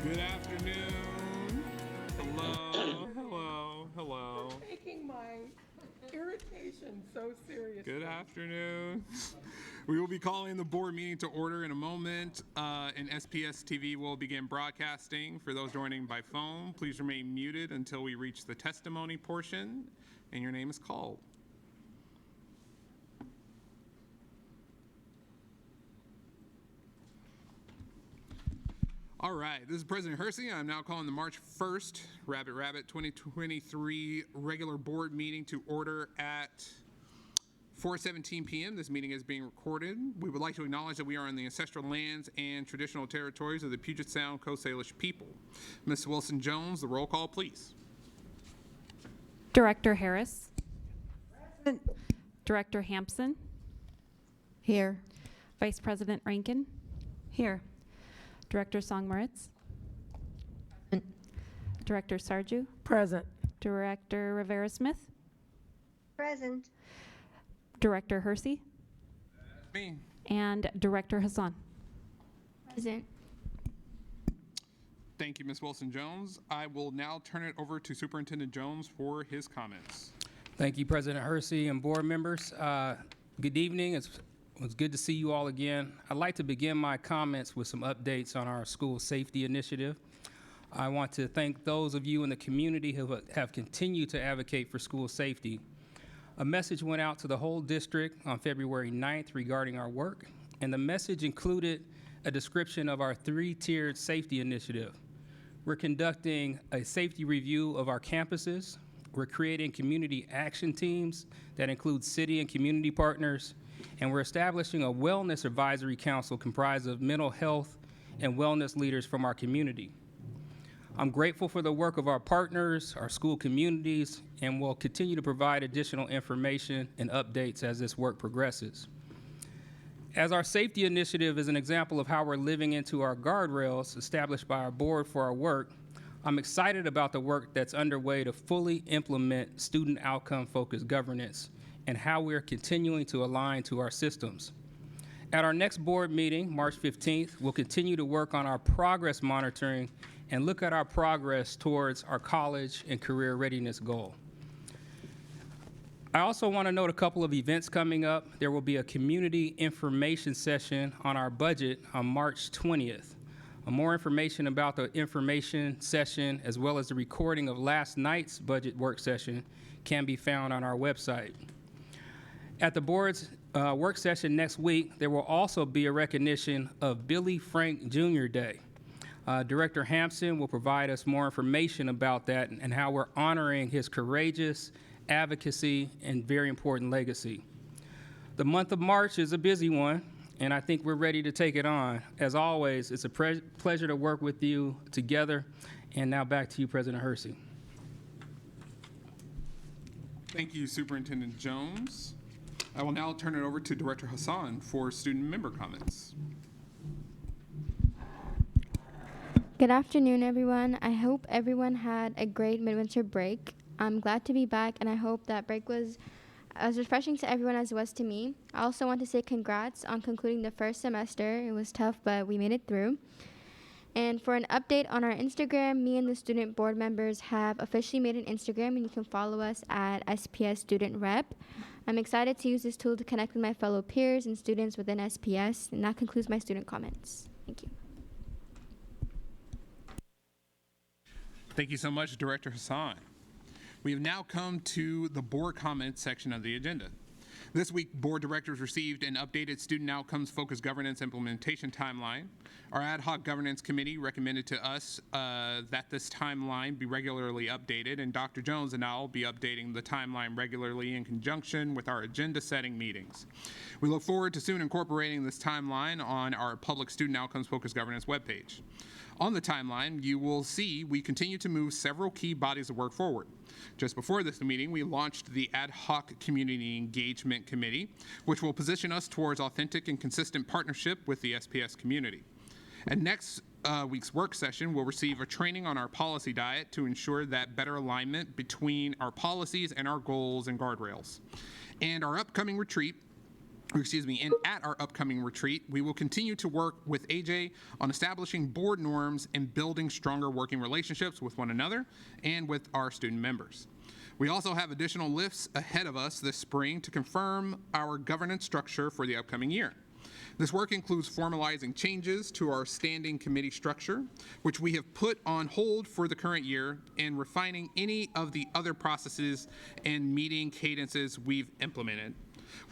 Good afternoon. Hello. Taking my irritation so seriously. Good afternoon. We will be calling the board meeting to order in a moment, and SPS TV will begin broadcasting. For those joining by phone, please remain muted until we reach the testimony portion and your name is called. All right, this is President Hersey. I'm now calling the March 1st Rabbit 2023 regular board meeting to order at 4:17 p.m. This meeting is being recorded. We would like to acknowledge that we are on the ancestral lands and traditional territories of the Puget Sound Coast Salish people. Ms. Wilson-Jones, the roll call, please. Director Harris. Present. Director Hampson. Here. Vice President Rankin. Here. Director Song-Moritz. Director Sarju. Present. Director Rivera-Smith. Present. Director Hersey. Me. And Director Hassan. Present. Thank you, Ms. Wilson-Jones. I will now turn it over to Superintendent Jones for his comments. Thank you, President Hersey and board members. Good evening. It was good to see you all again. I'd like to begin my comments with some updates on our school safety initiative. I want to thank those of you in the community who have continued to advocate for school safety. A message went out to the whole district on February 9th regarding our work, and the message included a description of our three-tiered safety initiative. We're conducting a safety review of our campuses. We're creating community action teams that include city and community partners, and we're establishing a wellness advisory council comprised of mental health and wellness leaders from our community. I'm grateful for the work of our partners, our school communities, and will continue to provide additional information and updates as this work progresses. As our safety initiative is an example of how we're living into our guardrails established by our board for our work, I'm excited about the work that's underway to fully implement student outcome-focused governance and how we're continuing to align to our systems. At our next board meeting, March 15th, we'll continue to work on our progress monitoring and look at our progress towards our college and career readiness goal. I also want to note a couple of events coming up. There will be a community information session on our budget on March 20th. More information about the information session, as well as the recording of last night's budget work session, can be found on our website. At the board's work session next week, there will also be a recognition of Billy Frank Jr. Day. Director Hampson will provide us more information about that and how we're honoring his courageous advocacy and very important legacy. The month of March is a busy one, and I think we're ready to take it on. As always, it's a pleasure to work with you together. And now back to you, President Hersey. Thank you, Superintendent Jones. I will now turn it over to Director Hassan for student member comments. Good afternoon, everyone. I hope everyone had a great midwinter break. I'm glad to be back, and I hope that break was as refreshing to everyone as it was to me. I also want to say congrats on concluding the first semester. It was tough, but we made it through. And for an update on our Instagram, me and the student board members have officially made an Instagram, and you can follow us at SPS Student Rep. I'm excited to use this tool to connect with my fellow peers and students within SPS, and that concludes my student comments. Thank you. Thank you so much, Director Hassan. We have now come to the board comments section of the agenda. This week, board directors received an updated student outcomes focused governance implementation timeline. Our ad hoc governance committee recommended to us that this timeline be regularly updated, and Dr. Jones and I will be updating the timeline regularly in conjunction with our agenda setting meetings. We look forward to soon incorporating this timeline on our public student outcomes focused governance webpage. On the timeline, you will see we continue to move several key bodies of work forward. Just before this meeting, we launched the Ad Hoc Community Engagement Committee, which will position us towards authentic and consistent partnership with the SPS community. And next week's work session, we'll receive a training on our policy diet to ensure that better alignment between our policies and our goals and guardrails. And our upcoming retreat, and at our upcoming retreat, we will continue to work with AJ on establishing board norms and building stronger working relationships with one another and with our student members. We also have additional lifts ahead of us this spring to confirm our governance structure for the upcoming year. This work includes formalizing changes to our standing committee structure, which we have put on hold for the current year, and refining any of the other processes and meeting cadences we've implemented.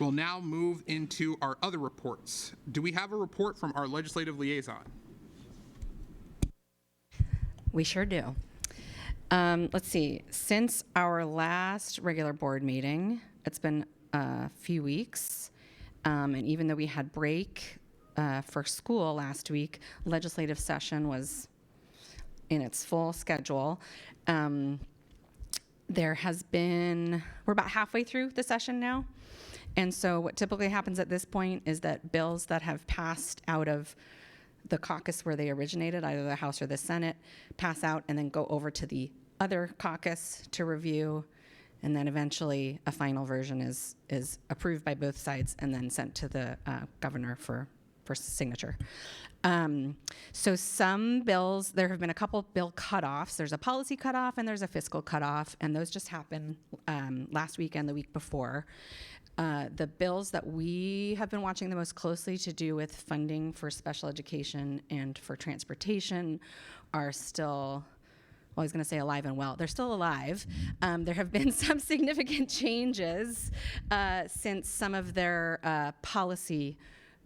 We'll now move into our other reports. Do we have a report from our legislative liaison? We sure do. Let's see. Since our last regular board meeting, it's been a few weeks, and even though we had break for school last week, legislative session was in its full schedule. We're about halfway through the session now. And so what typically happens at this point is that bills that have passed out of the caucus where they originated, either the House or the Senate, pass out and then go over to the other caucus to review, and then eventually a final version is approved by both sides and then sent to the governor for signature. So some bills, there have been a couple bill cutoffs. There's a policy cutoff and there's a fiscal cutoff, and those just happened last week and the week before. The bills that we have been watching the most closely to do with funding for special education and for transportation are still, well, I was going to say alive and well. They're still alive. There have been some significant changes since some of their policy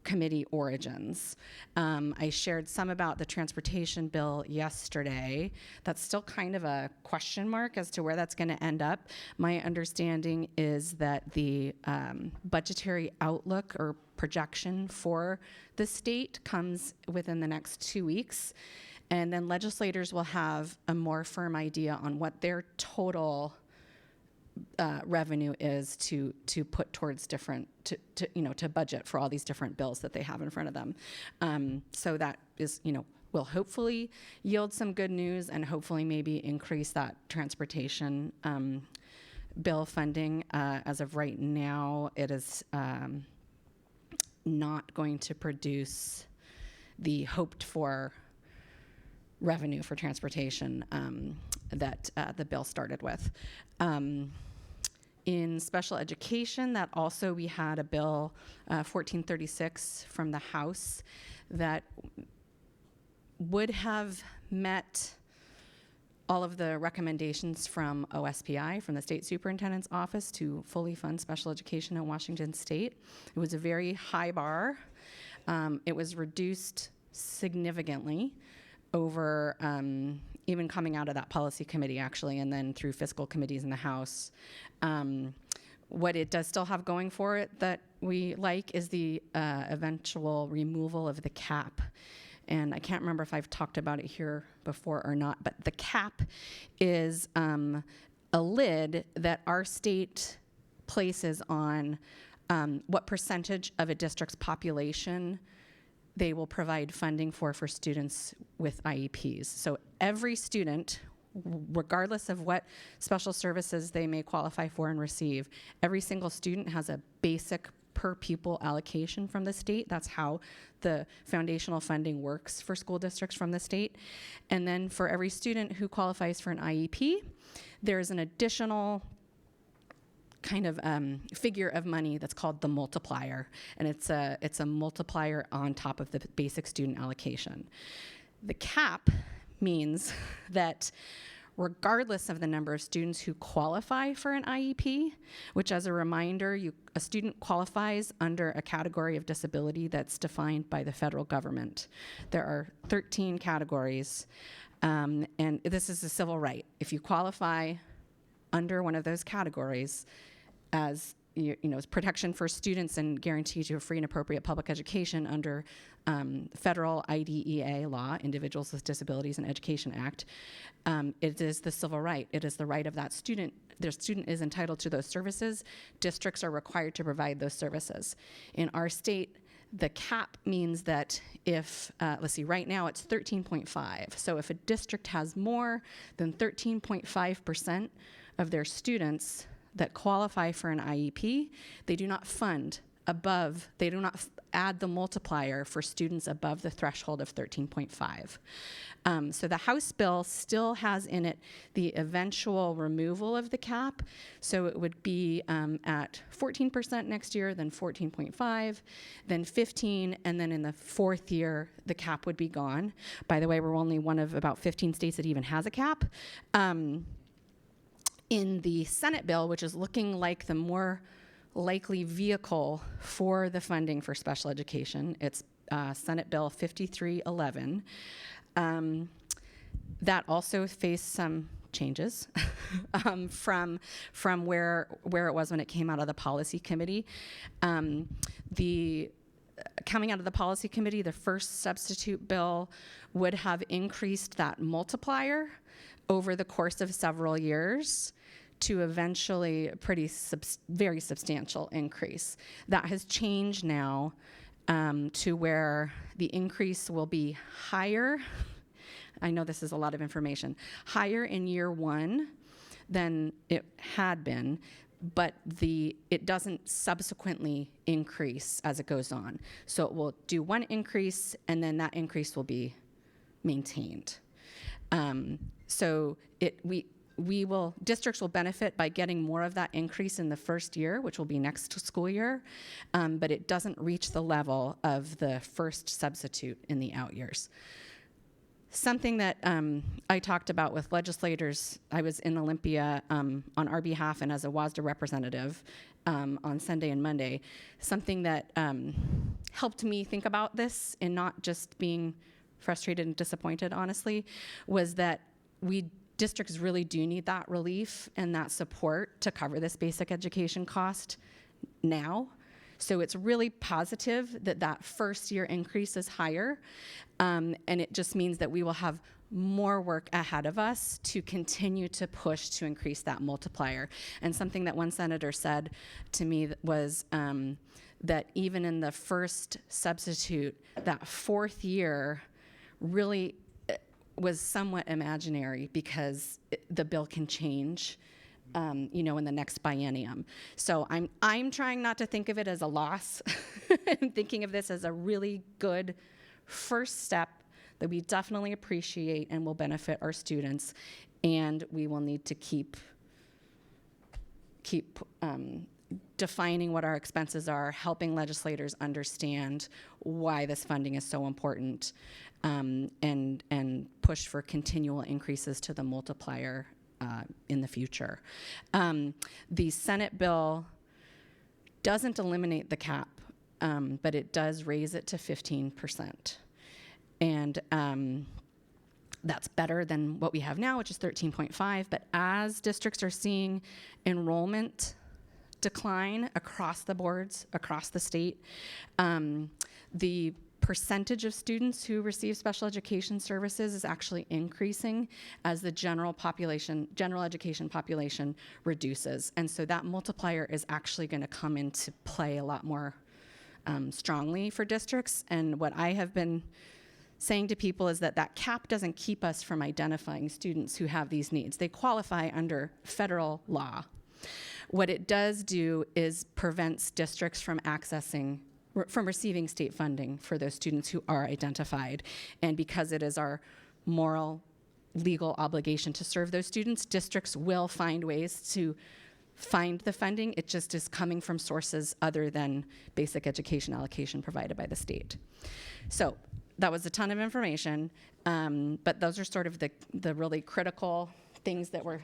committee origins. I shared some about the transportation bill yesterday. That's still kind of a question mark as to where that's going to end up. My understanding is that the budgetary outlook or projection for the state comes within the next 2 weeks, and then legislators will have a more firm idea on what their total revenue is to put towards different to budget for all these different bills that they have in front of them. So that is will hopefully yield some good news and hopefully maybe increase that transportation bill funding. As of right now, it is not going to produce the hoped for revenue for transportation that the bill started with. In special education, that also we had a bill 1436 from the House that would have met all of the recommendations from OSPI, from the State Superintendent's Office, to fully fund special education in Washington State. It was a very high bar. It was reduced significantly over even coming out of that policy committee, actually, and then through fiscal committees in the House. What it does still have going for it that we like is the eventual removal of the cap. And I can't remember if I've talked about it here before or not, but the cap is a lid that our state places on what percentage of a district's population they will provide funding for students with IEPs. So every student, regardless of what special services they may qualify for and receive, every single student has a basic per pupil allocation from the state. That's how the foundational funding works for school districts from the state. And then for every student who qualifies for an IEP, there's an additional kind of figure of money that's called the multiplier, and it's a multiplier on top of the basic student allocation. The cap means that regardless of the number of students who qualify for an IEP, which, as a reminder, a student qualifies under a category of disability that's defined by the federal government. There are 13 categories, and this is a civil right. If you qualify under one of those categories as as protection for students and guarantee to a free and appropriate public education under federal IDEA law, Individuals with Disabilities in Education Act, it is the civil right. It is the right of that student. Their student is entitled to those services. Districts are required to provide those services. In our state, the cap means that if, let's see, right now it's 13.5. So if a district has more than 13.5% of their students that qualify for an IEP, they do not fund above, they do not add the multiplier for students above the threshold of 13.5. So the House bill still has in it the eventual removal of the cap. So it would be at 14% next year, then 14.5, then 15, and then in the fourth year, the cap would be gone. By the way, we're only one of about 15 states that even has a cap. In the Senate bill, which is looking like the more likely vehicle for the funding for special education, it's Senate Bill 5311. That also faced some changes from where it was when it came out of the policy committee. Coming out of the policy committee, the first substitute bill would have increased that multiplier over the course of several years to eventually a very substantial increase. That has changed now to where the increase will be higher. I know this is a lot of information. Higher in year one than it had been, but it doesn't subsequently increase as it goes on. So it will do one increase, and then that increase will be maintained. So districts will benefit by getting more of that increase in the first year, which will be next school year, but it doesn't reach the level of the first substitute in the out years. Something that I talked about with legislators, I was in Olympia on our behalf and as a WASDA representative on Sunday and Monday, something that helped me think about this and not just being frustrated and disappointed, honestly, was that districts really do need that relief and that support to cover this basic education cost now. So it's really positive that first year increase is higher, and it just means that we will have more work ahead of us to continue to push to increase that multiplier. And something that one senator said to me was that even in the first substitute, that fourth year really was somewhat imaginary because the bill can change, in the next biennium. So I'm trying not to think of it as a loss. I'm thinking of this as a really good first step that we definitely appreciate and will benefit our students, and we will need to keep defining what our expenses are, helping legislators understand why this funding is so important, and push for continual increases to the multiplier in the future. The Senate bill doesn't eliminate the cap, but it does raise it to 15%. And that's better than what we have now, which is 13.5. But as districts are seeing enrollment decline across the boards, across the state, the percentage of students who receive special education services is actually increasing as the general education population reduces. And so that multiplier is actually going to come into play a lot more strongly for districts. And what I have been saying to people is that that cap doesn't keep us from identifying students who have these needs. They qualify under federal law. What it does do is prevents districts from receiving state funding for those students who are identified. And because it is our moral, legal obligation to serve those students, districts will find ways to find the funding. It just is coming from sources other than basic education allocation provided by the state. So that was a ton of information, but those are sort of the really critical things that were.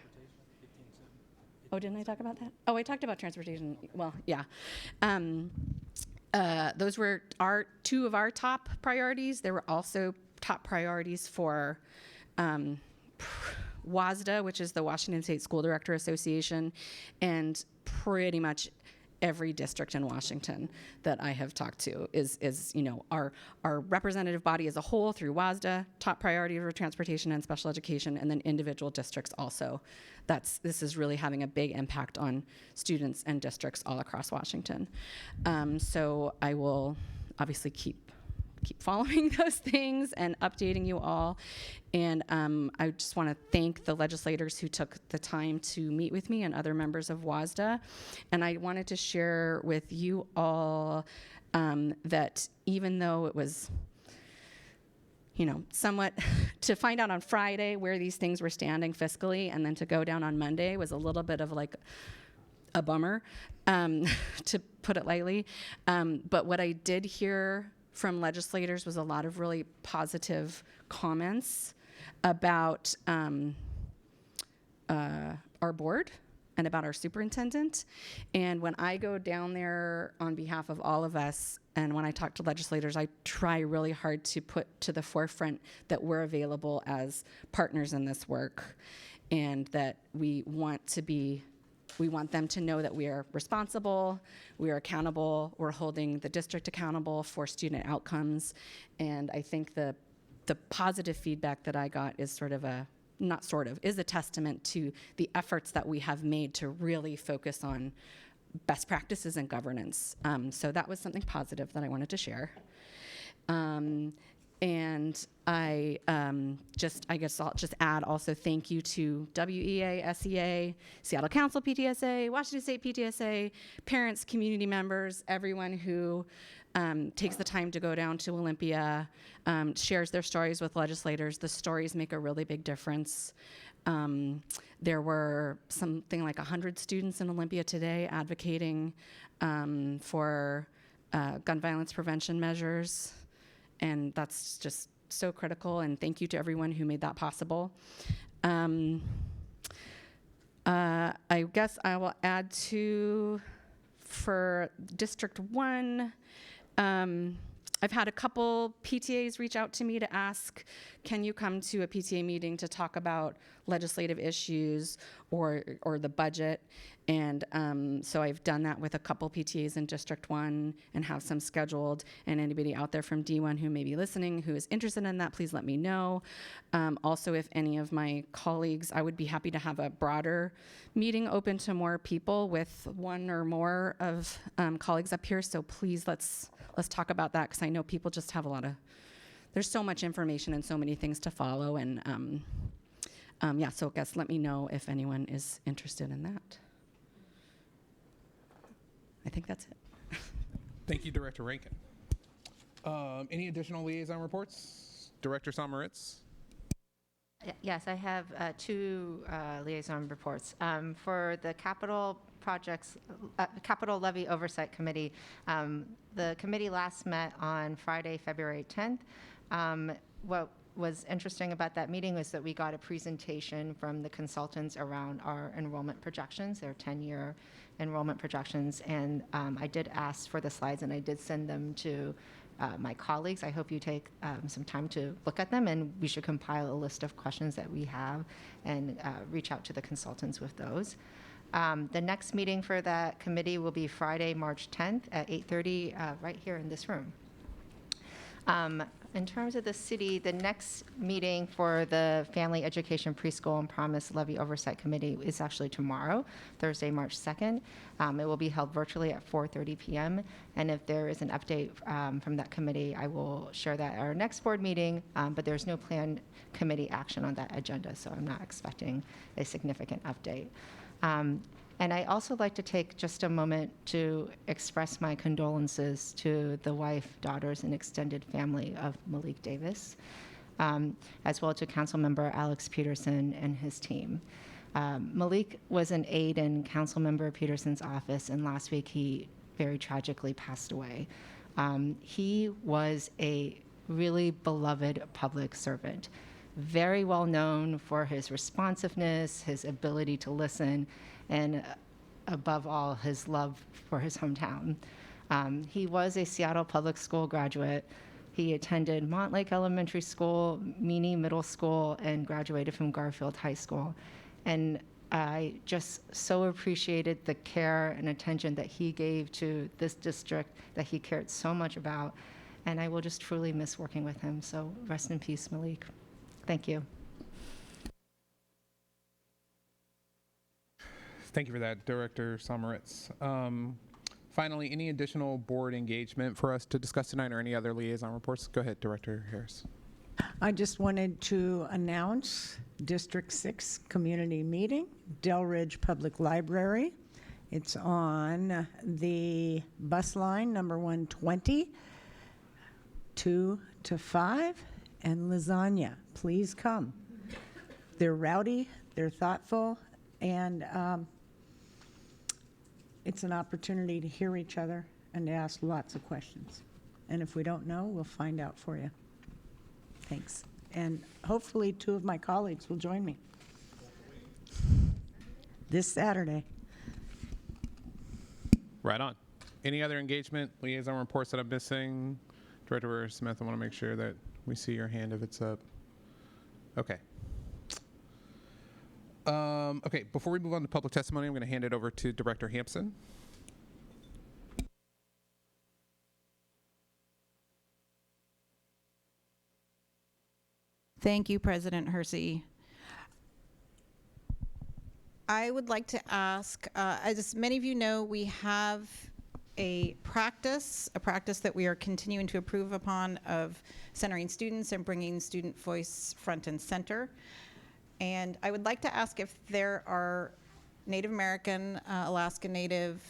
Oh, didn't I talk about that? Oh, I talked about transportation. Well, yeah. Those were two of our top priorities. There were also top priorities for WASDA, which is the Washington State School Director Association, and pretty much every district in Washington that I have talked to is our representative body as a whole through WASDA, top priority for transportation and special education, and then individual districts also. This is really having a big impact on students and districts all across Washington. So I will obviously keep following those things and updating you all. And I just want to thank the legislators who took the time to meet with me and other members of WASDA. And I wanted to share with you all that even though it was, somewhat to find out on Friday where these things were standing fiscally and then to go down on Monday was a little bit of like a bummer, to put it lightly. But what I did hear from legislators was a lot of really positive comments about our board and about our superintendent. And when I go down there on behalf of all of us, and when I talk to legislators, I try really hard to put to the forefront that we're available as partners in this work, and that we want them to know that we are responsible, we are accountable, we're holding the district accountable for student outcomes. And I think the positive feedback that I got is is a testament to the efforts that we have made to really focus on best practices and governance. So that was something positive that I wanted to share. And I guess I'll just add also thank you to WEA, SEA, Seattle Council PTSA, Washington State PTSA, parents, community members, everyone who takes the time to go down to Olympia, shares their stories with legislators. The stories make a really big difference. There were something like 100 students in Olympia today advocating for gun violence prevention measures. And that's just so critical, and thank you to everyone who made that possible. I guess I will add for District 1, I've had a couple PTAs reach out to me to ask, can you come to a PTA meeting to talk about legislative issues or the budget? And so I've done that with a couple PTAs in District 1 and have some scheduled. And anybody out there from D1 who may be listening who is interested in that, please let me know. Also, if any of my colleagues, I would be happy to have a broader meeting open to more people with one or more of colleagues up here. So please let's talk about that, because I know people just have there's so much information and so many things to follow. And so I guess let me know if anyone is interested in that. I think that's it. Thank you, Director Rankin. Any additional liaison reports? Director Someritz? Yes, I have two liaison reports. For the capital Capital Levy Oversight Committee. The committee last met on Friday, February 10th. What was interesting about that meeting was that we got a presentation from the consultants around our enrollment projections, their 10-year enrollment projections, and I did ask for the slides, and I did send them to my colleagues. I hope you take some time to look at them, and we should compile a list of questions that we have and reach out to the consultants with those. The next meeting for that committee will be Friday, March 10th at 8:30 right here in this room. In terms of the city, the next meeting for the Family Education Preschool and Promise Levy Oversight Committee is actually tomorrow, Thursday, March 2nd. It will be held virtually at 4:30 p.m. And if there is an update from that committee, I will share that at our next board meeting, but there's no planned committee action on that agenda, so I'm not expecting a significant update. And I also like to take just a moment to express my condolences to the wife, daughters, and extended family of Malik Davis, as well to Councilmember Alex Peterson and his team. Malik was an aide in Councilmember Peterson's office, and last week he very tragically passed away. He was a really beloved public servant, very well known for his responsiveness, his ability to listen, and above all, his love for his hometown. He was a Seattle Public School graduate. He attended Montlake Elementary School, Meany Middle School, and graduated from Garfield High School. And I just so appreciated the care and attention that he gave to this district that he cared so much about. And I will just truly miss working with him. So rest in peace, Malik. Thank you. Thank you for that, Director Sommeritz. Finally, any additional board engagement for us to discuss tonight or any other liaison reports? Go ahead, Director Harris. I just wanted to announce District 6 Community Meeting, Delridge Public Library. It's on the bus line number 120, 2 to 5, and Lasagna. Please come. They're rowdy, they're thoughtful, and it's an opportunity to hear each other and to ask lots of questions. And if we don't know, we'll find out for you. Thanks. And hopefully 2 of my colleagues will join me this Saturday. Right on. Any other engagement, liaison reports that I'm missing? Director Smith, I want to make sure that we see your hand if it's up. Okay. Okay, before we move on to public testimony, I'm going to hand it over to Director Hampson. Thank you, President Hersey. I would like to ask, as many of you know, we have a practice that we are continuing to improve upon of centering students and bringing student voice front and center. And I would like to ask if there are Native American, Alaska Native,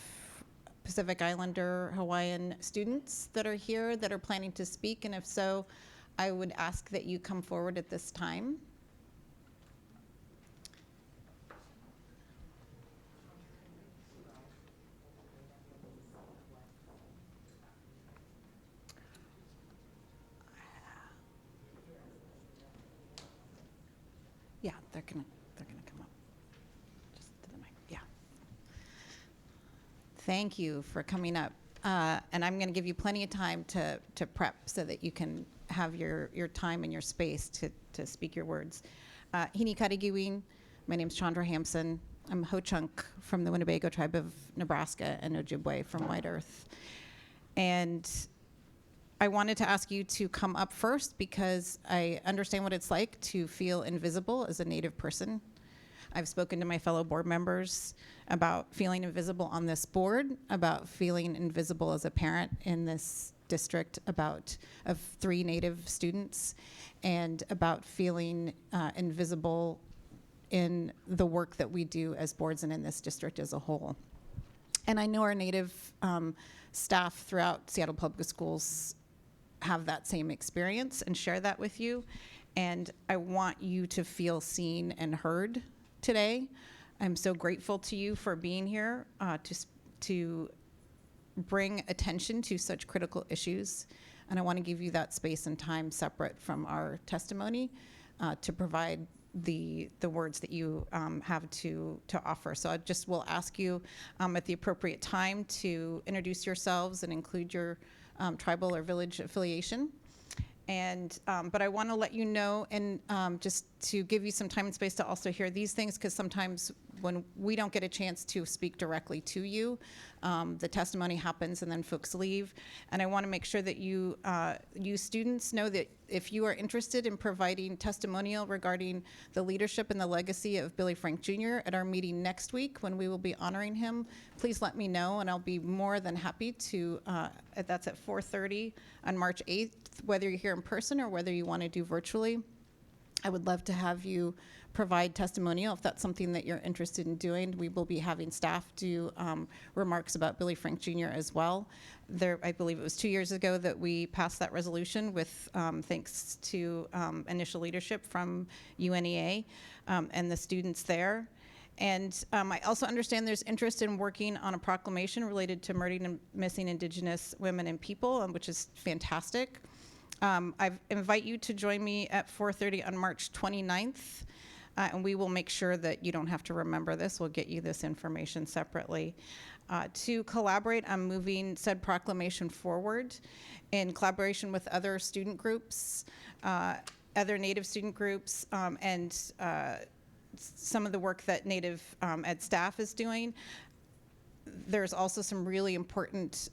Pacific Islander, Hawaiian students that are here that are planning to speak, and if so, I would ask that you come forward at this time. Yeah, they're gonna come up. Just to the mic. Yeah. Thank you for coming up, and I'm going to give you plenty of time to prep so that you can have your time and your space to speak your words. Hini Karigiwin, my name's Chandra Hampson. I'm Ho-Chunk from the Winnebago tribe of Nebraska and Ojibwe from White Earth. And I wanted to ask you to come up first because I understand what it's like to feel invisible as a Native person. I've spoken to my fellow board members about feeling invisible on this board, about feeling invisible as a parent in this district of 3 Native students, and about feeling invisible in the work that we do as boards and in this district as a whole. And I know our Native staff throughout Seattle Public Schools have that same experience and share that with you. And I want you to feel seen and heard today. I'm so grateful to you for being here to bring attention to such critical issues. And I want to give you that space and time separate from our testimony to provide the words that you have to offer. So I just will ask you at the appropriate time to introduce yourselves and include your tribal or village affiliation. And but I want to let you know, and just to give you some time and space to also hear these things, because sometimes when we don't get a chance to speak directly to you, the testimony happens and then folks leave. And I want to make sure that you students know that if you are interested in providing testimonial regarding the leadership and the legacy of Billy Frank Jr. at our meeting next week when we will be honoring him, please let me know, and I'll be more than happy to, that's at 4:30 on March 8th, whether you're here in person or whether you want to do virtually. I would love to have you provide testimonial if that's something that you're interested in doing. We will be having staff do remarks about Billy Frank Jr. as well. I believe it was 2 years ago that we passed that resolution with thanks to initial leadership from UNEA and the students there. And I also understand there's interest in working on a proclamation related to murdered and missing Indigenous women and people, which is fantastic. I invite you to join me at 4:30 on March 29th, and we will make sure that you don't have to remember this. We'll get you this information separately. To collaborate on moving said proclamation forward in collaboration with other student groups, other Native student groups, and some of the work that Native Ed staff is doing. There's also some really important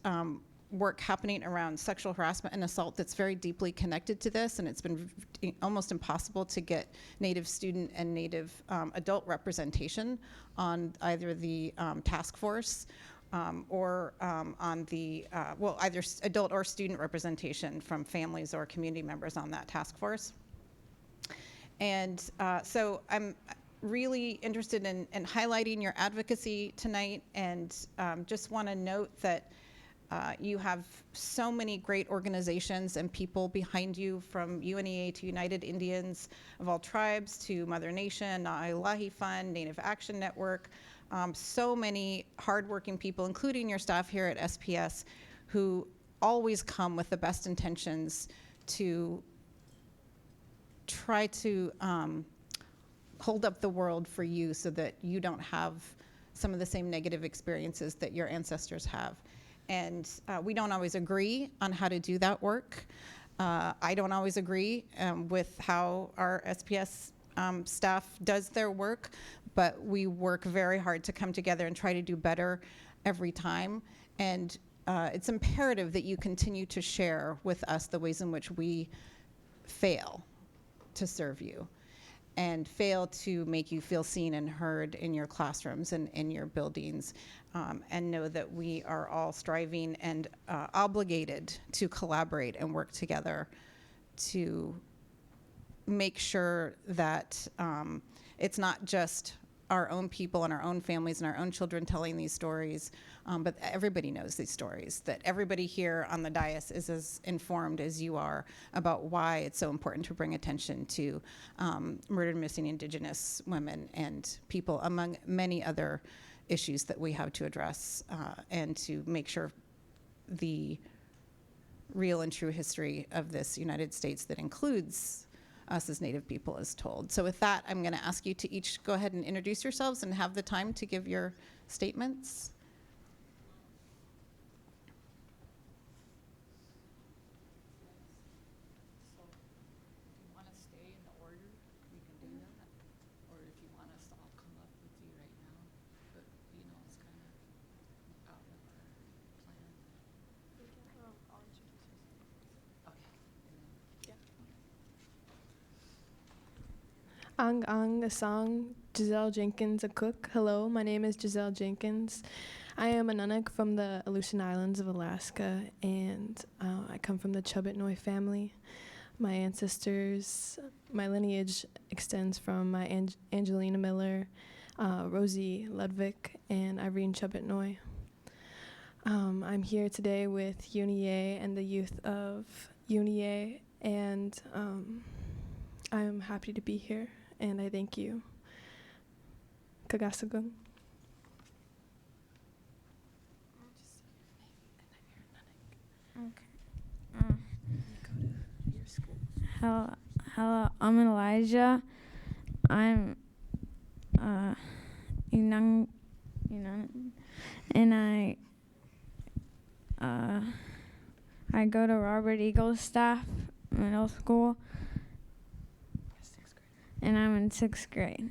work happening around sexual harassment and assault that's very deeply connected to this, and it's been almost impossible to get Native student and Native adult representation on either the task force or on the, well, either adult or student representation from families or community members on that task force. And so I'm really interested in highlighting your advocacy tonight, and just want to note that you have so many great organizations and people behind you, from UNEA to United Indians of All Tribes to Mother Nation, Na'ilahi Fund, Native Action Network, so many hardworking people, including your staff here at SPS, who always come with the best intentions to try to hold up the world for you so that you don't have some of the same negative experiences that your ancestors have. And we don't always agree on how to do that work. I don't always agree with how our SPS staff does their work, but we work very hard to come together and try to do better every time. And it's imperative that you continue to share with us the ways in which we fail to serve you and fail to make you feel seen and heard in your classrooms and in your buildings, and know that we are all striving and obligated to collaborate and work together to make sure that it's not just our own people and our own families and our own children telling these stories, but everybody knows these stories, that everybody here on the dais is as informed as you are about why it's so important to bring attention to murdered and missing Indigenous women and people, among many other issues that we have to address, and to make sure the real and true history of this United States that includes us as Native people is told. So with that, I'm going to ask you to each go ahead and introduce yourselves and have the time to give your statements. Ang Ang Asang, Giselle Jenkins, a cook. Hello, my name is Giselle Jenkins. I am a Nunuk from the Aleutian Islands of Alaska, and I come from the Chubetnoy family. My ancestors, my lineage extends from my Angelina Miller, Rosie Ludwig, and Irene Chubetnoy. I'm here today with UNEA and the youth of UNEA, and I'm happy to be here, and I thank you. Kagasagun. Hello, I'm Elijah. I'm Inang, and I go to Robert Eagle Staff Middle School, and I'm in 6th grade.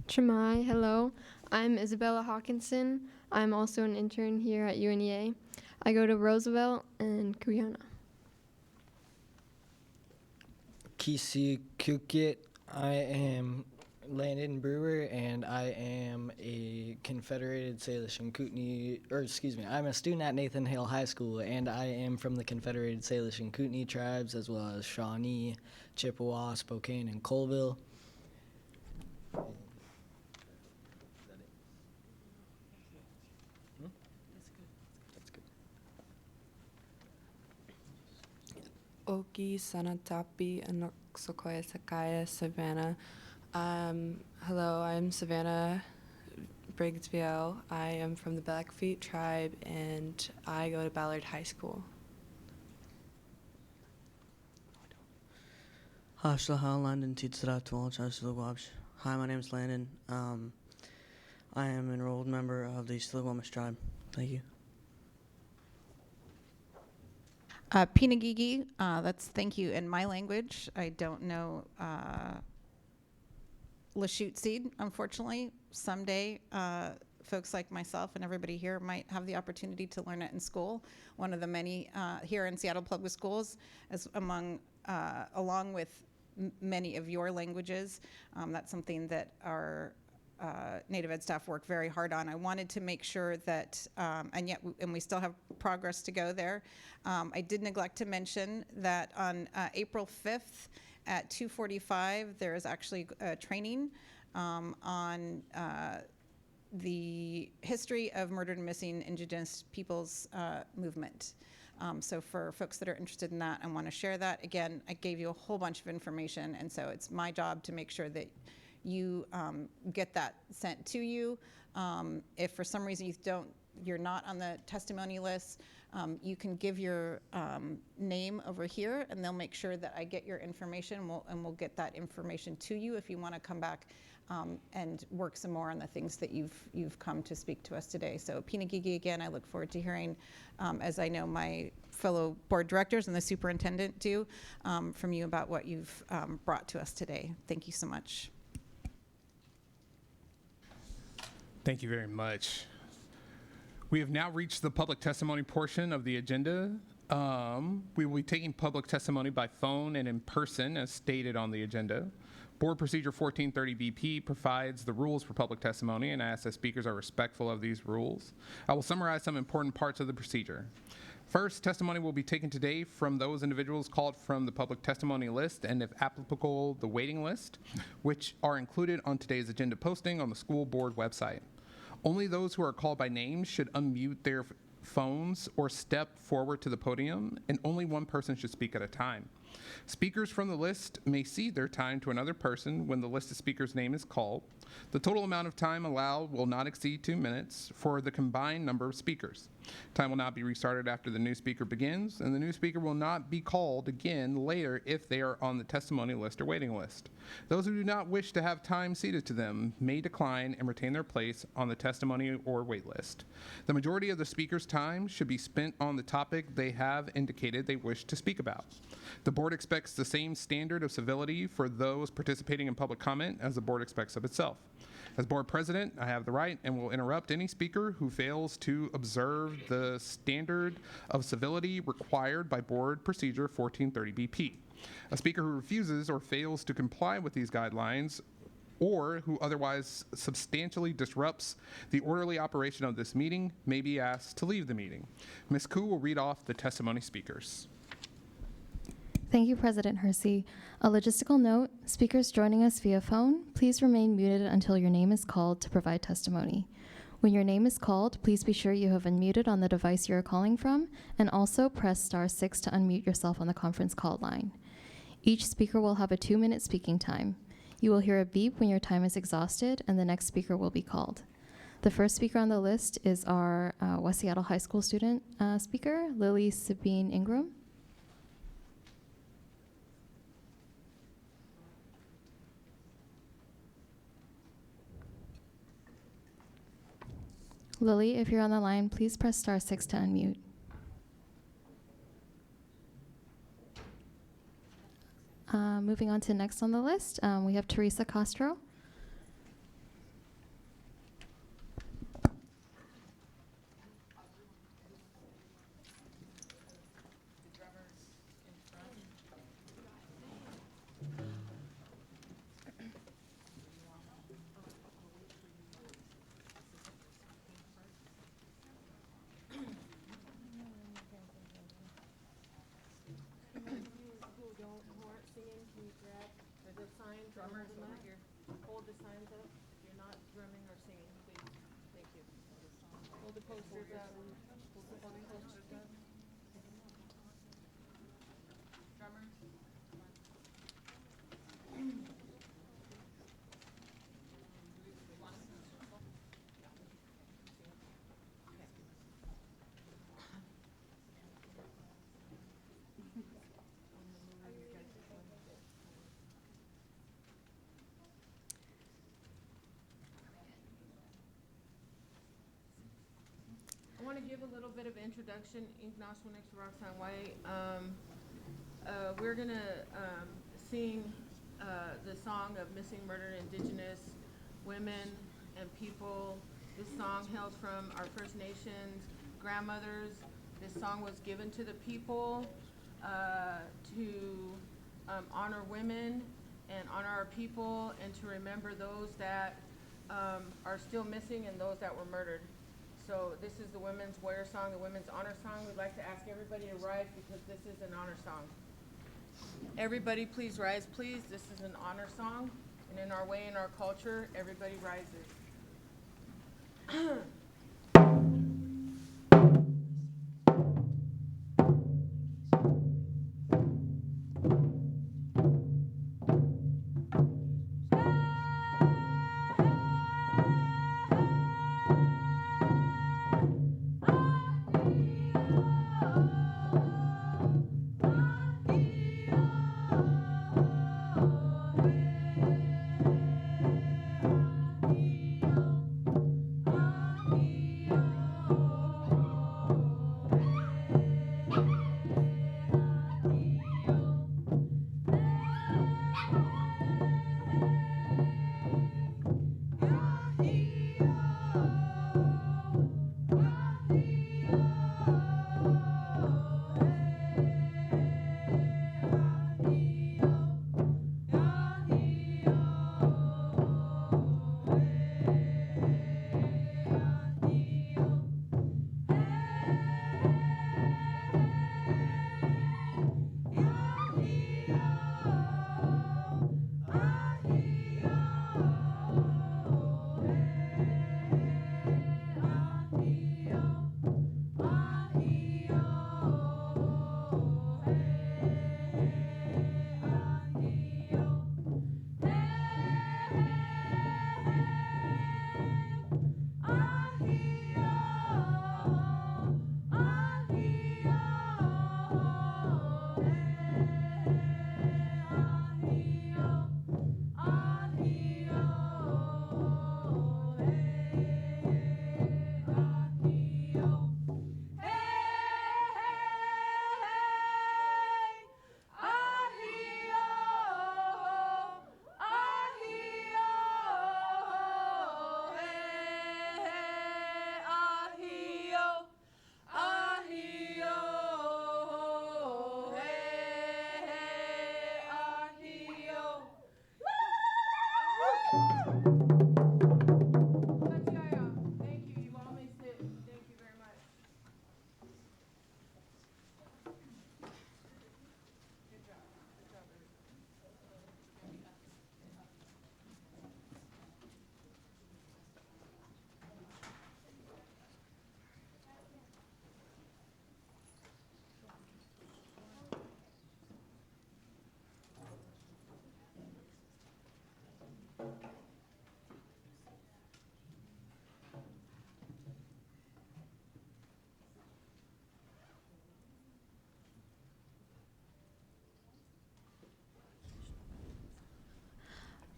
Chimai, hello. I'm Isabella Hawkinson. I'm also an intern here at UNEA. I go to Roosevelt and Kuyana. Kisi Kukit. I am Landon Brewer, and I am a Confederated Salish and Kootenai, I'm a student at Nathan Hale High School, and I am from the Confederated Salish and Kootenai tribes, as well as Shawnee, Chippewa, Spokane, and Colville. Oki Sanatapi Anoksokoya Sakaya Savannah. Hello, I'm Savannah Briggsville. I am from the Blackfeet tribe and I go to Ballard High School. Hi, my name is Landon. I am an enrolled member of the Stillaguamish tribe. Thank you. Pinagigi, that's thank you in my language. I don't know Lashute Seed, unfortunately. Someday, folks like myself and everybody here might have the opportunity to learn it in school. One of the many here in Seattle Public Schools, along with many of your languages. That's something that our Native Ed staff work very hard on. I wanted to make sure that, and we still have progress to go there. I did neglect to mention that on April 5th at 2:45, there is actually a training on the history of murdered and missing Indigenous peoples movement. So for folks that are interested in that and want to share that, again, I gave you a whole bunch of information, and so it's my job to make sure that you get that sent to you. If for some reason you're not on the testimony list, you can give your name over here, and they'll make sure that I get your information, and we'll get that information to you if you want to come back and work some more on the things that you've come to speak to us today. So Pinagigi, again, I look forward to hearing, as I know my fellow board directors and the superintendent do, from you about what you've brought to us today. Thank you so much. Thank you very much. We have now reached the public testimony portion of the agenda. We will be taking public testimony by phone and in person as stated on the agenda. Board Procedure 1430 BP provides the rules for public testimony, and I ask that speakers are respectful of these rules. I will summarize some important parts of the procedure. First, testimony will be taken today from those individuals called from the public testimony list, and if applicable, the waiting list, which are included on today's agenda posting on the school board website. Only those who are called by name should unmute their phones or step forward to the podium, and only one person should speak at a time. Speakers from the list may cede their time to another person when the list of speakers' name is called. The total amount of time allowed will not exceed 2 minutes for the combined number of speakers. Time will not be restarted after the new speaker begins, and the new speaker will not be called again later if they are on the testimony list or waiting list. Those who do not wish to have time ceded to them may decline and retain their place on the testimony or wait list. The majority of the speaker's time should be spent on the topic they have indicated they wish to speak about. The board expects the same standard of civility for those participating in public comment as the board expects of itself. As board president, I have the right and will interrupt any speaker who fails to observe the standard of civility required by Board Procedure 1430 BP. A speaker who refuses or fails to comply with these guidelines or who otherwise substantially disrupts the orderly operation of this meeting may be asked to leave the meeting. Ms. Koo will read off the testimony speakers. Thank you, President Hersey. A logistical note, speakers joining us via phone, please remain muted until your name is called to provide testimony. When your name is called, please be sure you have unmuted on the device you are calling from, and also press *6 to unmute yourself on the conference call line. Each speaker will have a 2-minute speaking time. You will hear a beep when your time is exhausted, and the next speaker will be called. The first speaker on the list is our West Seattle High School student speaker, Lily Sabine Ingram. Lily, if you're on the line, please press *6 to unmute. Moving on to next on the list, we have Teresa Castro. Drummers over here. Hold the signs up. If you're not drumming or singing, please. Thank you. Hold the posters up. Hold the posters up. Drummers. I want to give a little bit of introduction. Ignacio next to Roxanne White. We're going to sing the song of missing, murdered Indigenous women and people. This song hails from our First Nations grandmothers. This song was given to the people to honor women and honor our people and to remember those that are still missing and those that were murdered. So this is the Women's Warrior Song, the Women's Honor Song. We'd like to ask everybody to rise because this is an honor song. Everybody please rise, please. This is an honor song. And in our way, in our culture, everybody rises.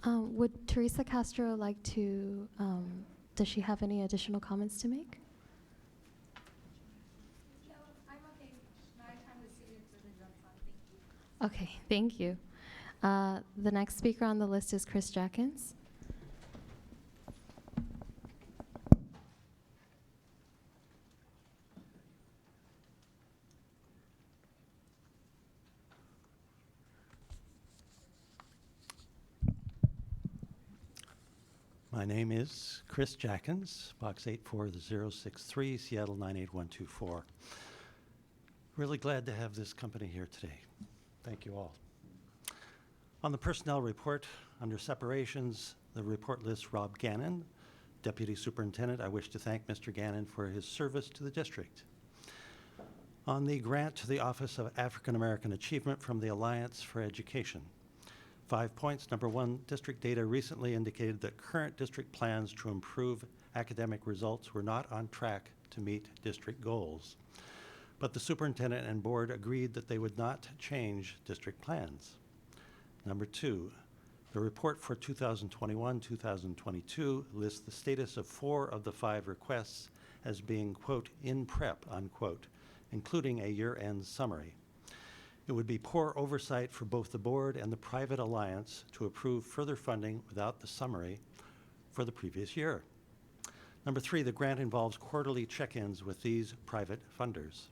Would Teresa Castro like to, does she have any additional comments to make? No, I'm okay. My time is sitting for the jump on. Thank you. Okay, thank you. The next speaker on the list is Chris Jackins. My name is Chris Jackins, Box 84063, Seattle 98124. Really glad to have this company here today. Thank you all. On the personnel report, under separations, the report lists Rob Gannon, Deputy Superintendent. I wish to thank Mr. Gannon for his service to the district. On the grant to the Office of African American Achievement from the Alliance for Education, 5 points. Number one, district data recently indicated that current district plans to improve academic results were not on track to meet district goals. But the superintendent and board agreed that they would not change district plans. Number two, the report for 2021-2022 lists the status of 4 of the 5 requests as being, quote, in prep, unquote, including a year-end summary. It would be poor oversight for both the board and the private alliance to approve further funding without the summary for the previous year. Number 3, the grant involves quarterly check-ins with these private funders.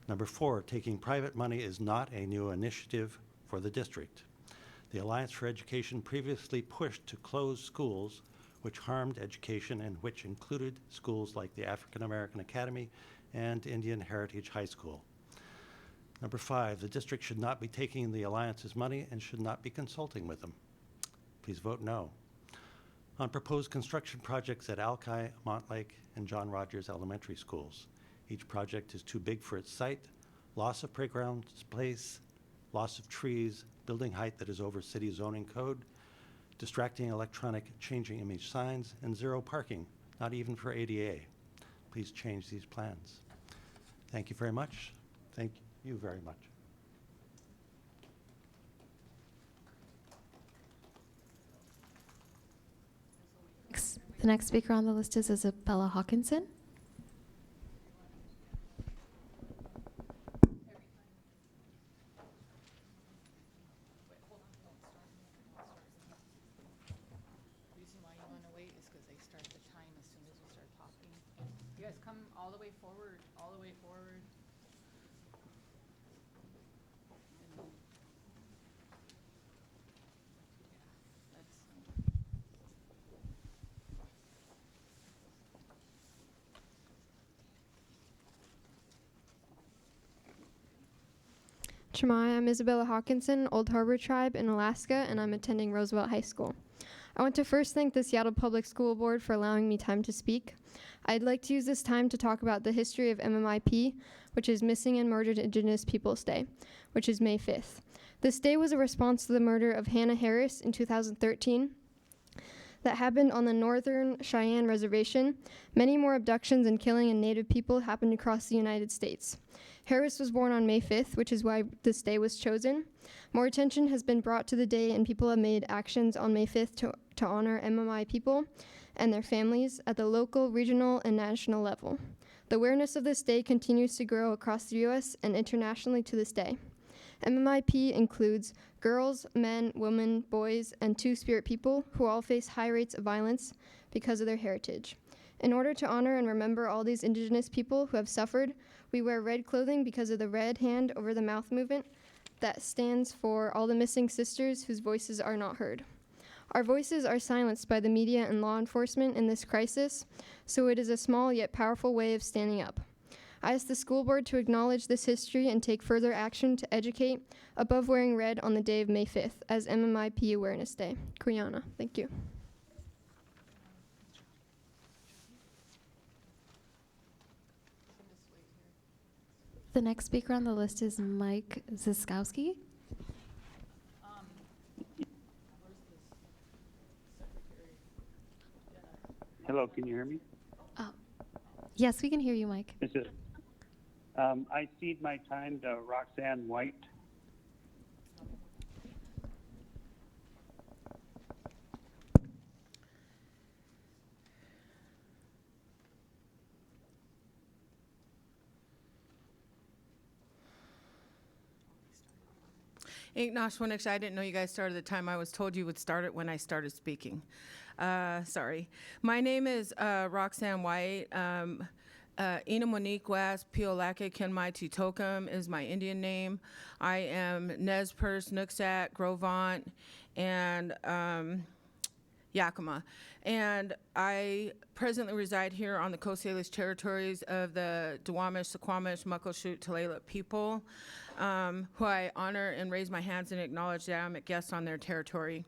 Number 4, taking private money is not a new initiative for the district. The Alliance for Education previously pushed to close schools which harmed education and which included schools like the African American Academy and Indian Heritage High School. Number 5, the district should not be taking the Alliance's money and should not be consulting with them. Please vote no. On proposed construction projects at Alki, Montlake, and John Rogers Elementary Schools. Each project is too big for its site, loss of playground space, loss of trees, building height that is over city zoning code, distracting electronic changing image signs, and 0 parking, not even for ADA. Please change these plans. Thank you very much. Thank you very much. The next speaker on the list is Isabella Hawkinson. You guys come all the way forward, all the way forward. Chemai, I'm Isabella Hawkinson, Old Harbor Tribe in Alaska, and I'm attending Roosevelt High School. I want to first thank the Seattle Public School Board for allowing me time to speak. I'd like to use this time to talk about the history of MMIP, which is Missing and Murdered Indigenous Peoples Day, which is May 5th. This day was a response to the murder of Hannah Harris in 2013 that happened on the Northern Cheyenne Reservation. Many more abductions and killing of Native people happened across the United States. Harris was born on May 5th, which is why this day was chosen. More attention has been brought to the day, and people have made actions on May 5th to honor MMI people and their families at the local, regional, and national level. The awareness of this day continues to grow across the U.S. and internationally to this day. MMIP includes girls, men, women, boys, and Two-Spirit people who all face high rates of violence because of their heritage. In order to honor and remember all these Indigenous people who have suffered, we wear red clothing because of the red hand over the mouth movement that stands for all the missing sisters whose voices are not heard. Our voices are silenced by the media and law enforcement in this crisis, so it is a small yet powerful way of standing up. I ask the school board to acknowledge this history and take further action to educate above wearing red on the day of May 5th as MMIP Awareness Day. Kuyana, thank you. The next speaker on the list is Mike Ziskowski. Hello, can you hear me? Yes, we can hear you, Mike. I cede my time to Roxanne White. Ignashwanix, I didn't know you guys started the time. I was told you would start it when I started speaking. Sorry. My name is Roxanne White. Ina Monique West, Piolake Kenmai Titokum is my Indian name. I am Nez Perce, Nooksack, Grovant, and Yakima. And I presently reside here on the Coast Salish territories of the Duwamish, Suquamish, Muckleshoot, Tulalip people, who I honor and raise my hands and acknowledge that I'm a guest on their territory.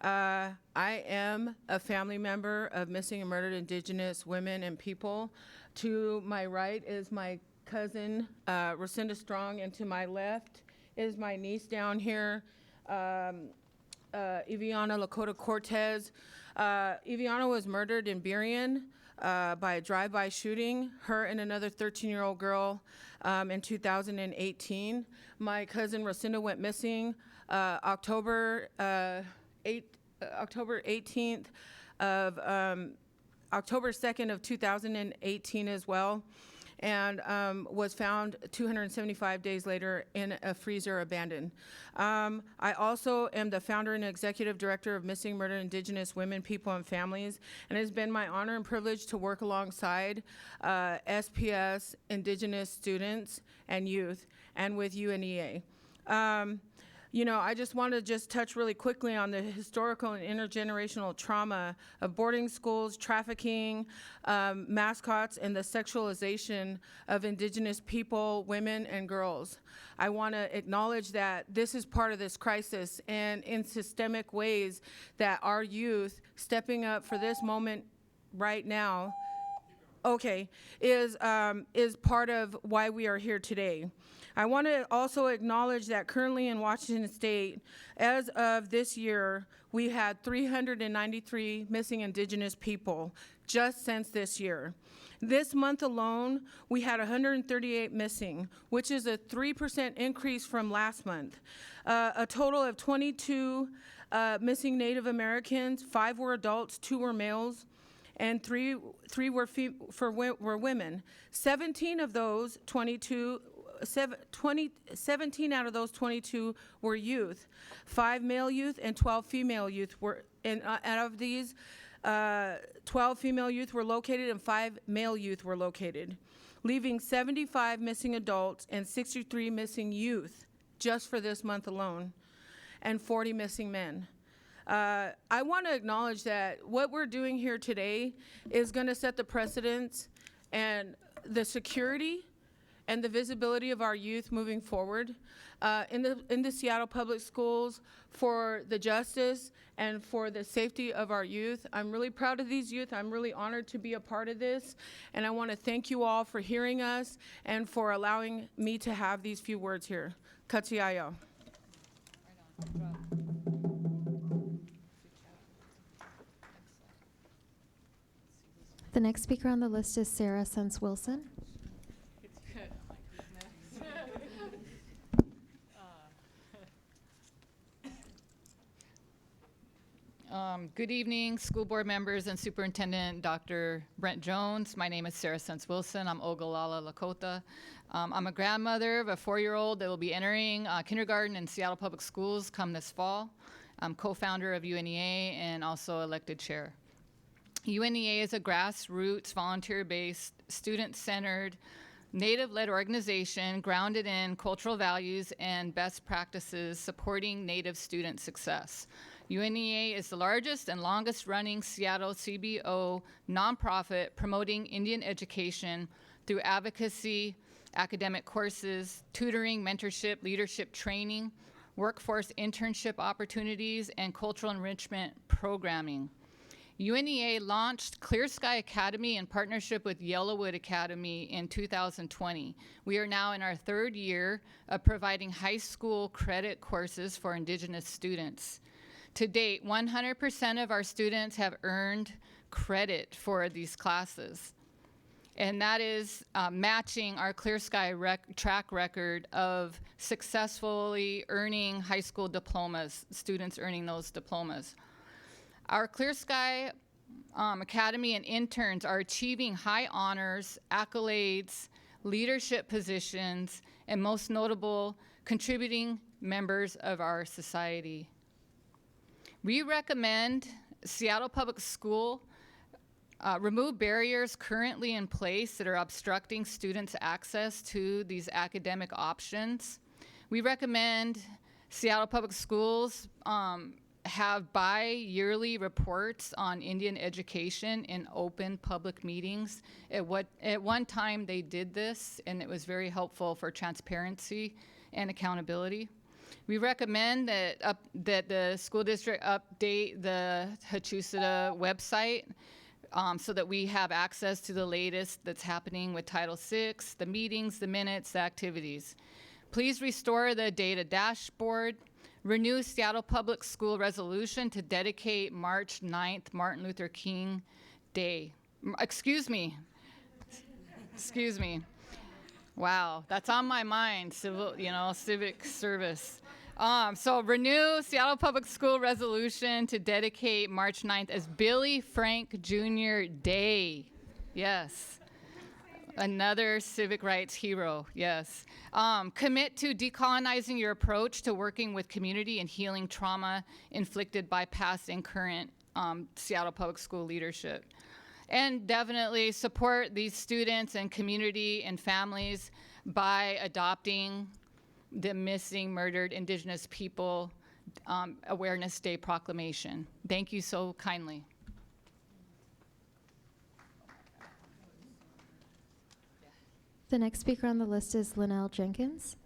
I am a family member of missing and murdered Indigenous women and people. To my right is my cousin, Rocinda Strong, and to my left is my niece down here, Iviana Lakota Cortez. Iviana was murdered in Burien by a drive-by shooting, her and another 13-year-old girl in 2018. My cousin Rocinda went missing October 18th of October 2nd of 2018 as well, and was found 275 days later in a freezer abandoned. I also am the founder and executive director of Missing Murdered Indigenous Women, People, and Families, and it has been my honor and privilege to work alongside SPS, Indigenous students and youth, and with UNEA. You know, I just want to just touch really quickly on the historical and intergenerational trauma of boarding schools, trafficking, mascots, and the sexualization of Indigenous people, women, and girls. I want to acknowledge that this is part of this crisis, and in systemic ways that our youth stepping up for this moment right now, is part of why we are here today. I want to also acknowledge that currently in Washington State, as of this year, we had 393 missing Indigenous people just since this year. This month alone, we had 138 missing, which is a 3% increase from last month. A total of 22 missing Native Americans, 5 were adults, 2 were males, and 3 were women. 17 of those 22 17 out of those 22 were youth, 5 male youth and 12 female youth were, and out of these, 12 female youth were located and 5 male youth were located, leaving 75 missing adults and 63 missing youth just for this month alone, and 40 missing men. I want to acknowledge that what we're doing here today is going to set the precedence and the security and the visibility of our youth moving forward in the Seattle Public Schools, for the justice and for the safety of our youth. I'm really proud of these youth. I'm really honored to be a part of this, and I want to thank you all for hearing us and for allowing me to have these few words here. Katiayo. The next speaker on the list is Sarah Sense-Wilson. Good evening, school board members and Superintendent Dr. Brent Jones. My name is Sarah Sense-Wilson. I'm Ogallala Lakota. I'm a grandmother of a 4-year-old that will be entering kindergarten in Seattle Public Schools come this fall. I'm co-founder of UNEA and also elected chair. UNEA is a grassroots, volunteer-based, student-centered, Native-led organization grounded in cultural values and best practices supporting Native student success. UNEA is the largest and longest-running Seattle CBO nonprofit promoting Indian education through advocacy, academic courses, tutoring, mentorship, leadership training, workforce internship opportunities, and cultural enrichment programming. UNEA launched Clear Sky Academy in partnership with Yellowwood Academy in 2020. We are now in our 3rd year of providing high school credit courses for Indigenous students. To date, 100% of our students have earned credit for these classes. And that is matching our Clear Sky track record of successfully earning high school diplomas, students earning those diplomas. Our Clear Sky Academy and interns are achieving high honors, accolades, leadership positions, and most notable, contributing members of our society. We recommend Seattle Public School remove barriers currently in place that are obstructing students' access to these academic options. We recommend Seattle Public Schools have bi-yearly reports on Indian education in open public meetings. At one time they did this, and it was very helpful for transparency and accountability. We recommend that the school district update the HCUSA website so that we have access to the latest that's happening with Title VI, the meetings, the minutes, the activities. Please restore the data dashboard. Renew Seattle Public School resolution to dedicate March 9th, Martin Luther King Day. Excuse me. Wow, that's on my mind, civic service. So renew Seattle Public School resolution to dedicate March 9th as Billy Frank Jr. Day. Yes. Another civic rights hero, yes. Commit to decolonizing your approach to working with community and healing trauma inflicted by past and current Seattle Public School leadership. And definitely support these students and community and families by adopting the Missing Murdered Indigenous People Awareness Day proclamation. Thank you so kindly. The next speaker on the list is Linnell Jenkins.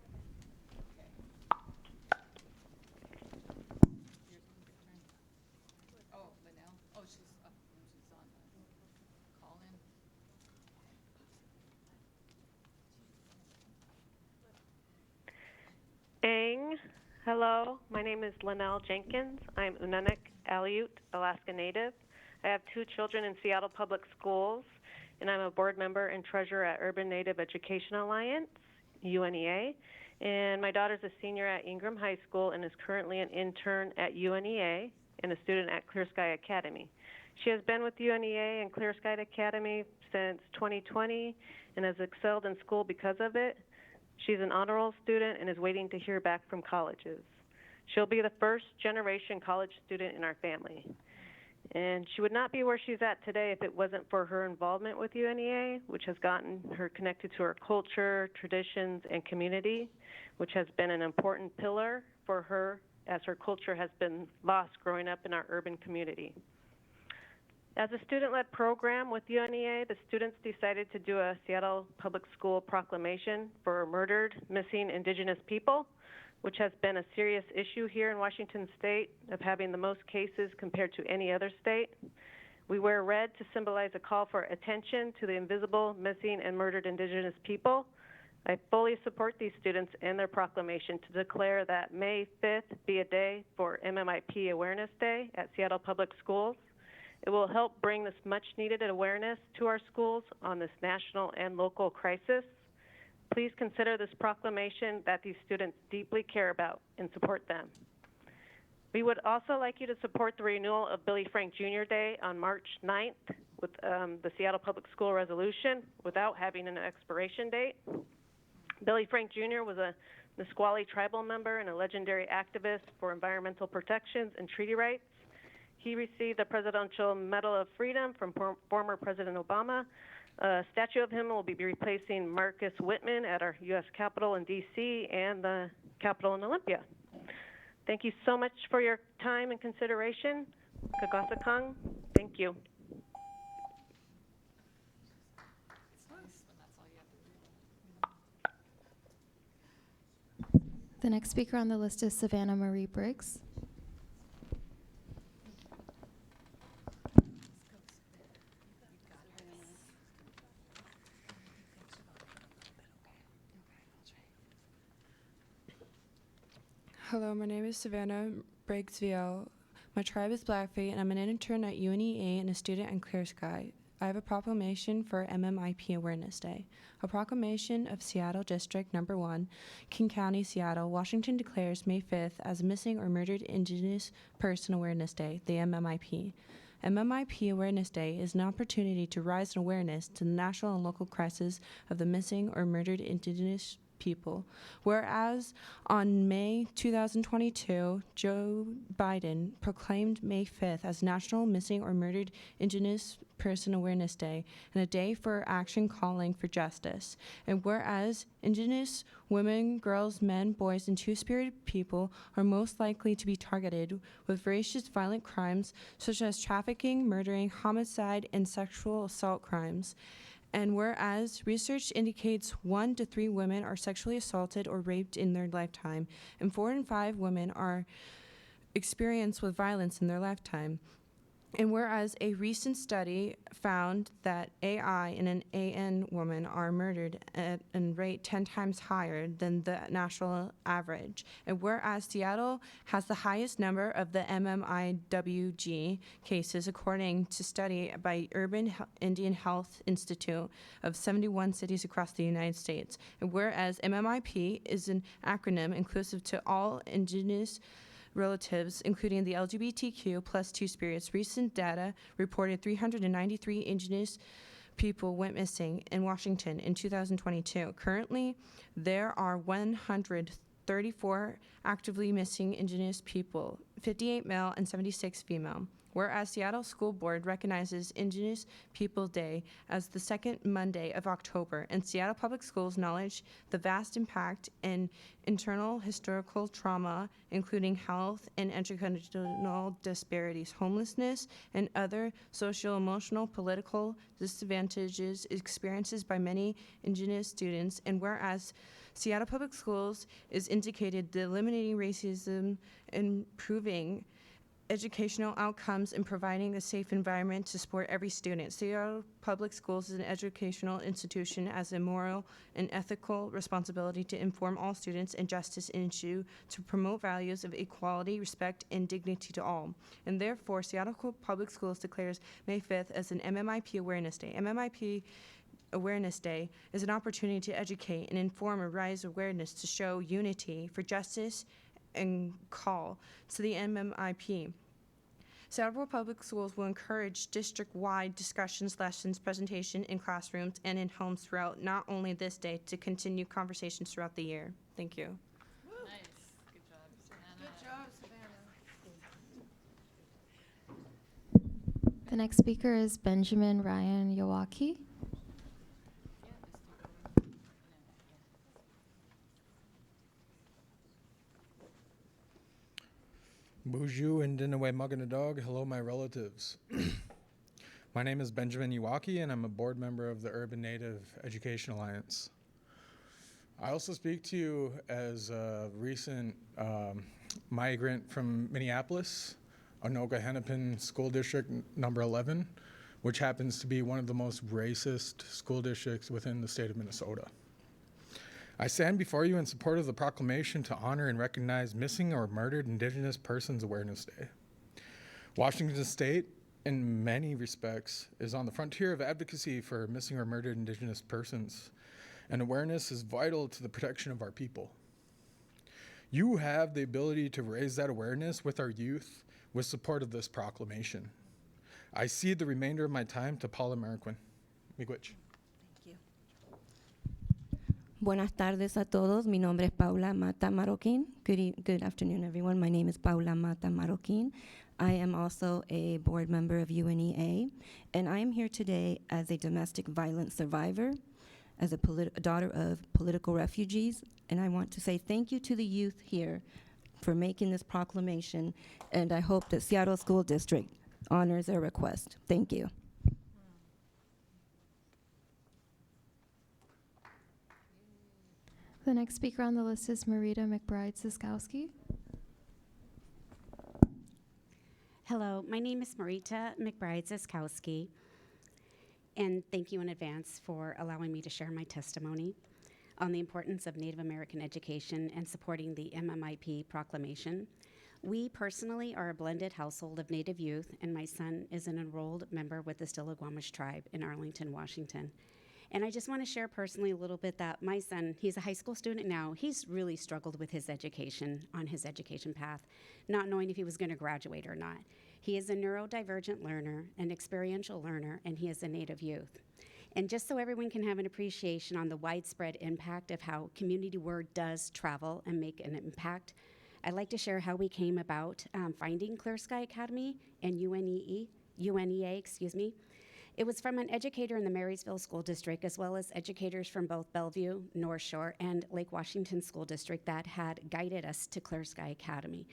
Hello, my name is Linnell Jenkins. I'm Ununuk Aleut, Alaska Native. I have 2 children in Seattle Public Schools, and I'm a board member and treasurer at Urban Native Education Alliance, UNEA. And my daughter's a senior at Ingram High School and is currently an intern at UNEA and a student at Clear Sky Academy. She has been with UNEA and Clear Sky Academy since 2020 and has excelled in school because of it. She's an honor roll student and is waiting to hear back from colleges. She'll be the first generation college student in our family. And she would not be where she's at today if it wasn't for her involvement with UNEA, which has gotten her connected to her culture, traditions, and community, which has been an important pillar for her as her culture has been lost growing up in our urban community. As a student-led program with UNEA, the students decided to do a Seattle Public School proclamation for murdered, missing Indigenous people, which has been a serious issue here in Washington State of having the most cases compared to any other state. We wear red to symbolize a call for attention to the invisible, missing, and murdered Indigenous people. I fully support these students and their proclamation to declare that May 5th be a day for MMIP Awareness Day at Seattle Public Schools. It will help bring this much-needed awareness to our schools on this national and local crisis. Please consider this proclamation that these students deeply care about and support them. We would also like you to support the renewal of Billy Frank Jr. Day on March 9th with the Seattle Public School resolution without having an expiration date. Billy Frank Jr. was a Nisqually tribal member and a legendary activist for environmental protections and treaty rights. He received the Presidential Medal of Freedom from former President Obama. A statue of him will be replacing Marcus Whitman at our U.S. Capitol in D.C. and the Capitol in Olympia. Thank you so much for your time and consideration. Kagasakang, thank you. The next speaker on the list is Savannah Marie Briggs. Hello, my name is Savannah Briggs VL. My tribe is Blackfeet, and I'm an intern at UNEA and a student in Clear Sky. I have a proclamation for MMIP Awareness Day. A proclamation of Seattle District Number 1, King County, Seattle, Washington declares May 5th as Missing or Murdered Indigenous Person Awareness Day, the MMIP. MMIP Awareness Day is an opportunity to raise awareness to the national and local crisis of the missing or murdered Indigenous people. Whereas on May 2022, Joe Biden proclaimed May 5th as National Missing or Murdered Indigenous Person Awareness Day and a day for action calling for justice. And whereas Indigenous women, girls, men, boys, and two-spirited people are most likely to be targeted with racist violent crimes such as trafficking, murdering, homicide, and sexual assault crimes. And whereas research indicates 1 to 3 women are sexually assaulted or raped in their lifetime, and 4 in 5 women are experienced with violence in their lifetime. And whereas a recent study found that AI and an AN woman are murdered at a rate 10 times higher than the national average. And whereas Seattle has the highest number of the MMIWG cases, according to study by Urban Indian Health Institute of 71 cities across the United States. And whereas MMIP is an acronym inclusive to all Indigenous relatives, including the LGBTQ plus two-spirits. Recent data reported 393 Indigenous people went missing in Washington in 2022. Currently, there are 134 actively missing Indigenous people, 58 male and 76 female. Whereas Seattle School Board recognizes Indigenous People Day as the second Monday of October, and Seattle Public Schools acknowledge the vast impact and internal historical trauma, including health and educational disparities, homelessness, and other social, emotional, political disadvantages experiences by many Indigenous students, and whereas Seattle Public Schools is indicated the eliminating racism, improving educational outcomes, and providing a safe environment to support every student. Seattle Public Schools is an educational institution as a moral and ethical responsibility to inform all students and justice issue to promote values of equality, respect, and dignity to all. And therefore, Seattle Public Schools declares May 5th as an MMIP Awareness Day. MMIP Awareness Day is an opportunity to educate and inform or raise awareness to show unity for justice and call to the MMIP. Seattle Public Schools will encourage district-wide discussions, lessons, presentation in classrooms and in homes throughout not only this day, to continue conversations throughout the year. Thank you. Nice. Good job, Savannah. Good job, Savannah. The next speaker is Benjamin Ryan Yawaki. Bonjour and Dinaway Muganadog. Hello, my relatives. My name is Benjamin Iwaki, and I'm a board member of the Urban Native Education Alliance. I also speak to you as a recent migrant from Minneapolis, Anoka Hennepin School District number 11, which happens to be one of the most racist school districts within the state of Minnesota. I stand before you in support of the proclamation to honor and recognize Missing or Murdered Indigenous Persons Awareness Day. Washington State, in many respects, is on the frontier of advocacy for missing or murdered Indigenous persons, and awareness is vital to the protection of our people. You have the ability to raise that awareness with our youth with support of this proclamation. I cede the remainder of my time to Paula Mariquin. Miigwech. Buenas tardes a todos. Mi nombre es Paula Mata Marroquin. Good afternoon, everyone. My name is Paula Mata Marroquin. I am also a board member of UNEA, and I am here today as a domestic violence survivor, as a daughter of political refugees, and I want to say thank you to the youth here for making this proclamation, and I hope that Seattle School District honors their request. Thank you. The next speaker on the list is Marita McBride-Siskowski. Hello, my name is Marita McBride-Ziskowski, and thank you in advance for allowing me to share my testimony on the importance of Native American education and supporting the MMIP proclamation. We personally are a blended household of Native youth, and my son is an enrolled member with the Stillaguamish tribe in Arlington, Washington. And I just want to share personally a little bit that my son, he's a high school student now, he's really struggled with his education, on his education path, not knowing if he was going to graduate or not. He is a neurodivergent learner, an experiential learner, and he is a Native youth. And just so everyone can have an appreciation on the widespread impact of how community word does travel and make an impact, I'd like to share how we came about finding Clear Sky Academy and UNEA, excuse me. It was from an educator in the Marysville School District, as well as educators from both Bellevue, North Shore, and Lake Washington School District that had guided us to Clear Sky Academy.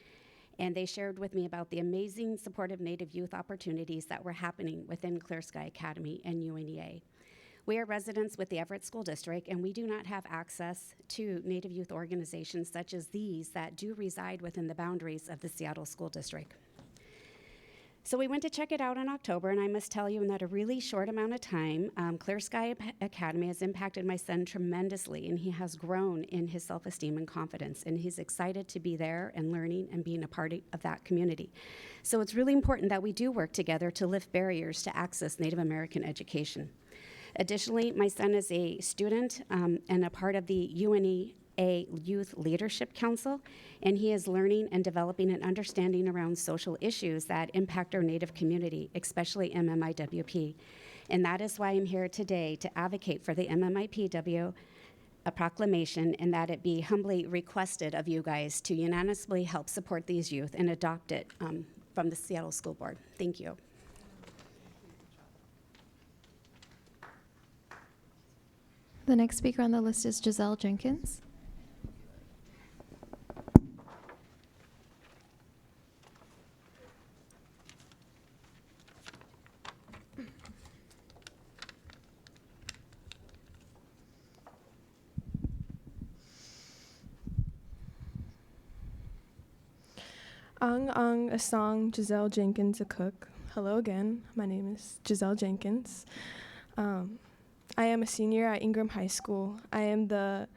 And they shared with me about the amazing supportive Native youth opportunities that were happening within Clear Sky Academy and UNEA. We are residents with the Everett School District, and we do not have access to Native youth organizations such as these that do reside within the boundaries of the Seattle School District. So we went to check it out in October, and I must tell you in that a really short amount of time, Clear Sky Academy has impacted my son tremendously, and he has grown in his self-esteem and confidence, and he's excited to be there and learning and being a part of that community. So it's really important that we do work together to lift barriers to access Native American education. Additionally, my son is a student and a part of the UNEA Youth Leadership Council, and he is learning and developing an understanding around social issues that impact our Native community, especially MMIWP. And that is why I'm here today to advocate for the MMIPW proclamation, and that it be humbly requested of you guys to unanimously help support these youth and adopt it from the Seattle School Board. Thank you. The next speaker on the list is Giselle Jenkins. Ang Ang Asang Giselle Jenkins a cook. Hello again. My name is Giselle Jenkins. I am a senior at Ingram High School. I am the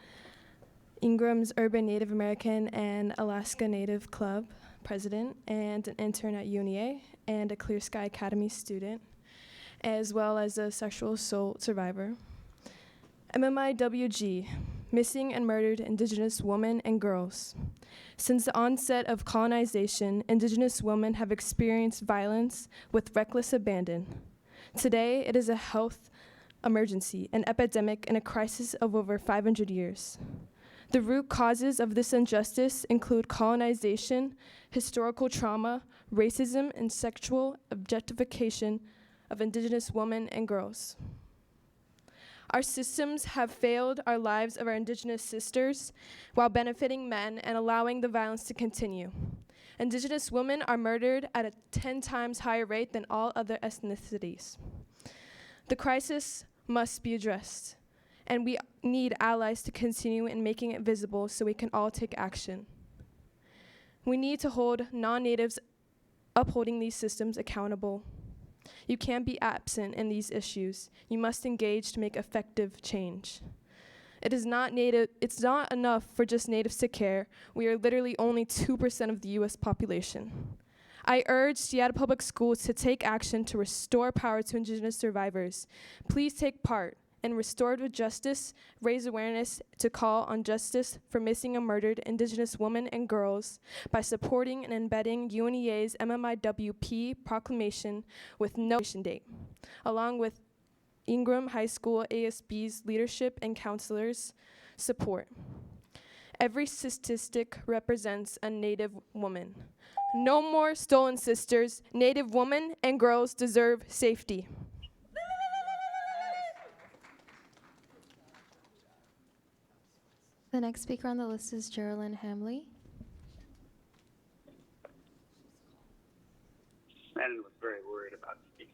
Ingram's Urban Native American and Alaska Native Club president and an intern at UNEA and a Clear Sky Academy student, as well as a sexual assault survivor. MMIWG, Missing and Murdered Indigenous Women and Girls. Since the onset of colonization, Indigenous women have experienced violence with reckless abandon. Today, it is a health emergency, an epidemic, and a crisis of over 500 years. The root causes of this injustice include colonization, historical trauma, racism, and sexual objectification of Indigenous women and girls. Our systems have failed our lives of our Indigenous sisters while benefiting men and allowing the violence to continue. Indigenous women are murdered at a 10 times higher rate than all other ethnicities. The crisis must be addressed, and we need allies to continue in making it visible so we can all take action. We need to hold non-natives upholding these systems accountable. You can't be absent in these issues. You must engage to make effective change. It's not enough for just natives to care. We are literally only 2% of the US population. I urge Seattle Public Schools to take action to restore power to Indigenous survivors. Please take part in restorative justice, raise awareness to call on justice for missing and murdered Indigenous women and girls by supporting and embedding UNEA's MMIWP proclamation with no expiration date, along with Ingram High School ASB's leadership and counselors' support. Every statistic represents a Native woman. No more stolen sisters. Native women and girls deserve safety. The next speaker on the list is Geraldine Hamley. Shannon was very worried about speaking.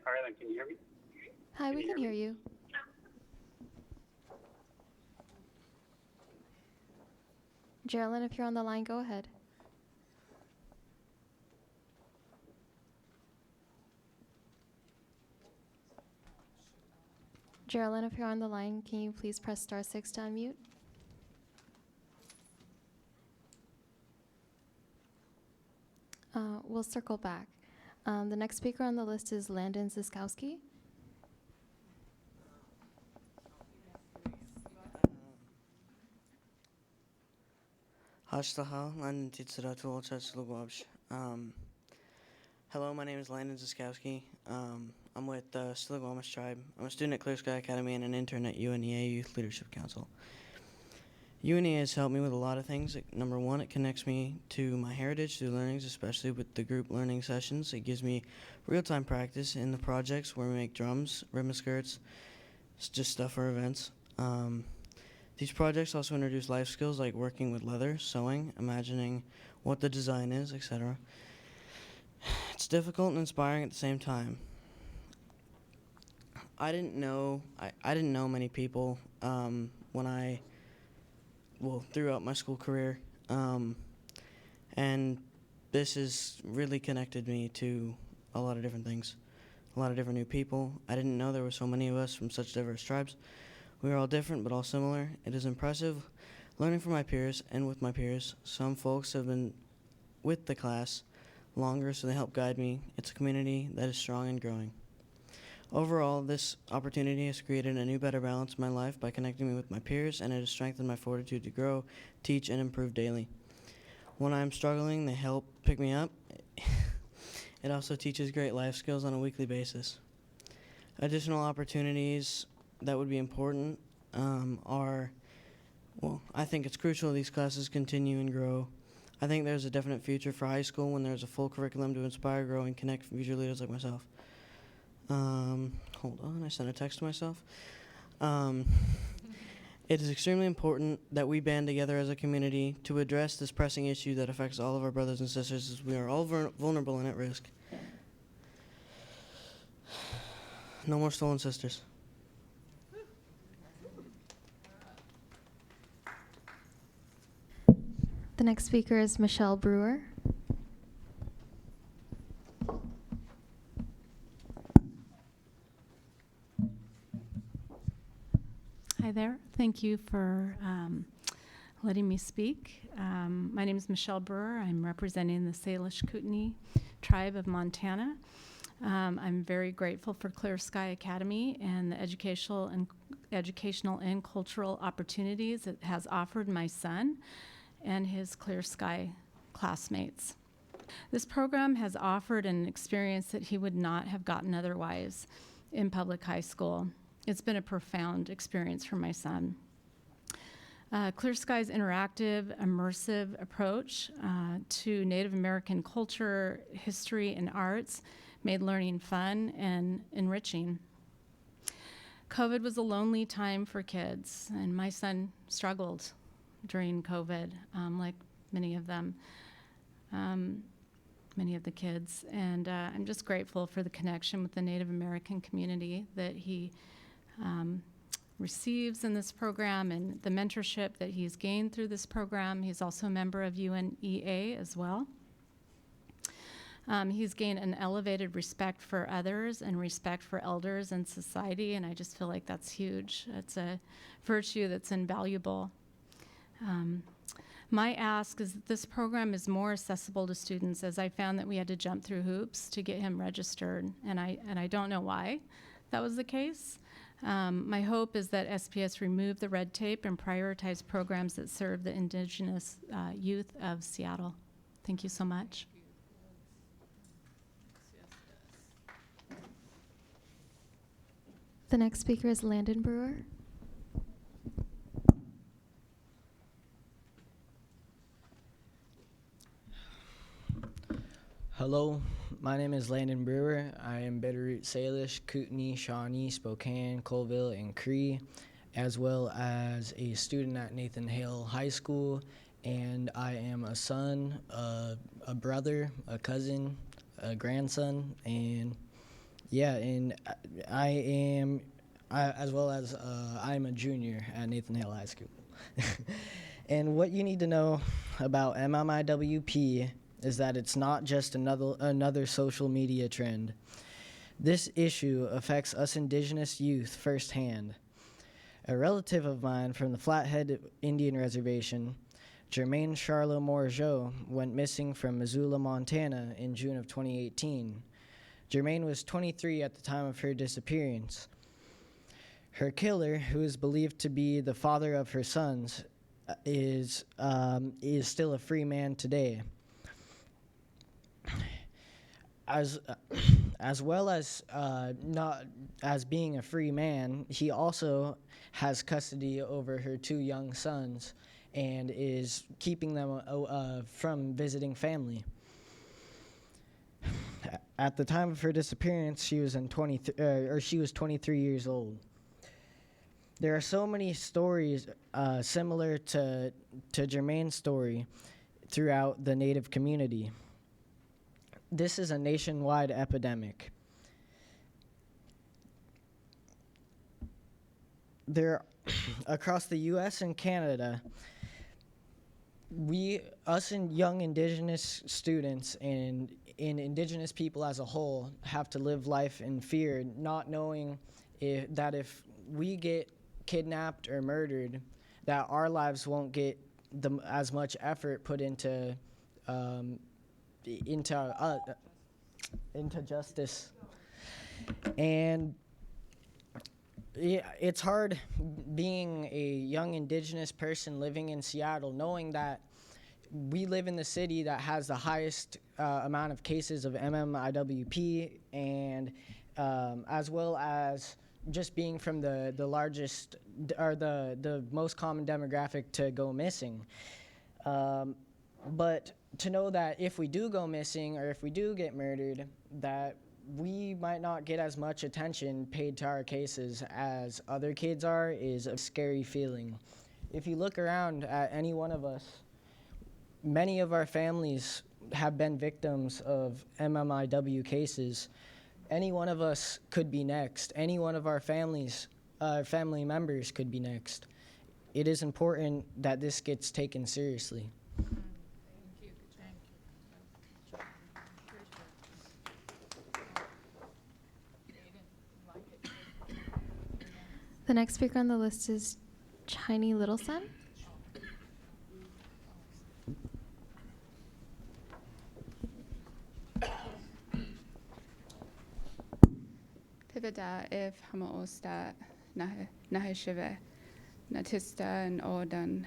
Arlen, can you hear me? Hi, we can hear you. Geraldine, if you're on the line, go ahead. Geraldine, if you're on the line, can you please press *6 to unmute? We'll circle back. The next speaker on the list is Landon Ziskowski. Hello, my name is Landon Ziskowski. I'm with the Sligomas Tribe. I'm a student at Clear Sky Academy and an intern at UNEA Youth Leadership Council. UNEA has helped me with a lot of things. Number one, it connects me to my heritage through learnings, especially with the group learning sessions. It gives me real-time practice in the projects where we make drums, ribbon skirts, it's just stuff for events. These projects also introduce life skills like working with leather, sewing, imagining what the design is, etc. It's difficult and inspiring at the same time. I didn't know many people throughout my school career, and this has really connected me to a lot of different things, a lot of different new people. I didn't know there were so many of us from such diverse tribes. We are all different but all similar. It is impressive learning from my peers and with my peers. Some folks have been with the class longer, so they help guide me. It's a community that is strong and growing. Overall, this opportunity has created a new, better balance in my life by connecting me with my peers, and it has strengthened my fortitude to grow, teach, and improve daily. When I am struggling, they help pick me up. It also teaches great life skills on a weekly basis. Additional opportunities that would be important I think it's crucial these classes continue and grow. I think there's a definite future for high school when there's a full curriculum to inspire, grow, and connect future leaders like myself. Hold on, I sent a text to myself. It is extremely important that we band together as a community to address this pressing issue that affects all of our brothers and sisters, as we are all vulnerable and at risk. No more stolen sisters. The next speaker is Michelle Brewer. Hi there. Thank you for letting me speak. My name is Michelle Brewer. I'm representing the Salish Kootenai tribe of Montana. I'm very grateful for Clear Sky Academy and the educational and cultural opportunities it has offered my son and his Clear Sky classmates. This program has offered an experience that he would not have gotten otherwise in public high school. It's been a profound experience for my son. Clear Sky's interactive, immersive approach to Native American culture, history, and arts made learning fun and enriching. COVID was a lonely time for kids, and my son struggled during COVID, like many of them, many of the kids. And I'm just grateful for the connection with the Native American community that he receives in this program and the mentorship that he's gained through this program. He's also a member of UNEA as well. He's gained an elevated respect for others and respect for elders in society, and I just feel like that's huge. It's a virtue that's invaluable. My ask is that this program is more accessible to students, as I found that we had to jump through hoops to get him registered, and I don't know why that was the case. My hope is that SPS remove the red tape and prioritize programs that serve the Indigenous youth of Seattle. Thank you so much. The next speaker is Landon Brewer. Hello, my name is Landon Brewer. I am Bitterroot Salish, Kootenai, Shawnee, Spokane, Colville, and Cree, as well as a student at Nathan Hale High School, and I am a son, a brother, a cousin, a grandson, and yeah, and I'm a junior at Nathan Hale High School. And what you need to know about MMIWP is that it's not just another social media trend. This issue affects us Indigenous youth firsthand. A relative of mine from the Flathead Indian Reservation, Jermaine Charlotte Morgeau, went missing from Missoula, Montana in June of 2018. Jermaine was 23 at the time of her disappearance. Her killer, who is believed to be the father of her sons, is still a free man today. As as well as not as being a free man, he also has custody over her 2 young sons and is keeping them from visiting family. At the time of her disappearance, she was 23 years old. There are so many stories similar to Jermaine's story throughout the Native community. This is a nationwide epidemic. Across the U.S. and Canada, us and young Indigenous students and Indigenous people as a whole have to live life in fear, not knowing that if we get kidnapped or murdered, that our lives won't get as much effort put into justice. And it's hard being a young Indigenous person living in Seattle, knowing that we live in the city that has the highest amount of cases of MMIWP, and as well as just being from the largest or the most common demographic to go missing. But to know that if we do go missing or if we do get murdered, that we might not get as much attention paid to our cases as other kids are is a scary feeling. If you look around at any one of us, many of our families have been victims of MMIW cases. Any one of us could be next. Any one of our family members could be next. It is important that this gets taken seriously. The next speaker on the list is Chiny Littleson. Pivada if hamaosta naheshive natista and odan.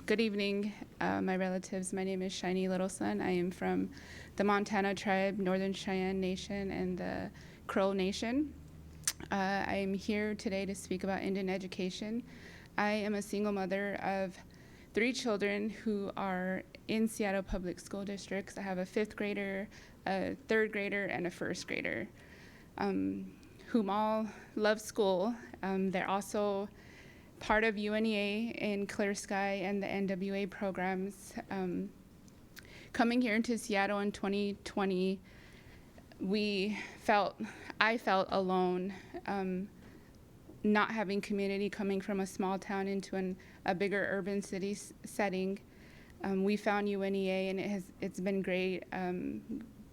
Good evening, my relatives. My name is Chiny Littleson. I am from the Montana tribe, Northern Cheyenne Nation, and the Crow Nation. I am here today to speak about Indian education. I am a single mother of 3 children who are in Seattle Public School Districts. I have a 5th grader, a 3rd grader, and a 1st grader, whom all love school. They're also part of UNEA in Clear Sky and the NWA programs. Coming here into Seattle in 2020, I felt alone, not having community, coming from a small town into a bigger urban city setting. We found UNEA, and it's been great.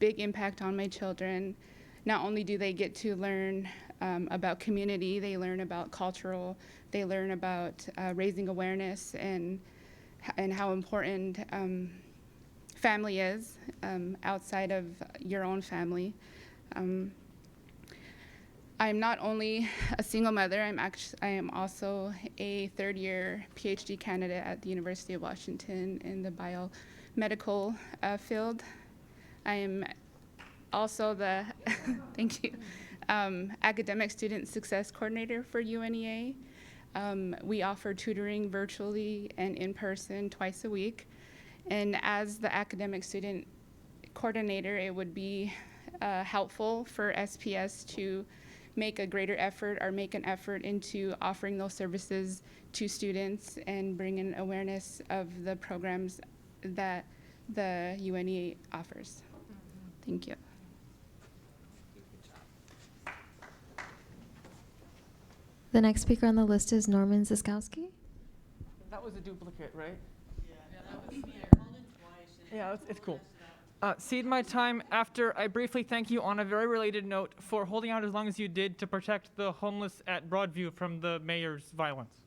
Big impact on my children. Not only do they get to learn about community, they learn about cultural, they learn about raising awareness and how important family is outside of your own family. I'm not only a single mother, I am also a 3rd-year PhD candidate at the University of Washington in the biomedical field. I am also the thank you, academic student success coordinator for UNEA. We offer tutoring virtually and in person twice a week. And as the academic student coordinator, it would be helpful for SPS to make a greater effort or make an effort into offering those services to students and bring in awareness of the programs that the UNEA offers. Thank you. The next speaker on the list is Norman Ziskowski. That was a duplicate, right? Yeah, that was me. I called it twice. Yeah, it's cool. Cede my time after I briefly thank you on a very related note for holding out as long as you did to protect the homeless at Broadview from the mayor's violence.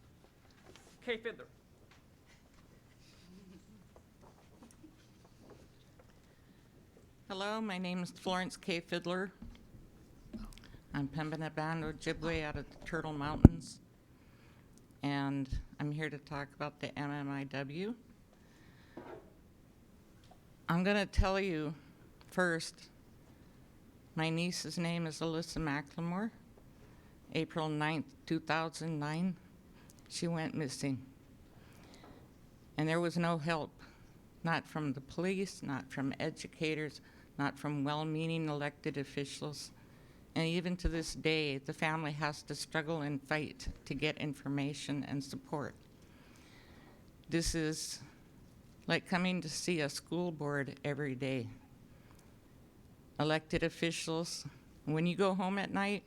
Kay Fiddler. Hello, my name is Florence K. Fiddler. I'm Pembina Ojibwe out of the Turtle Mountains, and I'm here to talk about the MMIW. I'm going to tell you first My niece's name is Alyssa McLemore. April 9th, 2009, she went missing. And there was no help, not from the police, not from educators, not from well-meaning elected officials. And even to this day, the family has to struggle and fight to get information and support. This is like coming to see a school board every day. Elected officials, when you go home at night,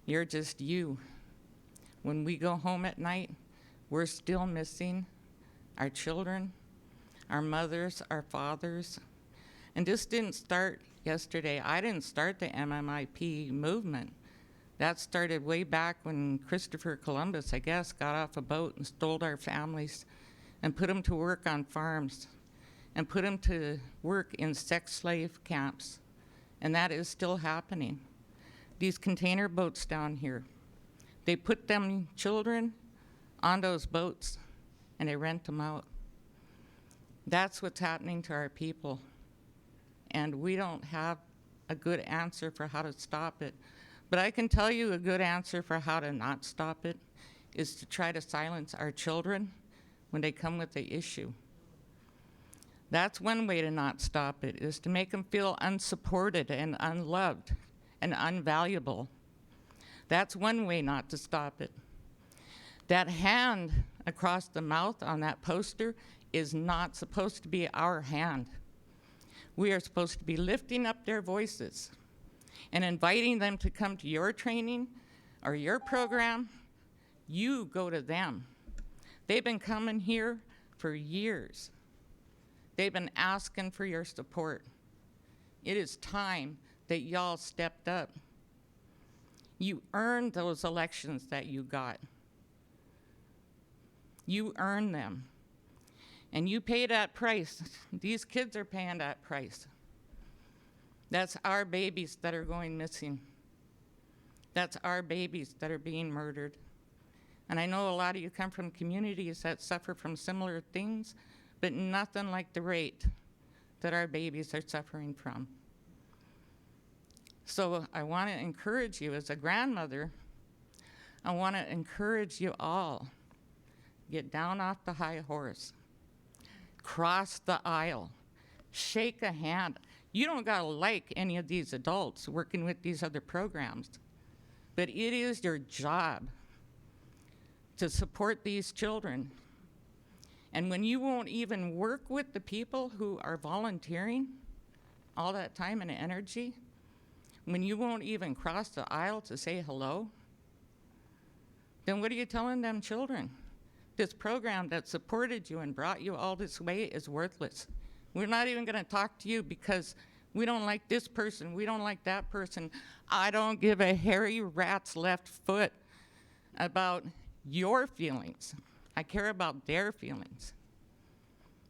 you're just you. When we go home at night, we're still missing our children, our mothers, our fathers. And this didn't start yesterday. I didn't start the MMIP movement. That started way back when Christopher Columbus, I guess, got off a boat and stole our families and put them to work on farms and put them to work in sex slave camps. And that is still happening. These container boats down here, they put them children on those boats and they rent them out. That's what's happening to our people. And we don't have a good answer for how to stop it. But I can tell you a good answer for how to not stop it is to try to silence our children when they come with the issue. That's one way to not stop it, is to make them feel unsupported and unloved and unvaluable. That's one way not to stop it. That hand across the mouth on that poster is not supposed to be our hand. We are supposed to be lifting up their voices and inviting them to come to your training or your program. You go to them. They've been coming here for years. They've been asking for your support. It is time that y'all stepped up. You earned those elections that you got. You earned them. And you pay that price. These kids are paying that price. That's our babies that are going missing. That's our babies that are being murdered. And I know a lot of you come from communities that suffer from similar things, but nothing like the rate that our babies are suffering from. So I want to encourage you as a grandmother, I want to encourage you all, get down off the high horse, cross the aisle, shake a hand. You don't got to like any of these adults working with these other programs, but it is your job to support these children. And when you won't even work with the people who are volunteering all that time and energy, when you won't even cross the aisle to say hello, then what are you telling them children? This program that supported you and brought you all this way is worthless. We're not even going to talk to you because we don't like this person, we don't like that person. I don't give a hairy rat's left foot about your feelings. I care about their feelings.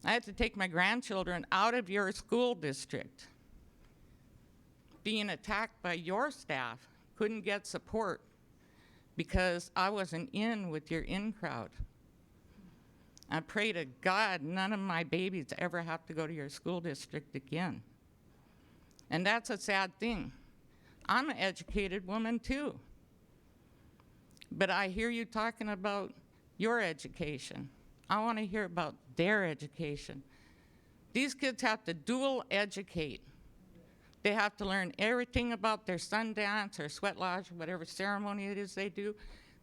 I had to take my grandchildren out of your school district, being attacked by your staff, couldn't get support because I wasn't in with your in crowd. I pray to God none of my babies ever have to go to your school district again. And that's a sad thing. I'm an educated woman too. But I hear you talking about your education. I want to hear about their education. These kids have to dual educate. They have to learn everything about their Sundance or Sweat Lodge, or whatever ceremony it is they do.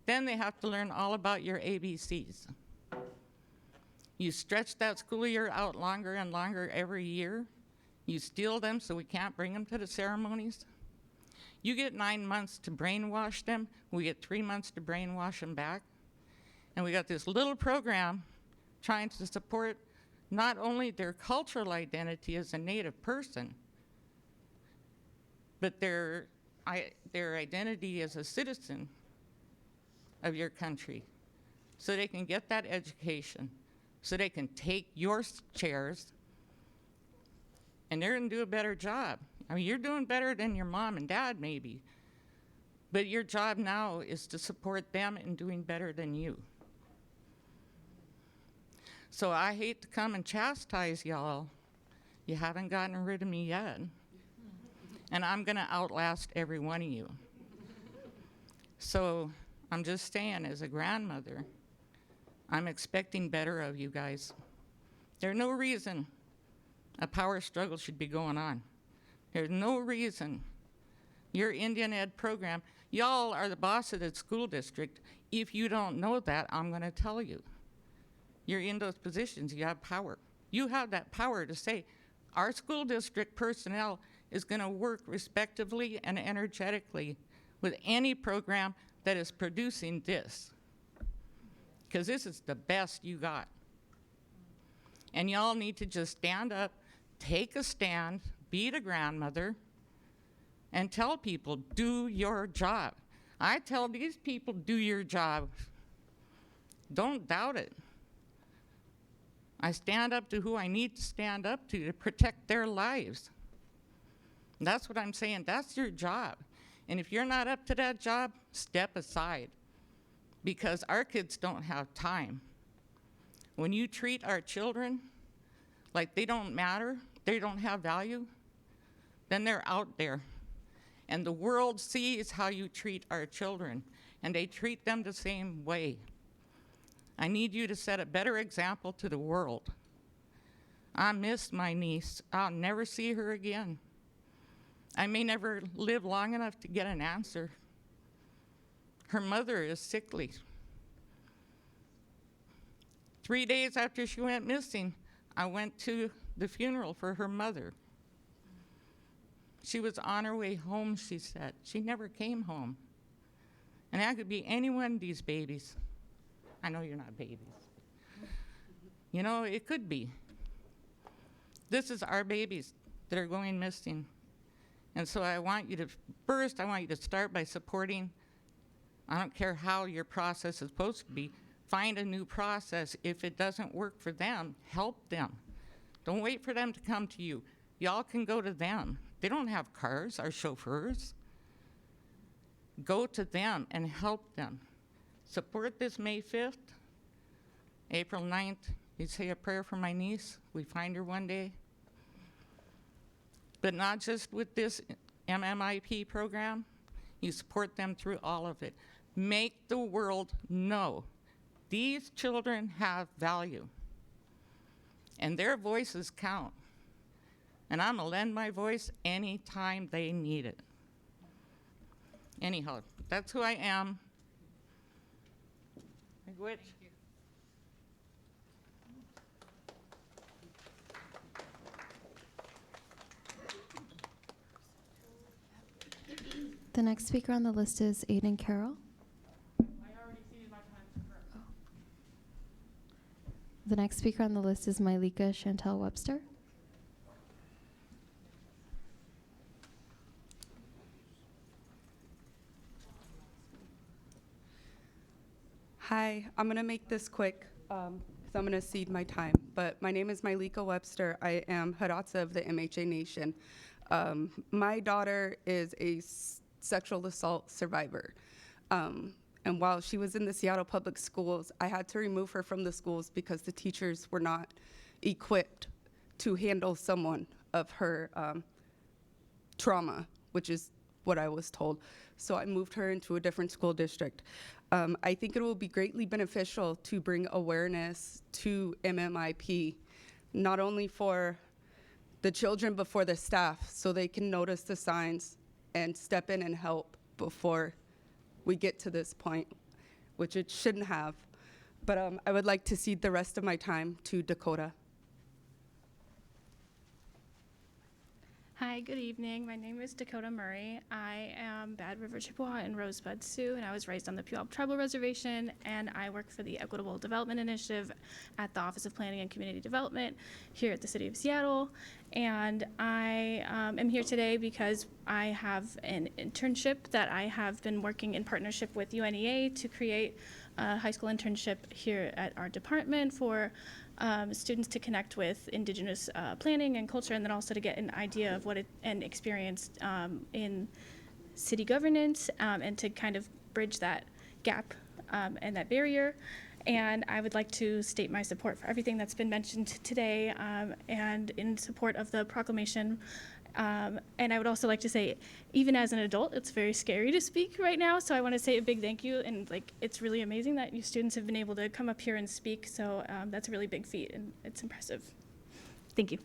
Then they have to learn all about your ABCs. You stretch that school year out longer and longer every year. You steal them so we can't bring them to the ceremonies. You get 9 months to brainwash them. We get 3 months to brainwash them back. And we got this little program trying to support not only their cultural identity as a Native person, but their identity as a citizen of your country, so they can get that education, so they can take your chairs, and they're gonna do a better job. I mean, you're doing better than your mom and dad maybe, but your job now is to support them in doing better than you. So I hate to come and chastise y'all. You haven't gotten rid of me yet. and I'm going to outlast every one of you. So I'm just saying, as a grandmother, I'm expecting better of you guys. There's no reason a power struggle should be going on. There's no reason your Indian Ed program, y'all are the boss of the school district. If you don't know that, I'm going to tell you. You're in those positions, you have power. You have that power to say, our school district personnel is going to work respectively and energetically with any program that is producing this. Because this is the best you got. And y'all need to just stand up, take a stand, be the grandmother, and tell people, do your job. I tell these people, do your job. Don't doubt it. I stand up to who I need to stand up to protect their lives. That's what I'm saying. That's your job. And if you're not up to that job, step aside. Because our kids don't have time. When you treat our children like they don't matter, they don't have value, then they're out there. And the world sees how you treat our children, and they treat them the same way. I need you to set a better example to the world. I miss my niece. I'll never see her again. I may never live long enough to get an answer. Her mother is sickly. 3 days after she went missing, I went to the funeral for her mother. She was on her way home, she said. She never came home. And I could be any one of these babies. I know you're not babies. You know, it could be. This is our babies that are going missing. And so I want you to start by supporting. I don't care how your process is supposed to be. Find a new process. If it doesn't work for them, help them. Don't wait for them to come to you. Y'all can go to them. They don't have cars, our chauffeurs. Go to them and help them. Support this May 5th. April 9th, you say a prayer for my niece. We find her one day. But not just with this MMIP program. You support them through all of it. Make the world know these children have value. And their voices count. And I'm going to lend my voice anytime they need it. Anyhow, that's who I am. Which? The next speaker on the list is Aiden Carroll. The next speaker on the list is Mylika Chantel Webster. Hi, I'm going to make this quick because I'm going to cede my time. But my name is Mylika Webster. I am Hidatsa of the MHA Nation. My daughter is a sexual assault survivor. And while she was in the Seattle Public Schools, I had to remove her from the schools because the teachers were not equipped to handle someone of her trauma, which is what I was told. So I moved her into a different school district. I think it will be greatly beneficial to bring awareness to MMIP, not only for the children, but for the staff, so they can notice the signs and step in and help before we get to this point, which it shouldn't have. But I would like to cede the rest of my time to Dakota. Hi, good evening. My name is Dakota Murray. I am Bad River Chippewa and Rosebud Sioux, and I was raised on the Puyallup Tribal Reservation, and I work for the Equitable Development Initiative at the Office of Planning and Community Development here at the City of Seattle. And I am here today because I have an internship that I have been working in partnership with UNEA to create a high school internship here at our department for students to connect with Indigenous planning and culture, and then also to get an idea of what and experience in city governance, and to kind of bridge that gap and that barrier. And I would like to state my support for everything that's been mentioned today, and in support of the proclamation And I would also like to say, even as an adult, it's very scary to speak right now. So I want to say a big thank you. And like, it's really amazing that you students have been able to come up here and speak. So that's a really big feat, and it's impressive. Thank you.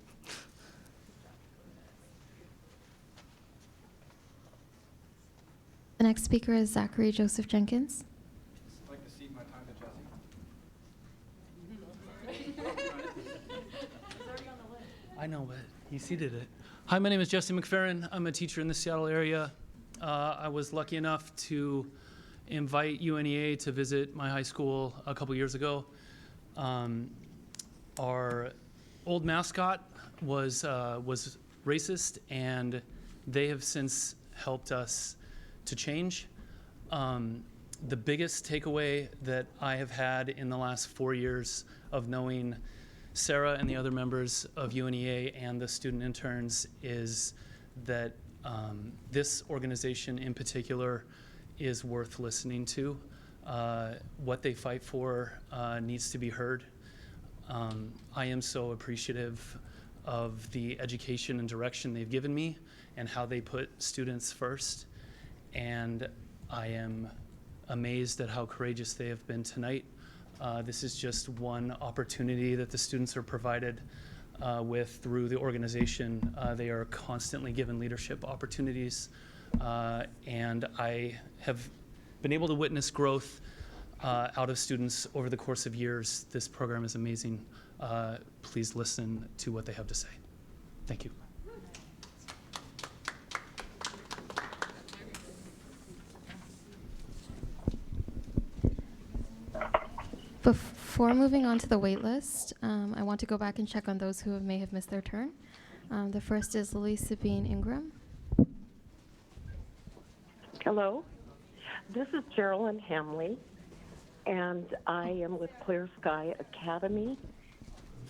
The next speaker is Zachary Joseph Jenkins. I'd like to cede my time to Jesse. I know, but he seeded it. Hi, my name is Jesse McFerrin. I'm a teacher in the Seattle area. I was lucky enough to invite UNEA to visit my high school a couple years ago. Our old mascot was racist, and they have since helped us to change. The biggest takeaway that I have had in the last 4 years of knowing Sarah and the other members of UNEA and the student interns is that this organization in particular is worth listening to. What they fight for needs to be heard. I am so appreciative of the education and direction they've given me and how they put students first. And I am amazed at how courageous they have been tonight. This is just one opportunity that the students are provided with through the organization. They are constantly given leadership opportunities, and I have been able to witness growth out of students over the course of years. This program is amazing. Please listen to what they have to say. Thank you. Before moving on to the wait list, I want to go back and check on those who may have missed their turn. The first is Lily Sabine Ingram. Hello, this is Geraldine Hamley, and I am with Clear Sky Academy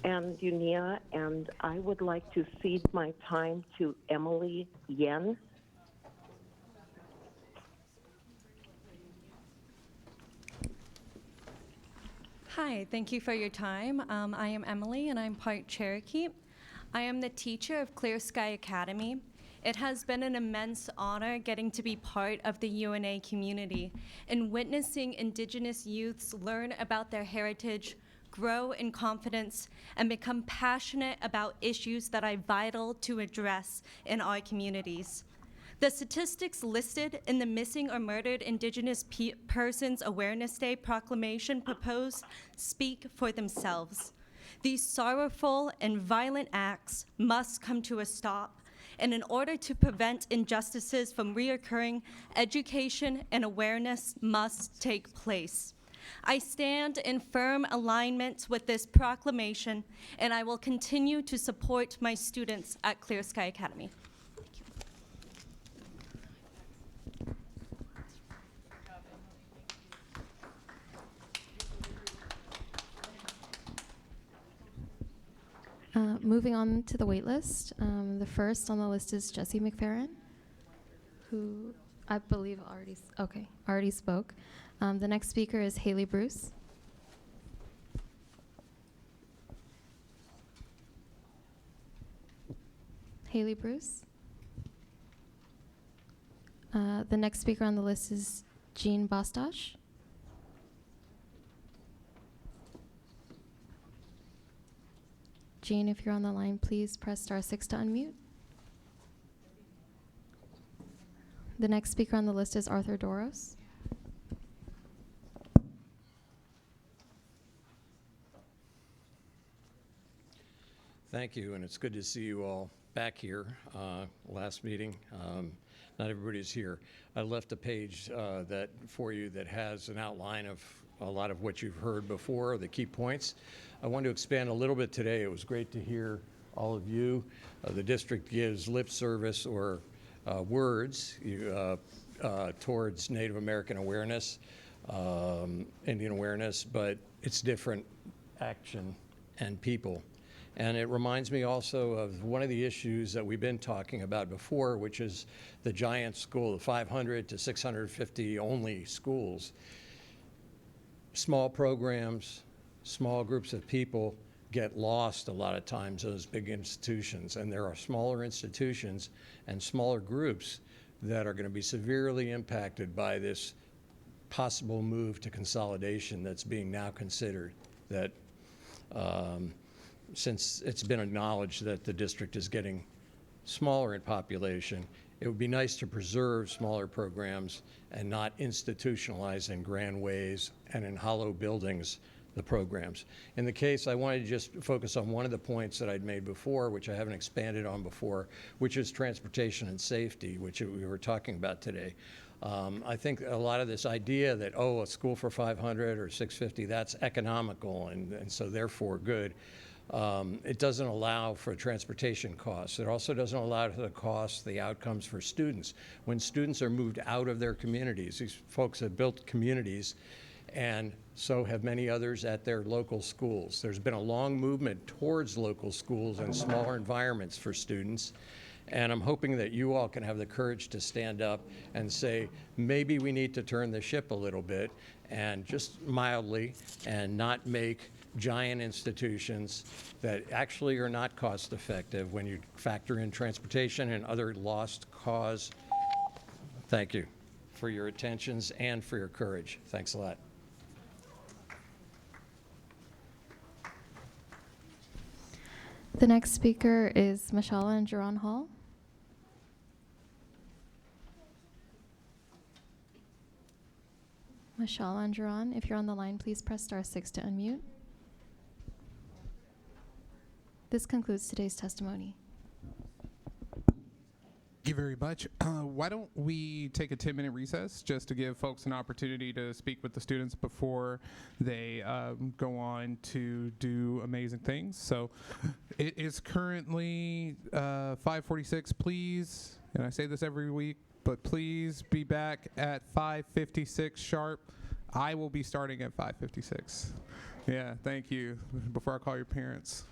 and UNEA, and I would like to cede my time to Emily Yen. Hi, thank you for your time. I am Emily, and I'm part Cherokee. I am the teacher of Clear Sky Academy. It has been an immense honor getting to be part of the UNA community and witnessing Indigenous youths learn about their heritage, grow in confidence, and become passionate about issues that are vital to address in our communities. The statistics listed in the Missing or Murdered Indigenous Persons Awareness Day proclamation proposed speak for themselves. These sorrowful and violent acts must come to a stop, and in order to prevent injustices from reoccurring, education and awareness must take place. I stand in firm alignment with this proclamation, and I will continue to support my students at Clear Sky Academy. Moving on to the wait list. The first on the list is Jesse McFerrin, who I believe already spoke. The next speaker is Haley Bruce. Haley Bruce. The next speaker on the list is Jean Bostash. Jean, if you're on the line, please press *6 to unmute. The next speaker on the list is Arthur Doros. Thank you, and it's good to see you all back here. Last meeting, not everybody's here. I left a page that for you that has an outline of a lot of what you've heard before, the key points. I want to expand a little bit today. It was great to hear all of you. The district gives lip service or words towards Native American awareness, Indian awareness, but it's different action and people. And it reminds me also of one of the issues that we've been talking about before, which is the giant school, the 500 to 650 only schools. Small programs, small groups of people get lost a lot of times, those big institutions. And there are smaller institutions and smaller groups that are going to be severely impacted by this possible move to consolidation that's being now considered, that since it's been acknowledged that the district is getting smaller in population, it would be nice to preserve smaller programs and not institutionalize in grand ways and in hollow buildings the programs. In the case, I wanted to just focus on one of the points that I'd made before, which I haven't expanded on before, which is transportation and safety, which we were talking about today. I think a lot of this idea that, oh, a school for 500 or 650, that's economical and so therefore good. It doesn't allow for transportation costs. It also doesn't allow for the costs, the outcomes for students. When students are moved out of their communities, these folks have built communities, and so have many others at their local schools. There's been a long movement towards local schools and smaller environments for students. And I'm hoping that you all can have the courage to stand up and say, maybe we need to turn the ship a little bit, and just mildly, and not make giant institutions that actually are not cost effective when you factor in transportation and other lost cause. Thank you for your attentions and for your courage. Thanks a lot. The next speaker is Michelle Angeron Hall. Michelle Angeron, if you're on the line, please press *6 to unmute. This concludes today's testimony. Thank you very much. Why don't we take a 10-minute recess just to give folks an opportunity to speak with the students before they go on to do amazing things. So it is currently 5:46. Please, and I say this every week, but please be back at 5:56 sharp. I will be starting at 5:56. Yeah, thank you. Before I call your parents.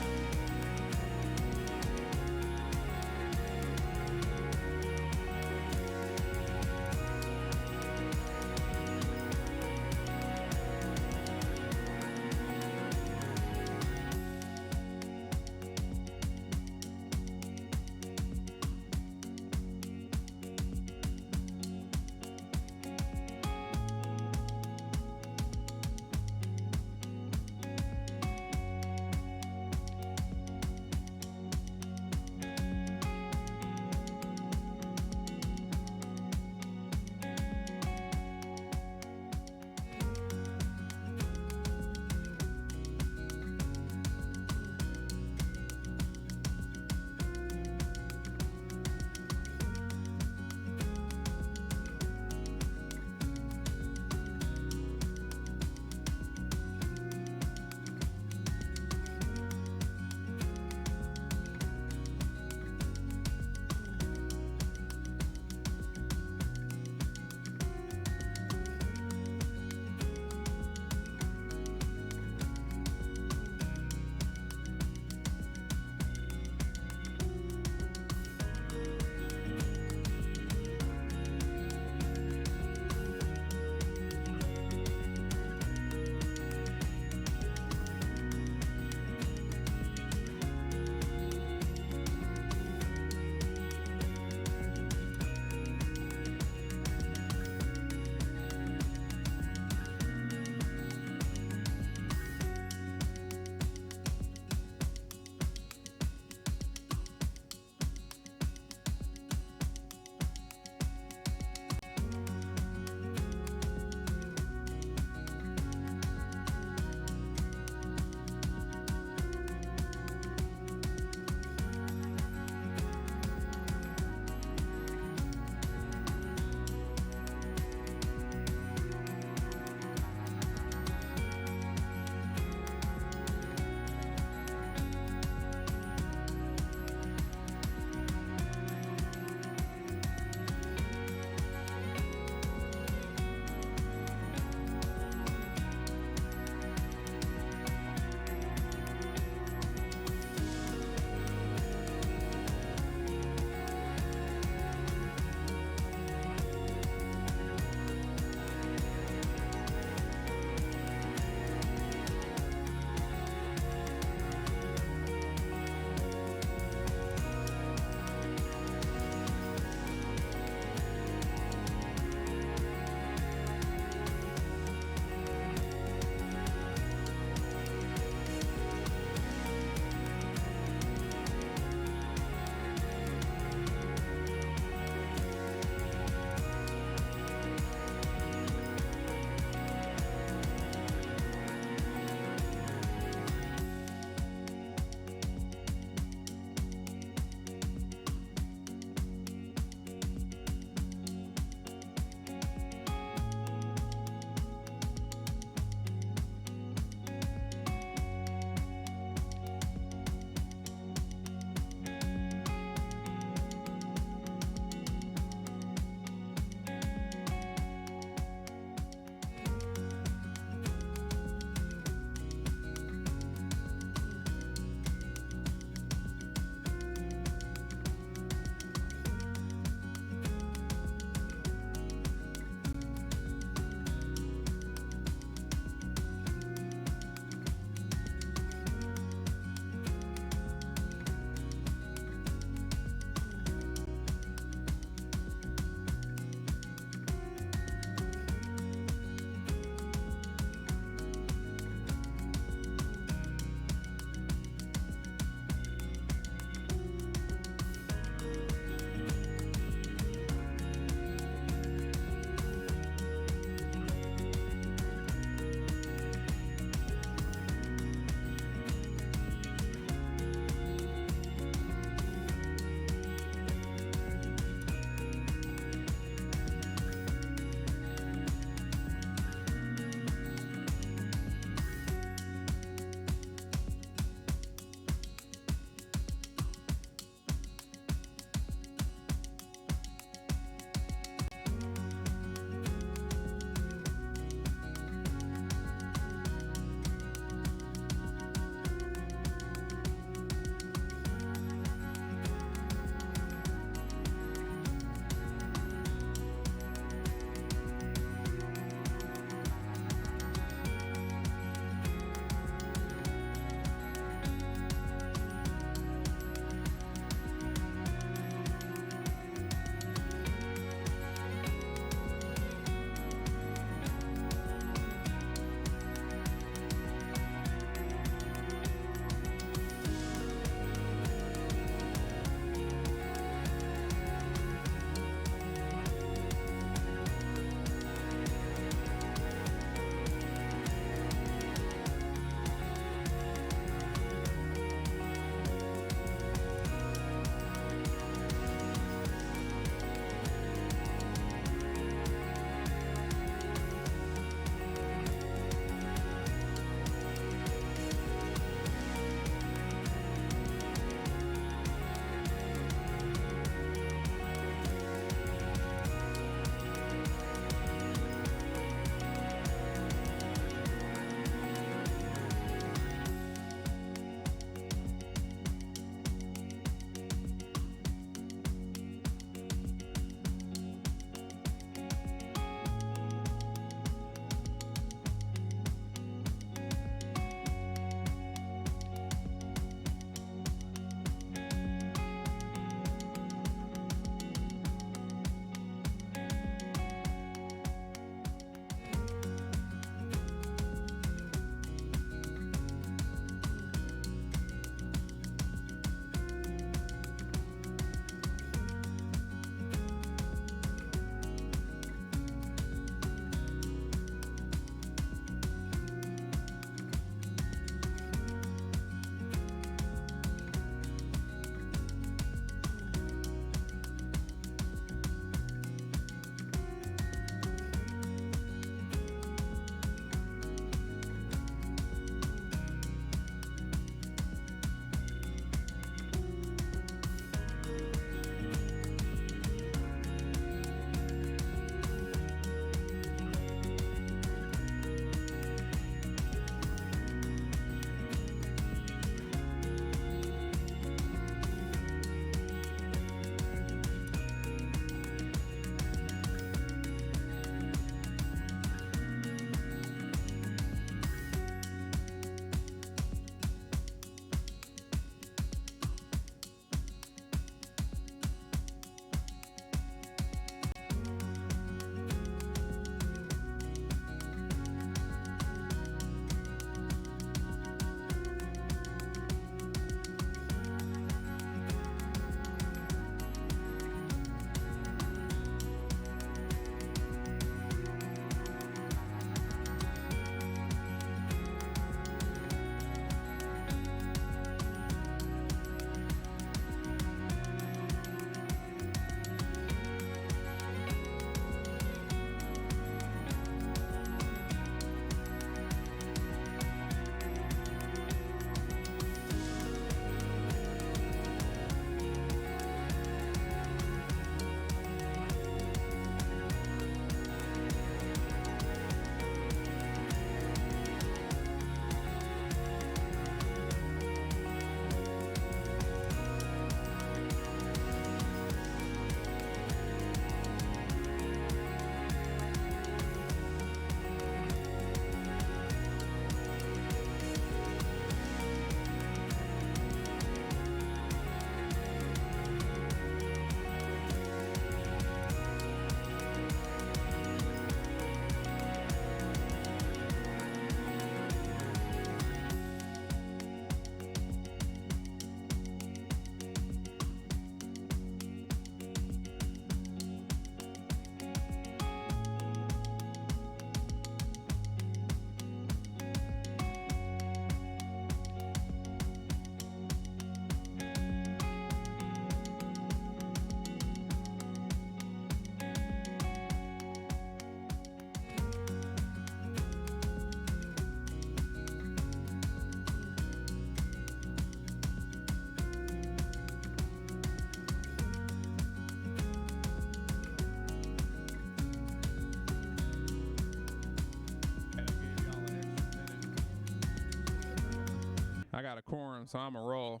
I got a quorum, so I'm a roll.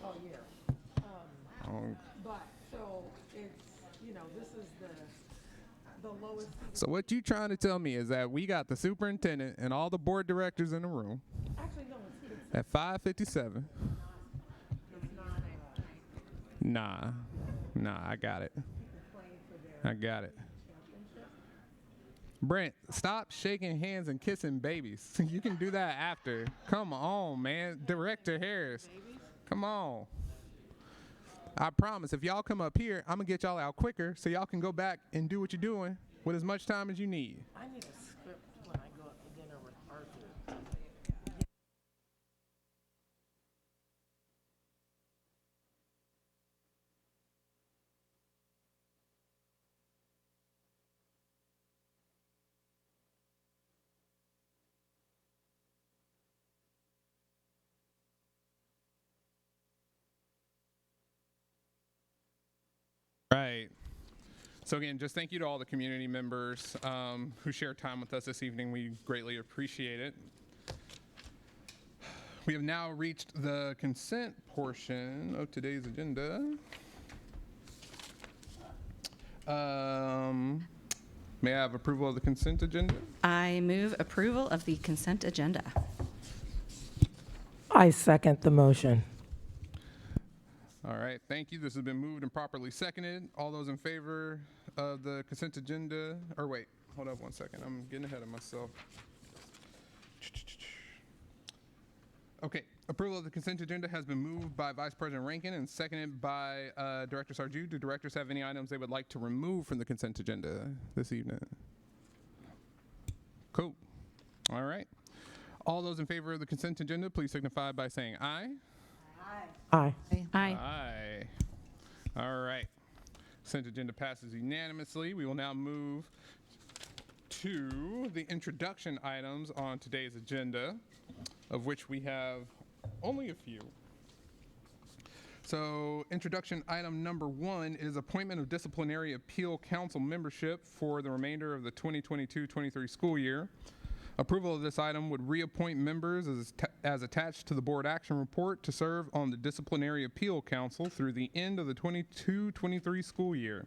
Oh, yeah. But, so, it's, this is the lowest. So what you trying to tell me is that we got the superintendent and all the board directors in the room Actually, no, it's at 5:57. Nah, I got it. Brent, stop shaking hands and kissing babies. You can do that after. Come on, man. Director Harris. Come on. I promise, if y'all come up here, I'm going to get y'all out quicker so y'all can go back and do what you're doing with as much time as you need. I need a script when I go out to dinner with Arthur. Right. So again, just thank you to all the community members who shared time with us this evening. We greatly appreciate it. We have now reached the consent portion of today's agenda. May I have approval of the consent agenda? I move approval of the consent agenda. I second the motion. All right, thank you. This has been moved and properly seconded. All those in favor of the consent agenda, or wait, hold up one second. I'm getting ahead of myself. Okay, approval of the consent agenda has been moved by Vice President Rankin and seconded by Director Sarju. Do directors have any items they would like to remove from the consent agenda this evening? Cool. All right. All those in favor of the consent agenda, please signify by saying aye. Aye. Aye. All right. Consent agenda passes unanimously. We will now move to the introduction items on today's agenda, of which we have only a few. So introduction item number 1 is appointment of disciplinary appeal council membership for the remainder of the 2022-23 school year. Approval of this item would reappoint members as attached to the board action report to serve on the Disciplinary Appeal Council through the end of the 22-23 school year.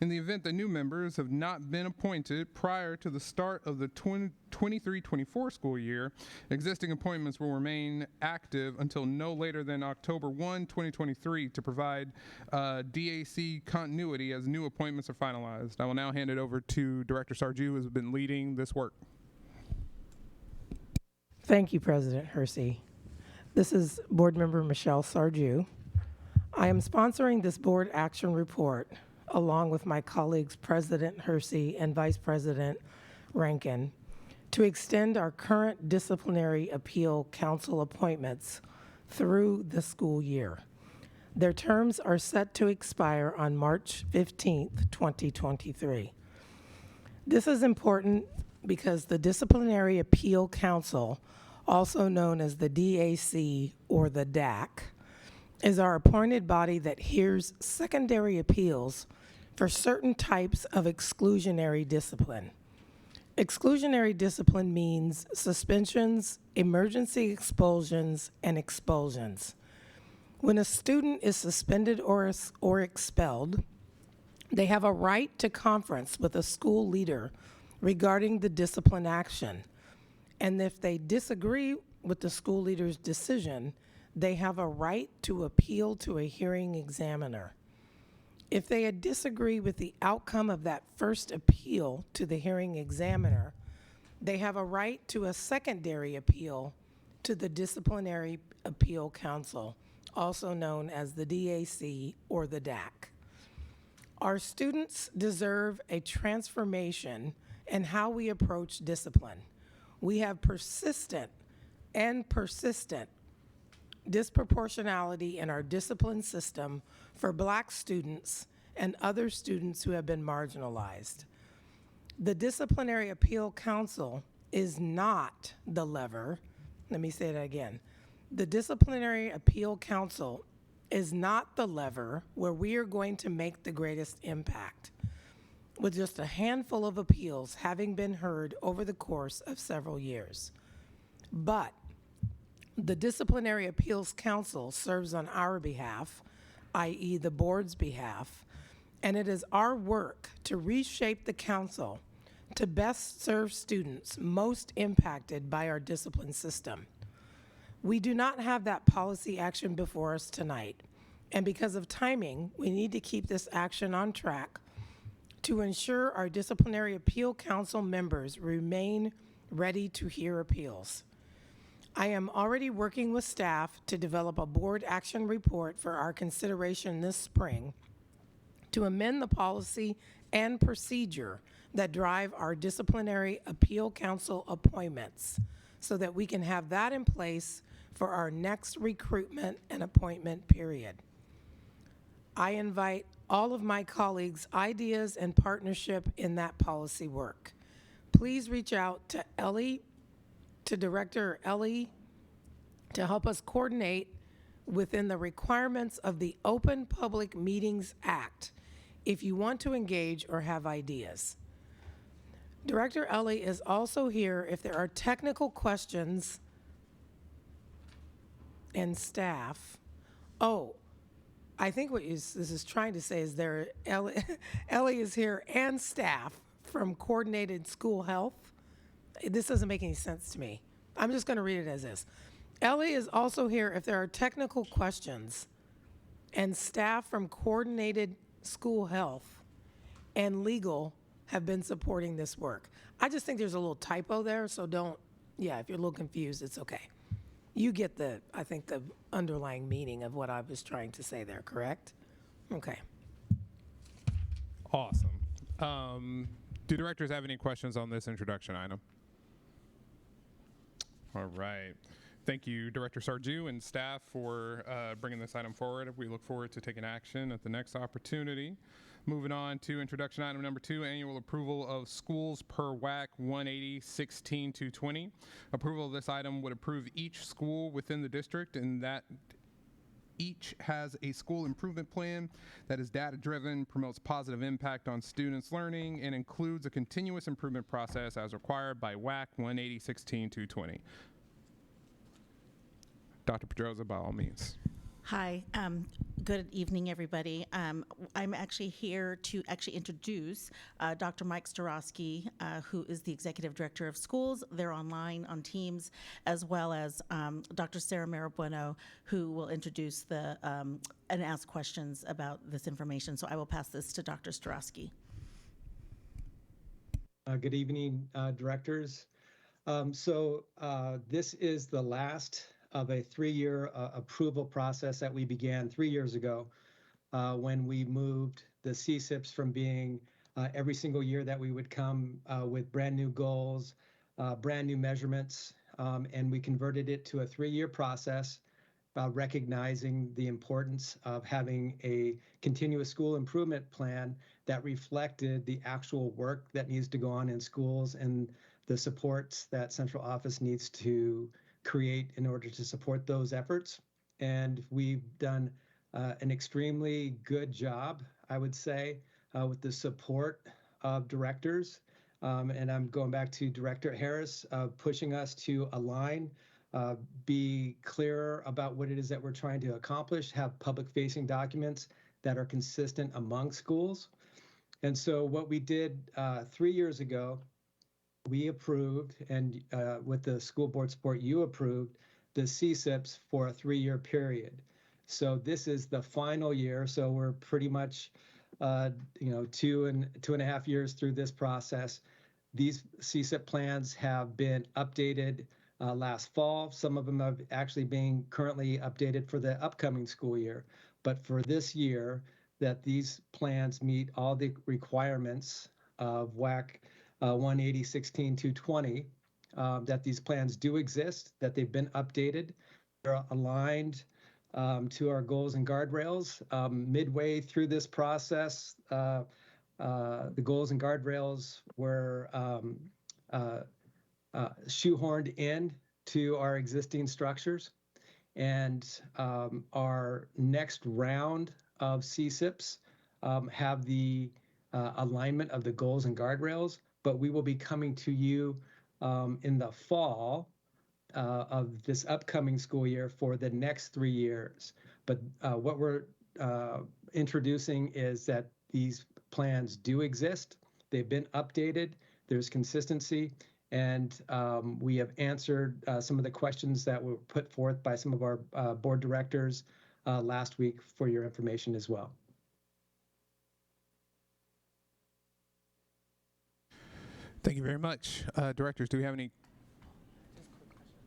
In the event that new members have not been appointed prior to the start of the 23-24 school year, existing appointments will remain active until no later than October 1, 2023 to provide DAC continuity as new appointments are finalized. I will now hand it over to Director Sarju, who has been leading this work. Thank you, President Hersey. This is Board Member Michelle Sarju. I am sponsoring this board action report along with my colleagues President Hersey and Vice President Rankin to extend our current disciplinary appeal council appointments through the school year. Their terms are set to expire on March 15th, 2023. This is important because the Disciplinary Appeal Council, also known as the DAC or the DAC, is our appointed body that hears secondary appeals for certain types of exclusionary discipline. Exclusionary discipline means suspensions, emergency expulsions, and expulsions. When a student is suspended or expelled, they have a right to conference with a school leader regarding the discipline action. And if they disagree with the school leader's decision, they have a right to appeal to a hearing examiner. If they disagree with the outcome of that first appeal to the hearing examiner, they have a right to a secondary appeal to the Disciplinary Appeal Council, also known as the DAC or the DAC. Our students deserve a transformation in how we approach discipline. We have persistent disproportionality in our discipline system for Black students and other students who have been marginalized. The Disciplinary Appeal Council is not the lever. Let me say that again. The Disciplinary Appeal Council is not the lever where we are going to make the greatest impact, with just a handful of appeals having been heard over the course of several years. But The Disciplinary Appeals Council serves on our behalf, i.e. the board's behalf, and it is our work to reshape the council to best serve students most impacted by our discipline system. We do not have that policy action before us tonight, and because of timing, we need to keep this action on track to ensure our Disciplinary Appeal Council members remain ready to hear appeals. I am already working with staff to develop a board action report for our consideration this spring to amend the policy and procedure that drive our Disciplinary Appeal Council appointments so that we can have that in place for our next recruitment and appointment period. I invite all of my colleagues' ideas and partnership in that policy work. Please reach out to Director Ellie to help us coordinate within the requirements of the Open Public Meetings Act if you want to engage or have ideas. Director Ellie is also here if there are technical questions and staff. Oh, I think what this is trying to say is Ellie is here and staff from Coordinated School Health. This doesn't make any sense to me. I'm just going to read it as is. Ellie is also here if there are technical questions, and staff from Coordinated School Health and legal have been supporting this work. I just think there's a little typo there, so if you're a little confused, it's okay. You get I think the underlying meaning of what I was trying to say there, correct? Okay. Awesome. Do directors have any questions on this introduction item? All right. Thank you, Director Sarju and staff, for bringing this item forward. We look forward to taking action at the next opportunity. Moving on to introduction item number 2, annual approval of schools per WAC 180-16-220. Approval of this item would approve each school within the district, and that each has a school improvement plan that is data-driven, promotes positive impact on students' learning, and includes a continuous improvement process as required by WAC 180-16-220. Dr. Pedroza, by all means. Hi, good evening, everybody. I'm actually here to introduce Dr. Mike Starosky, who is the Executive Director of Schools. They're online on Teams, as well as Dr. Sarah Marabueno, who will introduce and ask questions about this information. So I will pass this to Dr. Starosky. Good evening, directors. This is the last of a 3-year approval process that we began 3 years ago when we moved the CSIPs from being every single year that we would come with brand new goals, brand new measurements, and we converted it to a 3-year process, recognizing the importance of having a continuous school improvement plan that reflected the actual work that needs to go on in schools and the supports that central office needs to create in order to support those efforts. And we've done an extremely good job, I would say, with the support of directors. And I'm going back to Director Harris, pushing us to align, be clearer about what it is that we're trying to accomplish, have public-facing documents that are consistent among schools. And so what we did 3 years ago, we approved, and with the school board support, you approved the CSIPs for a 3-year period. So this is the final year. So we're pretty much, 2.5 years through this process. These CSIP plans have been updated last fall. Some of them are actually being currently updated for the upcoming school year. But for this year, that these plans meet all the requirements of WAC 180-16-220, that these plans do exist, that they've been updated, they're aligned to our goals and guardrails. Midway through this process, the goals and guardrails were shoehorned in to our existing structures. And our next round of CSIPs have the alignment of the goals and guardrails, but we will be coming to you in the fall of this upcoming school year for the next 3 years. But what we're introducing is that these plans do exist. They've been updated. There's consistency. And we have answered some of the questions that were put forth by some of our board directors last week for your information as well. Thank you very much. Directors, do we have any?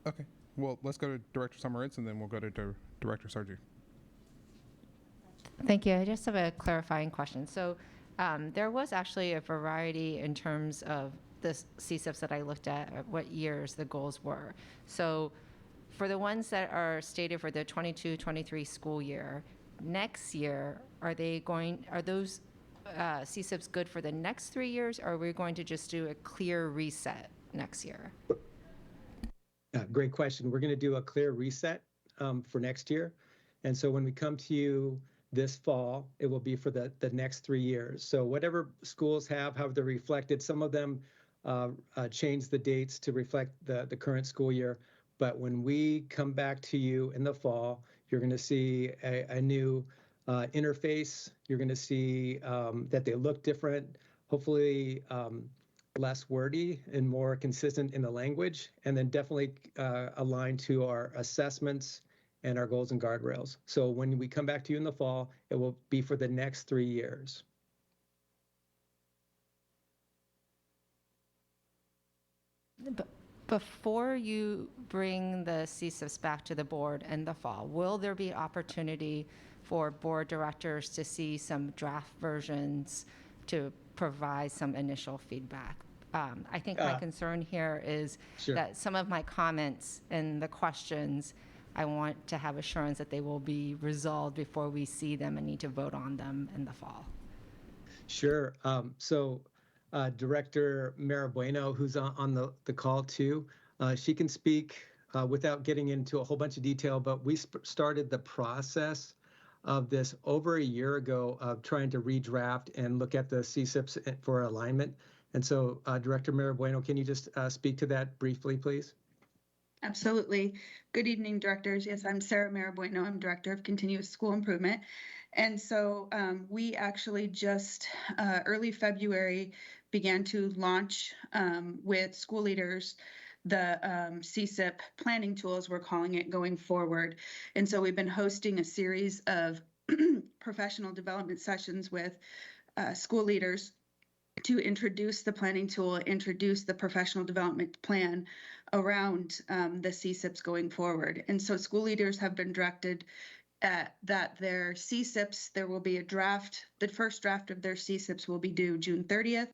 Okay. Well, let's go to Director Summeritz, and then we'll go to Director Sarju. Thank you. I just have a clarifying question. So there was actually a variety in terms of the CSIPs that I looked at what years the goals were. So for the ones that are stated for the 22-23 school year, next year, are those CSIPs good for the next 3 years, or are we going to just do a clear reset next year? Great question. We're going to do a clear reset for next year. And so when we come to you this fall, it will be for the next 3 years. So whatever schools have, how they're reflected, some of them change the dates to reflect the current school year. But when we come back to you in the fall, you're going to see a new interface. You're going to see that they look different, hopefully less wordy and more consistent in the language, and then definitely aligned to our assessments and our goals and guardrails. So when we come back to you in the fall, it will be for the next 3 years. Before you bring the CSIPs back to the board in the fall, will there be opportunity for board directors to see some draft versions to provide some initial feedback? I think my concern here is that some of my comments and the questions, I want to have assurance that they will be resolved before we see them and need to vote on them in the fall. Sure. So Director Marabueno, who's on the call too, she can speak without getting into a whole bunch of detail, but we started the process of this over a year ago of trying to redraft and look at the CSIPs for alignment. And so Director Marabueno, can you just speak to that briefly, please? Absolutely. Good evening, directors. Yes, I'm Sarah Marabueno. I'm Director of Continuous School Improvement. And so we actually just early February began to launch with school leaders the CSIP planning tools, we're calling it, going forward. And so we've been hosting a series of professional development sessions with school leaders to introduce the planning tool, introduce the professional development plan around the CSIPs going forward. And so school leaders have been directed that their CSIPs, there will be a draft, the first draft of their CSIPs will be due June 30th,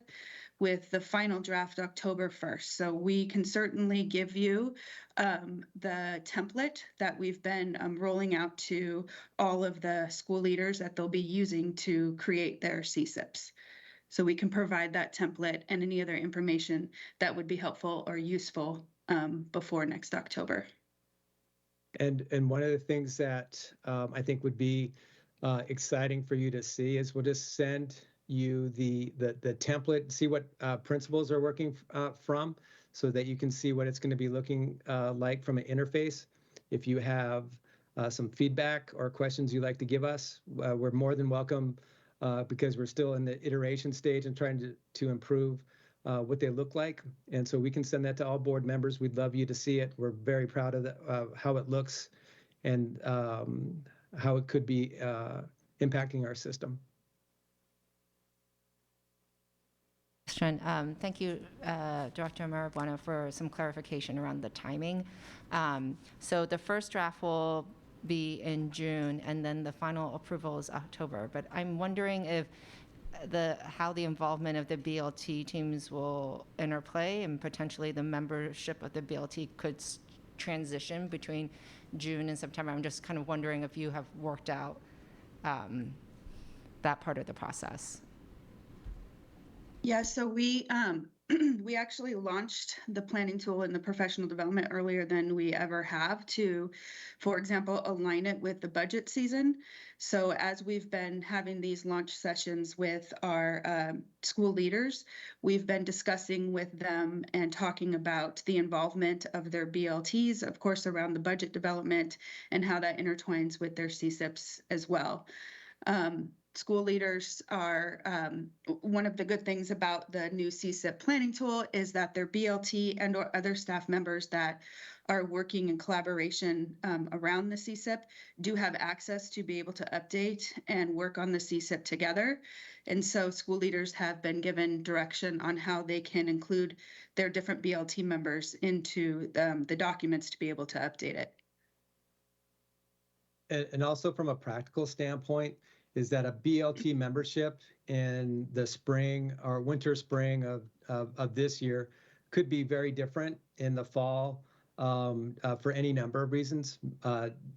with the final draft October 1st. So we can certainly give you the template that we've been rolling out to all of the school leaders that they'll be using to create their CSIPs. So we can provide that template and any other information that would be helpful or useful before next October. And one of the things that I think would be exciting for you to see is we'll just send you the template, see what principals are working from, so that you can see what it's going to be looking like from an interface. If you have some feedback or questions you'd like to give us, we're more than welcome because we're still in the iteration stage and trying to improve what they look like. And so we can send that to all board members. We'd love you to see it. We're very proud of how it looks and how it could be impacting our system. Thank you, Director Marabueno, for some clarification around the timing. So the first draft will be in June, and then the final approval is October. But I'm wondering if how the involvement of the BLT teams will interplay, and potentially the membership of the BLT could transition between June and September. I'm just kind of wondering if you have worked out that part of the process. Yeah, so we we actually launched the planning tool in the professional development earlier than we ever have to, for example, align it with the budget season. So as we've been having these launch sessions with our school leaders, we've been discussing with them and talking about the involvement of their BLTs, of course, around the budget development and how that intertwines with their CSIPs as well. School leaders are, one of the good things about the new CSIP planning tool is that their BLT and or other staff members that are working in collaboration around the CSIP do have access to be able to update and work on the CSIP together. And so school leaders have been given direction on how they can include their different BLT members into the documents to be able to update it. And also from a practical standpoint, is that a BLT membership in the spring or winter spring of this year could be very different in the fall for any number of reasons.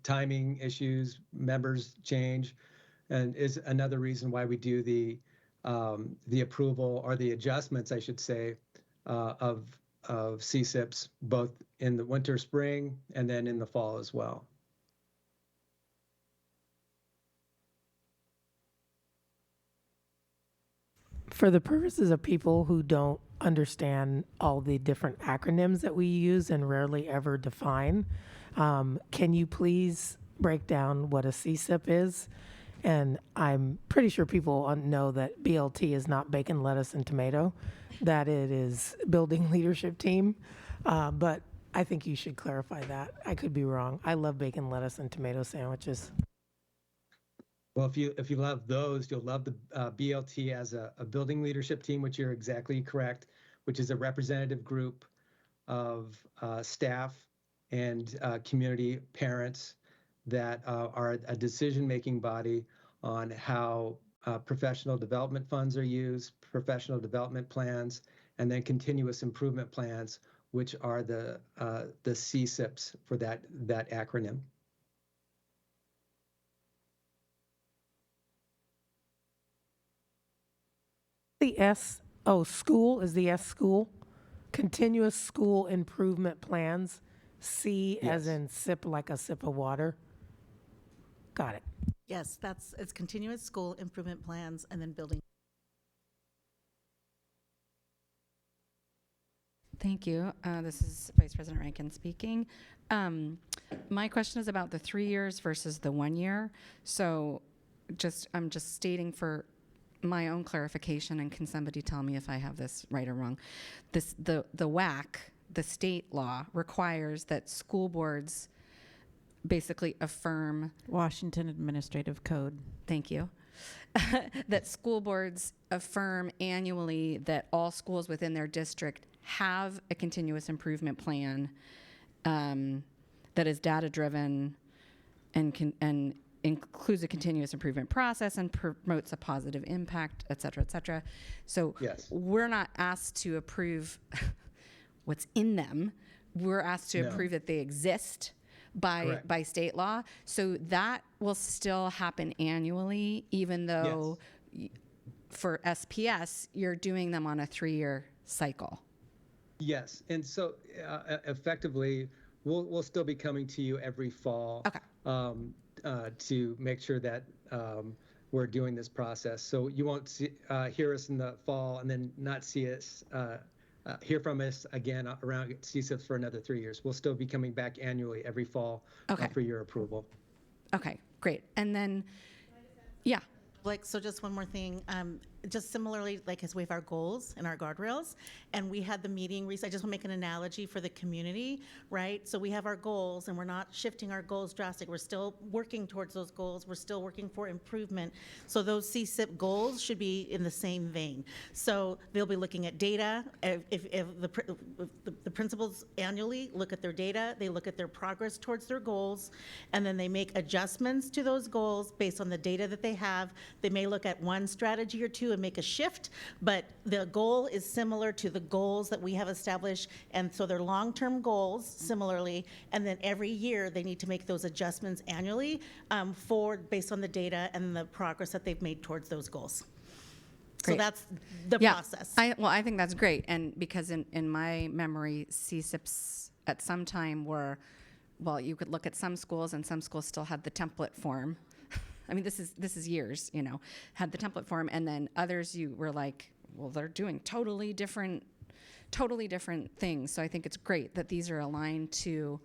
Timing issues, members change, and is another reason why we do the approval or the adjustments, I should say, of CSIPs both in the winter, spring, and then in the fall as well. For the purposes of people who don't understand all the different acronyms that we use and rarely ever define, can you please break down what a CSIP is? And I'm pretty sure people know that BLT is not bacon, lettuce, and tomato, that it is building leadership team. But I think you should clarify that. I could be wrong. I love bacon, lettuce, and tomato sandwiches. Well, if you love those, you'll love the BLT as a building leadership team, which you're exactly correct, which is a representative group of staff and community parents that are a decision-making body on how professional development funds are used, professional development plans, and then continuous improvement plans, which are the CSIPs for that acronym. The S, school is the S school. Continuous school improvement plans. C as in sip, like a sip of water. Got it. Yes, it's continuous school improvement plans and then building. Thank you. This is Vice President Rankin speaking. My question is about the 3 years versus the 1 year. So I'm just stating for my own clarification, and can somebody tell me if I have this right or wrong? The WAC, the state law, requires that school boards basically affirm Washington Administrative Code. Thank you. That school boards affirm annually that all schools within their district have a continuous improvement plan that is data-driven and includes a continuous improvement process and promotes a positive impact, et cetera, et cetera. So we're not asked to approve what's in them. We're asked to approve that they exist by state law. So that will still happen annually, even though for SPS, you're doing them on a 3-year cycle. Yes, and so effectively, we'll still be coming to you every fall to make sure that we're doing this process. So you won't hear us in the fall and then not see us, hear from us again around CSIPs for another 3 years. We'll still be coming back annually every fall for your approval. Okay, great. And then, So just one more thing. Just similarly, as we have our goals and our guardrails, and we had the meeting, I just want to make an analogy for the community, right? So we have our goals, and we're not shifting our goals drastic. We're still working towards those goals. We're still working for improvement. So those CSIP goals should be in the same vein. So they'll be looking at data. If the principals annually look at their data, they look at their progress towards their goals, and then they make adjustments to those goals based on the data that they have. They may look at one strategy or two and make a shift, but the goal is similar to the goals that we have established, and so they're long-term goals similarly, and then every year they need to make those adjustments annually based on the data and the progress that they've made towards those goals. So Great. that's the Yeah, process. I think that's great. And because in my memory, CSIPs at some time were, well, you could look at some schools and some schools still had the template form. I mean, this is years, had the template form, and then others you were like, well, they're doing totally different things. So I think it's great that these are aligned to,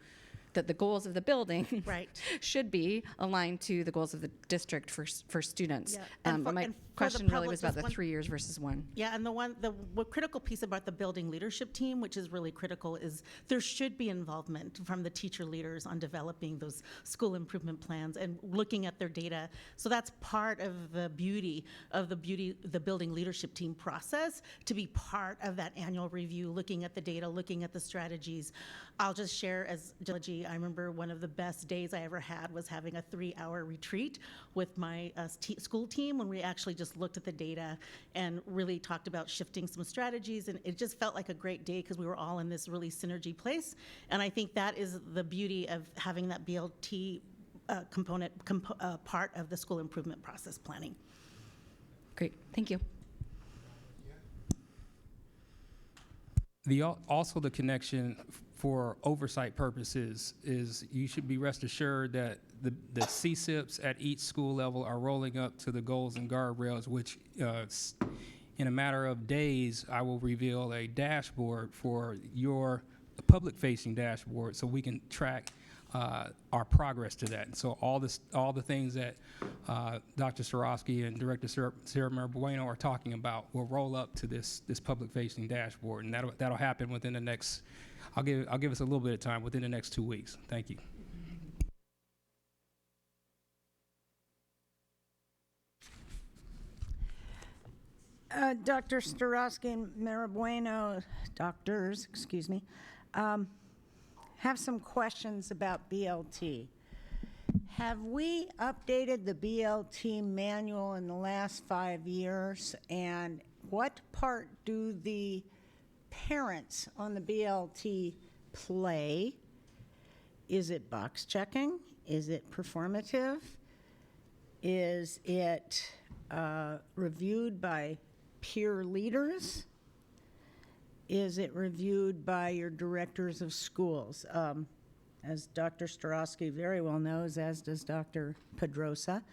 that the goals of the building Right. should be aligned to the goals of the district for students. Yeah. And But my and for the question really public, was about there's the 3 years versus 1. Yeah, and the critical piece about the building leadership team, which is really critical, is there should be involvement from the teacher leaders on developing those school improvement plans and looking at their data. So that's part of the beauty of the building leadership team process, to be part of that annual review, looking at the data, looking at the strategies. I'll just share as geology, I remember one of the best days I ever had was having a 3-hour retreat with my school team, when we actually just looked at the data and really talked about shifting some strategies. And it just felt like a great day because we were all in this really synergy place. And I think that is the beauty of having that BLT part of the school improvement process planning. Great, thank you. Also the connection for oversight purposes is you should be rest assured that the CSIPs at each school level are rolling up to the goals and guardrails, which in a matter of days, I will reveal a dashboard for your public-facing dashboard so we can track our progress to that. And so all the things that Dr. Starosky and Director Sarah Marabueno are talking about will roll up to this public-facing dashboard, and that'll happen within the next. I'll give us a little bit of time within the next 2 weeks. Thank you. Dr. Starosky and Marabueno, doctors, excuse me, have some questions about BLT. Have we updated the BLT manual in the last 5 years? And what part do the parents on the BLT play? Is it box checking? Is it performative? Is it reviewed by peer leaders? Is it reviewed by your directors of schools? As Dr. Starosky very well knows, as does Dr. Pedrosa,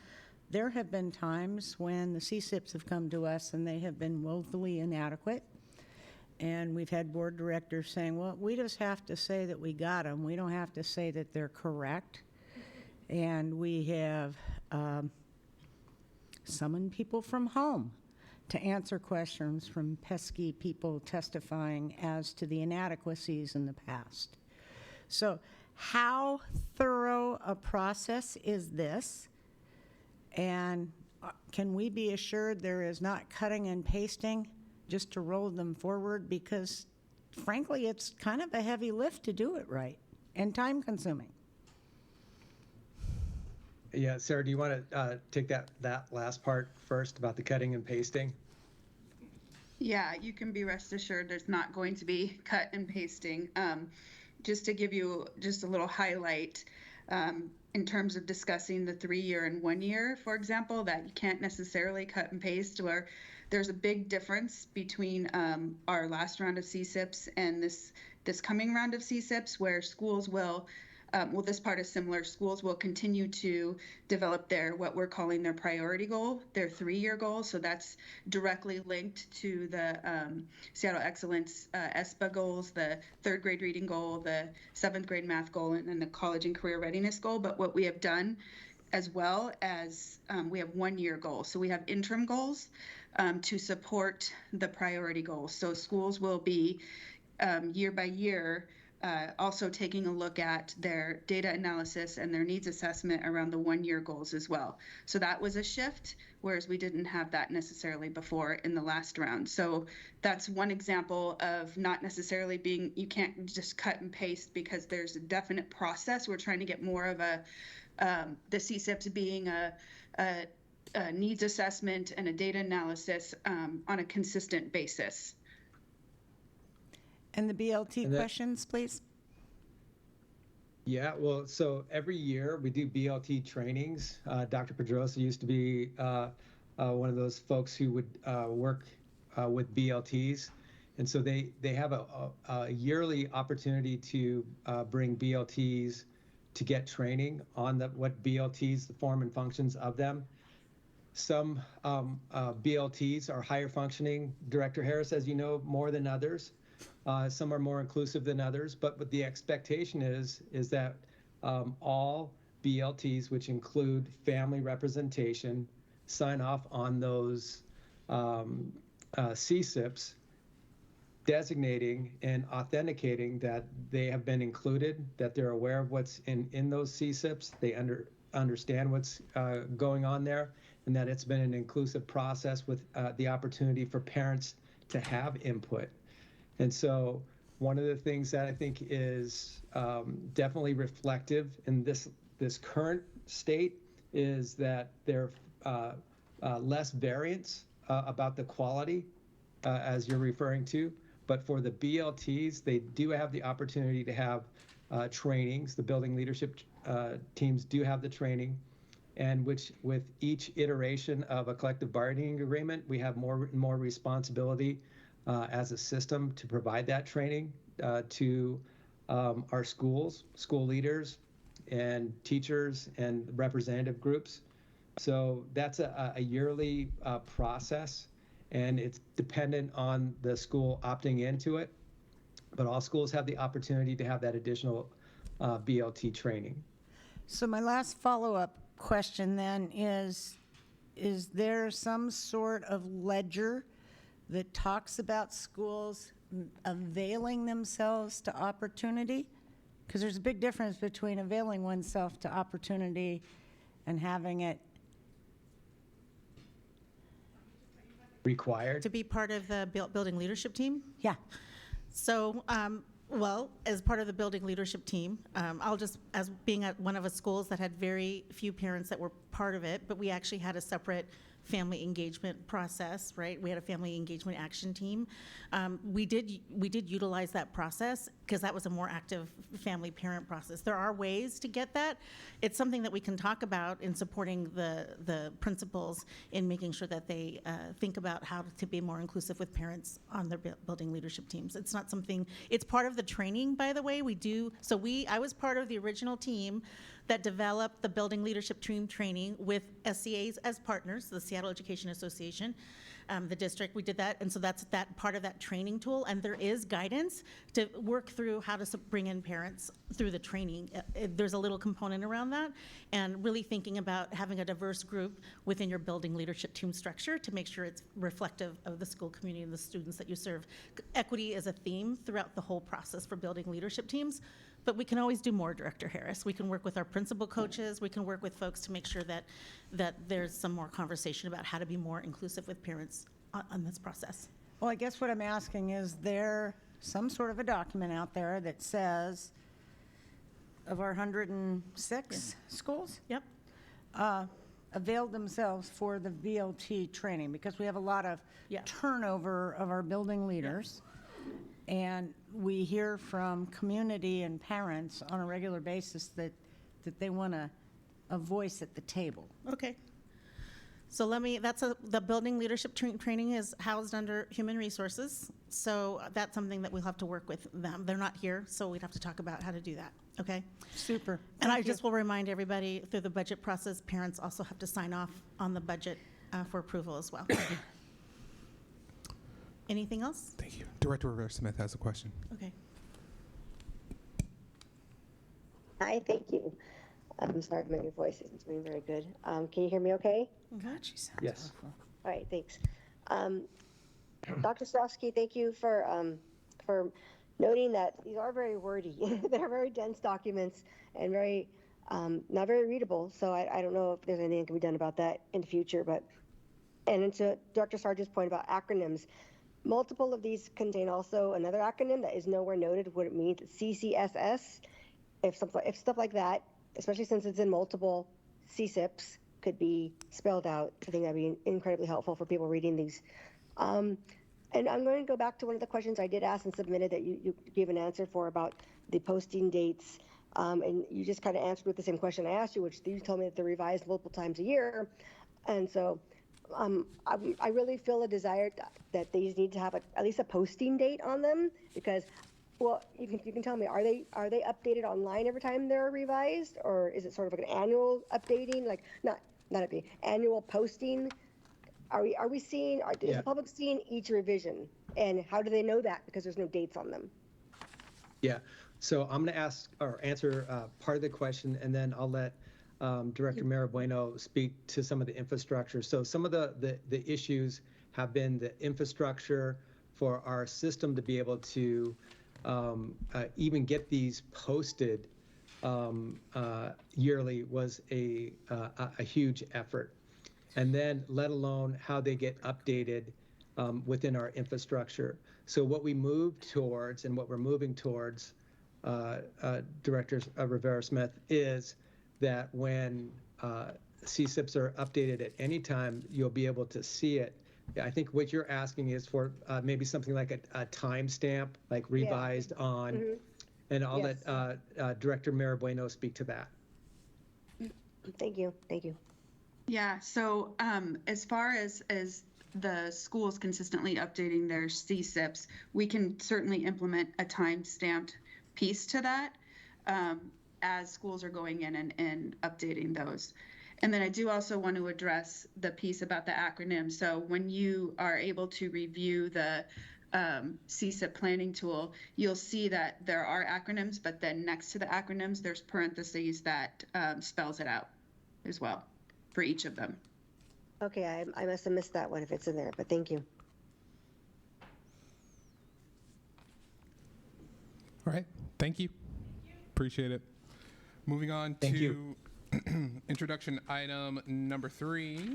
there have been times when the CSIPs have come to us and they have been woefully inadequate. And we've had board directors saying, well, we just have to say that we got them. We don't have to say that they're correct. And we have summoned people from home to answer questions from pesky people testifying as to the inadequacies in the past. So how thorough a process is this? And can we be assured there is not cutting and pasting just to roll them forward? Because frankly, it's kind of a heavy lift to do it right and time consuming. Yeah, Sarah, do you want to take that last part first about the cutting and pasting? Yeah, you can be rest assured there's not going to be cut and pasting. Just to give you just a little highlight, in terms of discussing the 3-year and 1 year, for example, that you can't necessarily cut and paste, where there's a big difference between our last round of CSIPs and this coming round of CSIPs, where schools will, well, this part is similar. Schools will continue to develop their, what we're calling their priority goal, their 3-year goal. So that's directly linked to the Seattle Excellence ESPA goals, the 3rd grade reading goal, the 7th grade math goal, and then the college and career readiness goal. But what we have done as well as we have 1-year goals. So we have interim goals to support the priority goals. So schools will be year by year also taking a look at their data analysis and their needs assessment around the 1-year goals as well. So that was a shift, whereas we didn't have that necessarily before in the last round. So that's one example of not necessarily being, you can't just cut and paste, because there's a definite process. We're trying to get more of a, the CSIPs being a needs assessment and a data analysis on a consistent basis. And the BLT questions, please. Yeah, well, so every year we do BLT trainings. Dr. Pedrosa used to be one of those folks who would work with BLTs. And so they have a yearly opportunity to bring BLTs to get training on what BLTs, the form and functions of them. Some BLTs are higher functioning, Director Harris, as you know, more than others. Some are more inclusive than others, but the expectation is that all BLTs, which include family representation, sign off on those CSIPs, designating and authenticating that they have been included, that they're aware of what's in those CSIPs, they understand what's going on there, and that it's been an inclusive process with the opportunity for parents to have input. And so one of the things that I think is definitely reflective in this current state is that there less variance about the quality, as you're referring to. But for the BLTs, they do have the opportunity to have trainings. The building leadership teams do have the training, and which with each iteration of a collective bargaining agreement, we have more responsibility as a system to provide that training to our schools, school leaders, and teachers and representative groups. So that's a yearly process, and it's dependent on the school opting into it. But all schools have the opportunity to have that additional BLT training. So my last follow-up question then is there some sort of ledger that talks about schools availing themselves to opportunity? Because there's a big difference between availing oneself to opportunity and having it required to be part of the building leadership team. Yeah. So, well, as part of the building leadership team, I'll just, as being at one of the schools that had very few parents that were part of it, but we actually had a separate family engagement process, right? We had a family engagement action team. We did utilize that process because that was a more active family parent process. There are ways to get that. It's something that we can talk about in supporting the principals in making sure that they think about how to be more inclusive with parents on their building leadership teams. It's not something, it's part of the training, by the way. I was part of the original team that developed the building leadership team training with SCAs as partners, the Seattle Education Association, the district. We did that, and so that's that part of that training tool. And there is guidance to work through how to bring in parents through the training. There's a little component around that, and really thinking about having a diverse group within your building leadership team structure to make sure it's reflective of the school community and the students that you serve. Equity is a theme throughout the whole process for building leadership teams. But we can always do more, Director Harris. We can work with our principal coaches. We can work with folks to make sure that there's some more conversation about how to be more inclusive with parents on this process. Well, I guess what I'm asking is there some sort of a document out there that says of our 106 schools? Yep. Availed themselves for the VLT training, because we have a lot of turnover of our building leaders. And we hear from community and parents on a regular basis that they want a voice at the table. Okay. So the building leadership training is housed under human resources. So that's something that we'll have to work with them. They're not here, so we'd have to talk about how to do that. Okay? Super. And I just will remind everybody through the budget process, parents also have to sign off on the budget for approval as well. Anything else? Thank you. Director Rivera-Smith has a question. Okay. Hi, thank you. I'm sorry if my voice isn't doing very good. Can you hear me okay? God, she sounds Yes. awful. All right, thanks. Dr. Strosky, thank you for noting that these are very wordy. They're very dense documents and very not very readable. So I don't know if there's anything that can be done about that in the future. And to Dr. Sargent's point about acronyms, multiple of these contain also another acronym that is nowhere noted what it means, CCSS. If stuff like that, especially since it's in multiple CSIPs, could be spelled out, I think that'd be incredibly helpful for people reading these. And I'm going to go back to one of the questions I did ask and submitted that you gave an answer for about the posting dates. And you just kind of answered with the same question I asked you, which you told me that they're revised multiple times a year. And so I really feel a desire that these need to have at least a posting date on them because, well, you can tell me, are they updated online every time they're revised, or is it sort of like an annual updating, like not updating, annual posting? Are we seeing? Is the public seeing each revision, and how do they know that? Because there's no dates on them. Yeah, so I'm going to ask or answer part of the question, and then I'll let Director Marabueno speak to some of the infrastructure. So some of the issues have been the infrastructure for our system to be able to even get these posted yearly was a huge effort. And then let alone how they get updated within our infrastructure. So what we moved towards and what we're moving towards, Director Rivera-Smith, is that when CSIPs are updated at any time, you'll be able to see it. I think what you're asking is for maybe something like a timestamp, like revised on, and I'll let Director Marabueno speak to that. Thank you. Thank you. Yeah, so as far as the schools consistently updating their CSIPs, we can certainly implement a time-stamped piece to that as schools are going in and updating those. And then I do also want to address the piece about the acronym. So when you are able to review the CSIP planning tool, you'll see that there are acronyms, but then next to the acronyms, there's parentheses that spells it out as well for each of them. Okay, I must have missed that one if it's in there, but thank you. All right, thank you. Appreciate it. Moving on to introduction item number 3.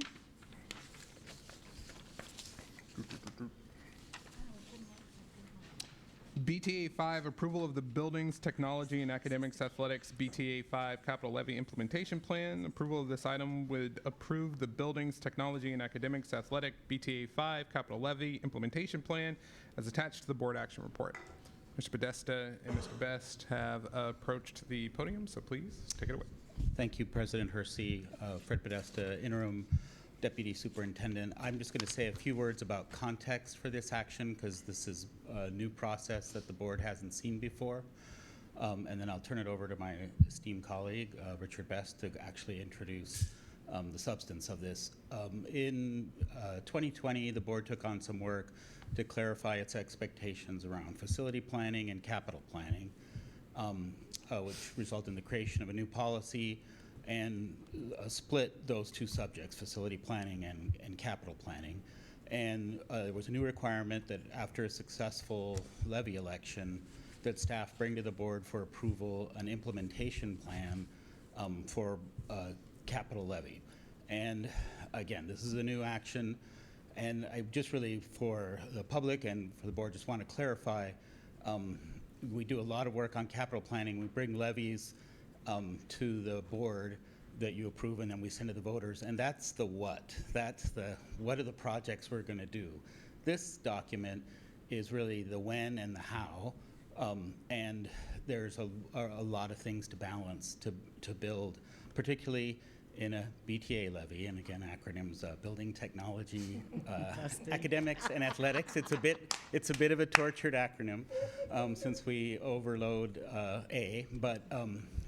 BTA 5, approval of the Buildings, Technology, and Academics Athletics BTA 5 Capital Levy Implementation Plan. Approval of this item would approve the Buildings, Technology, and Academics Athletic BTA 5 Capital Levy Implementation Plan as attached to the board action report. Mr. Podesta and Mr. Best have approached the podium, so please take it away. Thank you, President Hersey. Fred Podesta, Interim Deputy Superintendent. I'm just going to say a few words about context for this action because this is a new process that the board hasn't seen before. And then I'll turn it over to my esteemed colleague, Richard Best, to actually introduce the substance of this. In 2020, the board took on some work to clarify its expectations around facility planning and capital planning, which resulted in the creation of a new policy and split those two subjects, facility planning and capital planning. And there was a new requirement that after a successful levy election, that staff bring to the board for approval an implementation plan for capital levy. And again, this is a new action. And I just really, for the public and for the board, just want to clarify, we do a lot of work on capital planning. We bring levies to the board that you approve, and then we send to the voters, and that's the what. That's the what are the projects we're going to do. This document is really the when and the how, and there's a lot of things to balance to build, particularly in a BTA levy, and again, acronyms, building, technology, academics, and athletics. It's a bit of a tortured acronym since we overload A, but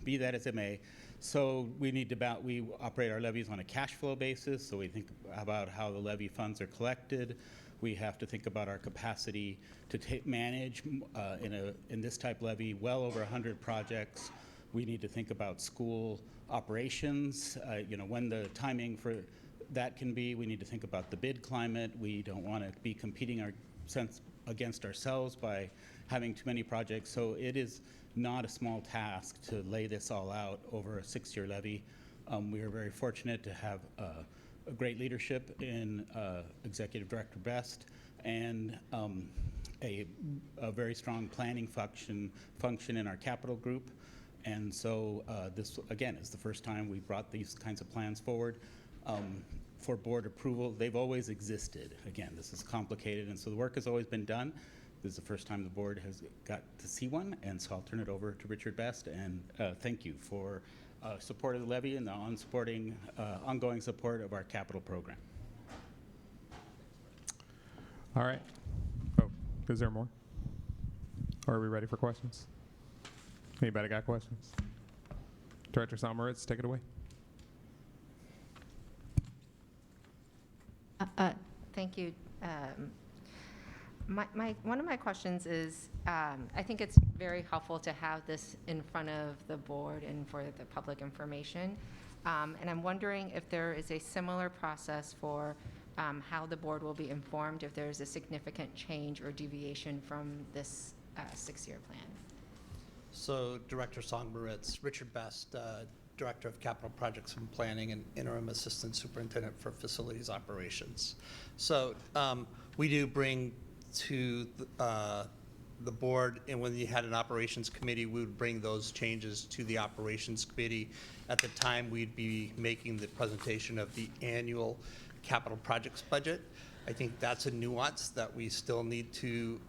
be that as it may. So we operate our levies on a cash flow basis, so we think about how the levy funds are collected. We have to think about our capacity to manage in this type levy well over 100 projects. We need to think about school operations, when the timing for that can be. We need to think about the bid climate. We don't want to be competing against ourselves by having too many projects. So it is not a small task to lay this all out over a 6-year levy. We are very fortunate to have a great leadership in Executive Director Best and a very strong planning function in our capital group. And so this, again, is the first time we brought these kinds of plans forward for board approval. They've always existed. Again, this is complicated, and so the work has always been done. This is the first time the board has got to see one, and so I'll turn it over to Richard Best, and thank you for support of the levy and the ongoing support of our capital program. All right. Oh, is there more? Or are we ready for questions? Anybody got questions? Director Salmeritz, take it away. Thank you. One of my questions is, I think it's very helpful to have this in front of the board and for the public information. And I'm wondering if there is a similar process for how the board will be informed if there's a significant change or deviation from this 6-year plan. So Director Songmaritz, Richard Best, Director of Capital Projects and Planning and Interim Assistant Superintendent for Facilities Operations. So we do bring to the board, and when you had an operations committee, we would bring those changes to the operations committee. At the time, we'd be making the presentation of the annual capital projects budget. I think that's a nuance that we still need to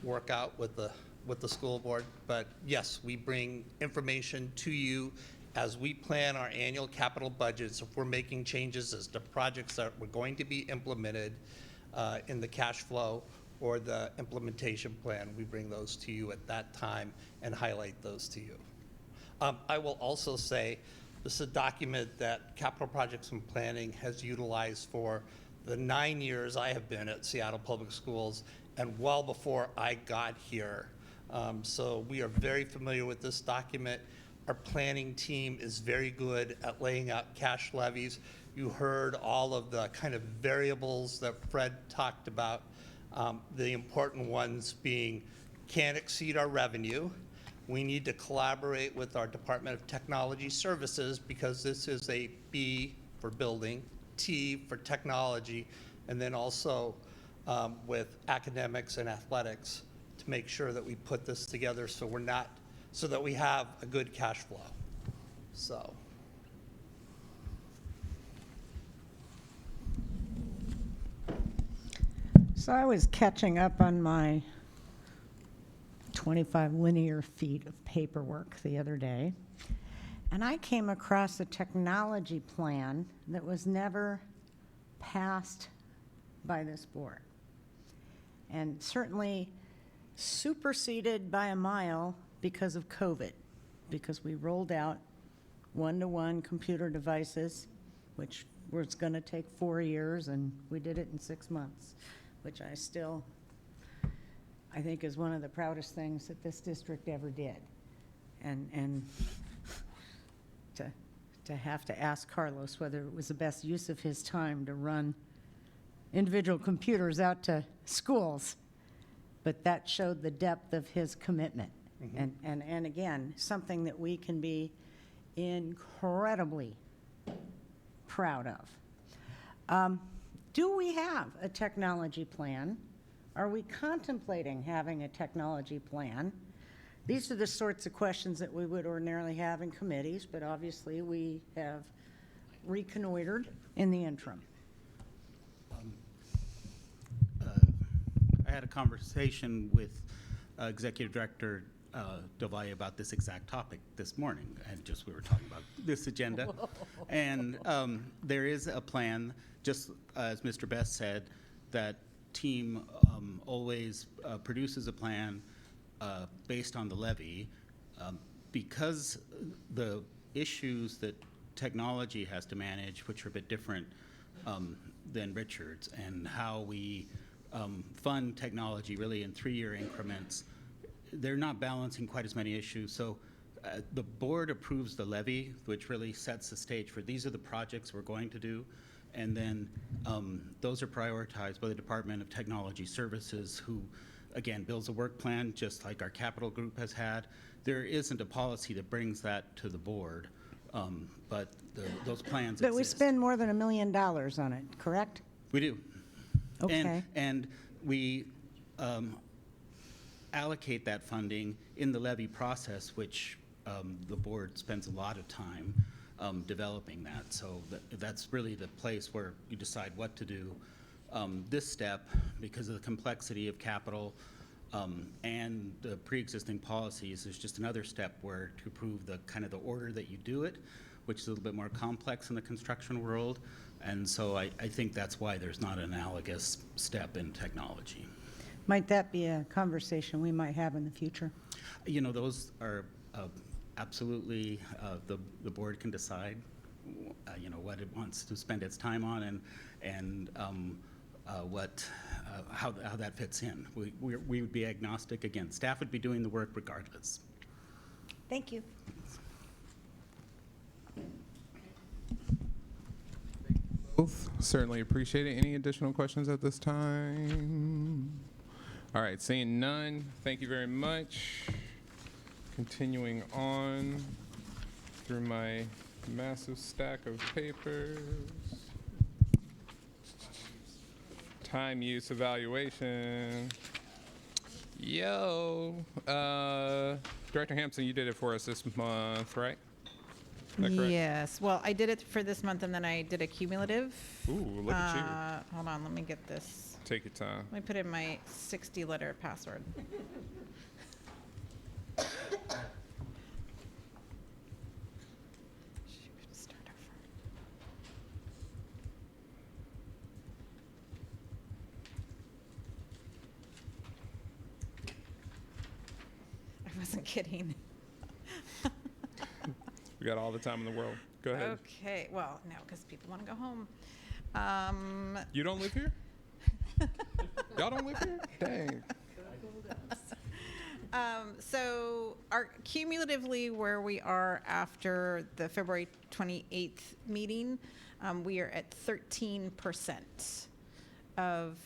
work out with the school board. But yes, we bring information to you as we plan our annual capital budgets. If we're making changes as to projects that were going to be implemented in the cash flow or the implementation plan, we bring those to you at that time and highlight those to you. I will also say this is a document that Capital Projects and Planning has utilized for the 9 years I have been at Seattle Public Schools and well before I got here. So we are very familiar with this document. Our planning team is very good at laying out cash levies. You heard all of the kind of variables that Fred talked about. The important ones being can't exceed our revenue. We need to collaborate with our Department of Technology Services because this is a B for building, T for technology, and then also with academics and athletics to make sure that we put this together so that we have a good cash flow. So I was catching up on my 25 linear feet of paperwork the other day, and I came across a technology plan that was never passed by this board, and certainly superseded by a mile because of COVID, because we rolled out one-to-one computer devices, which was going to take 4 years, and we did it in 6 months, which I think is one of the proudest things that this district ever did. And to have to ask Carlos whether it was the best use of his time to run individual computers out to schools, but that showed the depth of his commitment. Mm-hmm. And again, something that we can be incredibly proud of. Do we have a technology plan? Are we contemplating having a technology plan? These are the sorts of questions that we would ordinarily have in committees, but obviously we have reconnoitered in the interim. I had a conversation with Executive Director Del about this exact topic this morning, and just we were talking about this agenda. Whoa. And there is a plan, just as Mr. Best said, that team always produces a plan based on the levy. Because the issues that technology has to manage, which are a bit different than Richard's, and how we fund technology really in 3-year increments, they're not balancing quite as many issues. So the board approves the levy, which really sets the stage for these are the projects we're going to do. And then those are prioritized by the Department of Technology Services, who, again, builds a work plan just like our capital group has had. There isn't a policy that brings that to the board, but those plans But we exist. spend more than $1 million on it, correct? We do. Okay. And we allocate that funding in the levy process, which the board spends a lot of time developing that. So that's really the place where you decide what to do. This step, because of the complexity of capital and the pre-existing policies, is just another step where to prove the kind of the order that you do it, which is a little bit more complex in the construction world. And so I think that's why there's not an analogous step in technology. Might that be a conversation we might have in the future? You know, those are absolutely, the board can decide, you know, what it wants to spend its time on and how that fits in. We would be agnostic. Again, staff would be doing the work regardless. Thank you. Both certainly appreciate it. Any additional questions at this time? All right, seeing none, thank you very much. Continuing on through my massive stack of papers. Time use evaluation. Yo, Director Hampson, you did it for us this month, right? Is that correct? Yes. Well, I did it for this month, and then I did a cumulative. Ooh, look at you. Hold on, let me get this. Take your time. Let me put in my 60-letter password. I wasn't kidding. We got all the time in the world. Go ahead. Okay. Well, no, because people want to go home. You don't live here? Y'all don't live here? Dang. So our cumulatively where we are after the February 28th meeting, we are at 13% of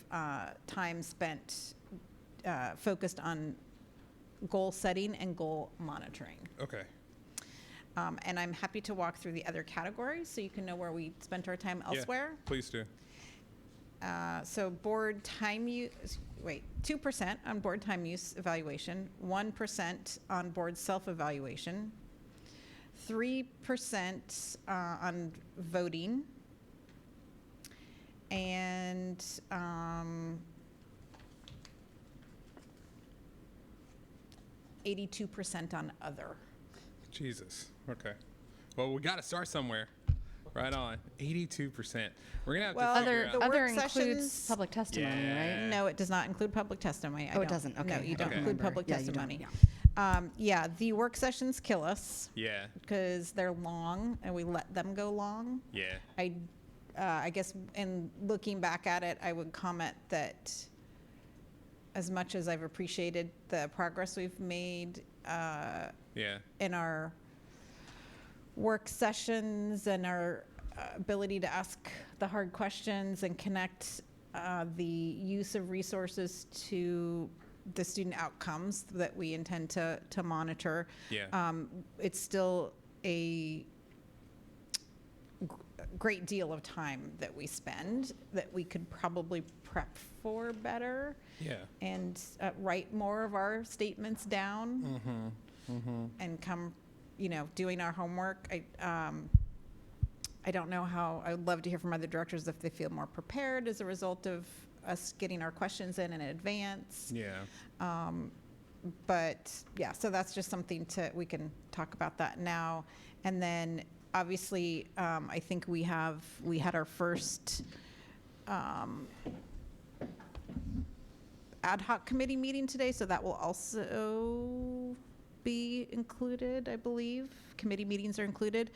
time spent focused on goal setting and goal monitoring. Okay. And I'm happy to walk through the other categories so you can know where we spent our time Yeah, elsewhere. please do. So board time use, 2% on board time use evaluation, 1% on board self-evaluation, 3% on voting, and 82% on other. Jesus. Okay. Well, we got to start somewhere. Right on. 82%. We're gonna have Well, to figure the out. work Other includes sessions- public testimony, Yeah. right? No, it does not include public testimony. I Oh, it don't- doesn't? No, Okay. you don't Okay. include Remember. public Yeah, you don't, testimony. Yeah, the work sessions kill us Yeah. because they're long and we let them go long. Yeah. I guess in looking back at it, I would comment that as much as I've appreciated the progress we've made Yeah. in our work sessions and our ability to ask the hard questions and connect the use of resources to the student outcomes that we intend to monitor. Yeah. It's still a great deal of time that we spend that we could probably prep for better Yeah. and write more of our statements down Mm-hmm. Mm-hmm. and come, doing our homework. I don't know how, I would love to hear from other directors if they feel more prepared as a result of us getting our questions in advance. Yeah. But yeah, so that's just something we can talk about that now. And then obviously, I think we had our first ad hoc committee meeting today, so that will also be included, I believe. Committee meetings are included.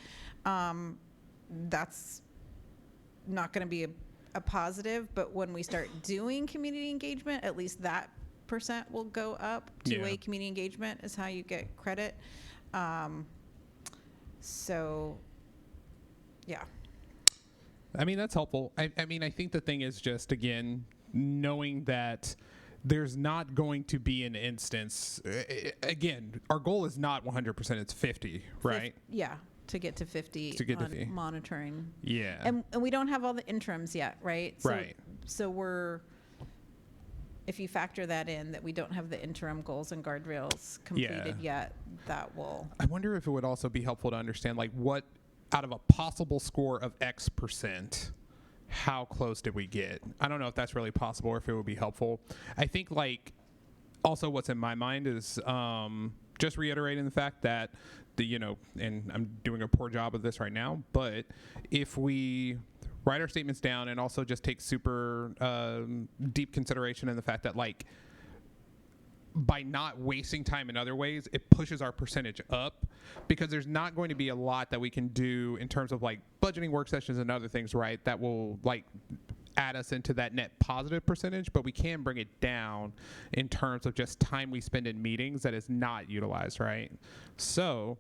That's not going to be a positive, but when we start doing community engagement, at least that % will go up. Two-way Yeah. community engagement is how you get credit. So, yeah. I mean, that's helpful. I mean, I think the thing is just, again, knowing that there's not going to be an instance. Again, our goal is not 100%, it's 50, right? Yeah, to get to 50 To get to on 50. monitoring. Yeah. And we don't have all the interims yet, right? Right. So if you factor that in, that we don't have the interim goals and guardrails completed yet, that will. I wonder if it would also be helpful to understand, like, what out of a possible score of X%, how close did we get? I don't know if that's really possible or if it would be helpful. I think, like, also what's in my mind is just reiterating the fact that and I'm doing a poor job of this right now, but if we write our statements down and also just take super deep consideration in the fact that, like, by not wasting time in other ways, it pushes our percentage up, because there's not going to be a lot that we can do in terms of like budgeting work sessions and other things, right, that will like add us into that net positive percentage, but we can bring it down in terms of just time we spend in meetings that is not utilized, right? So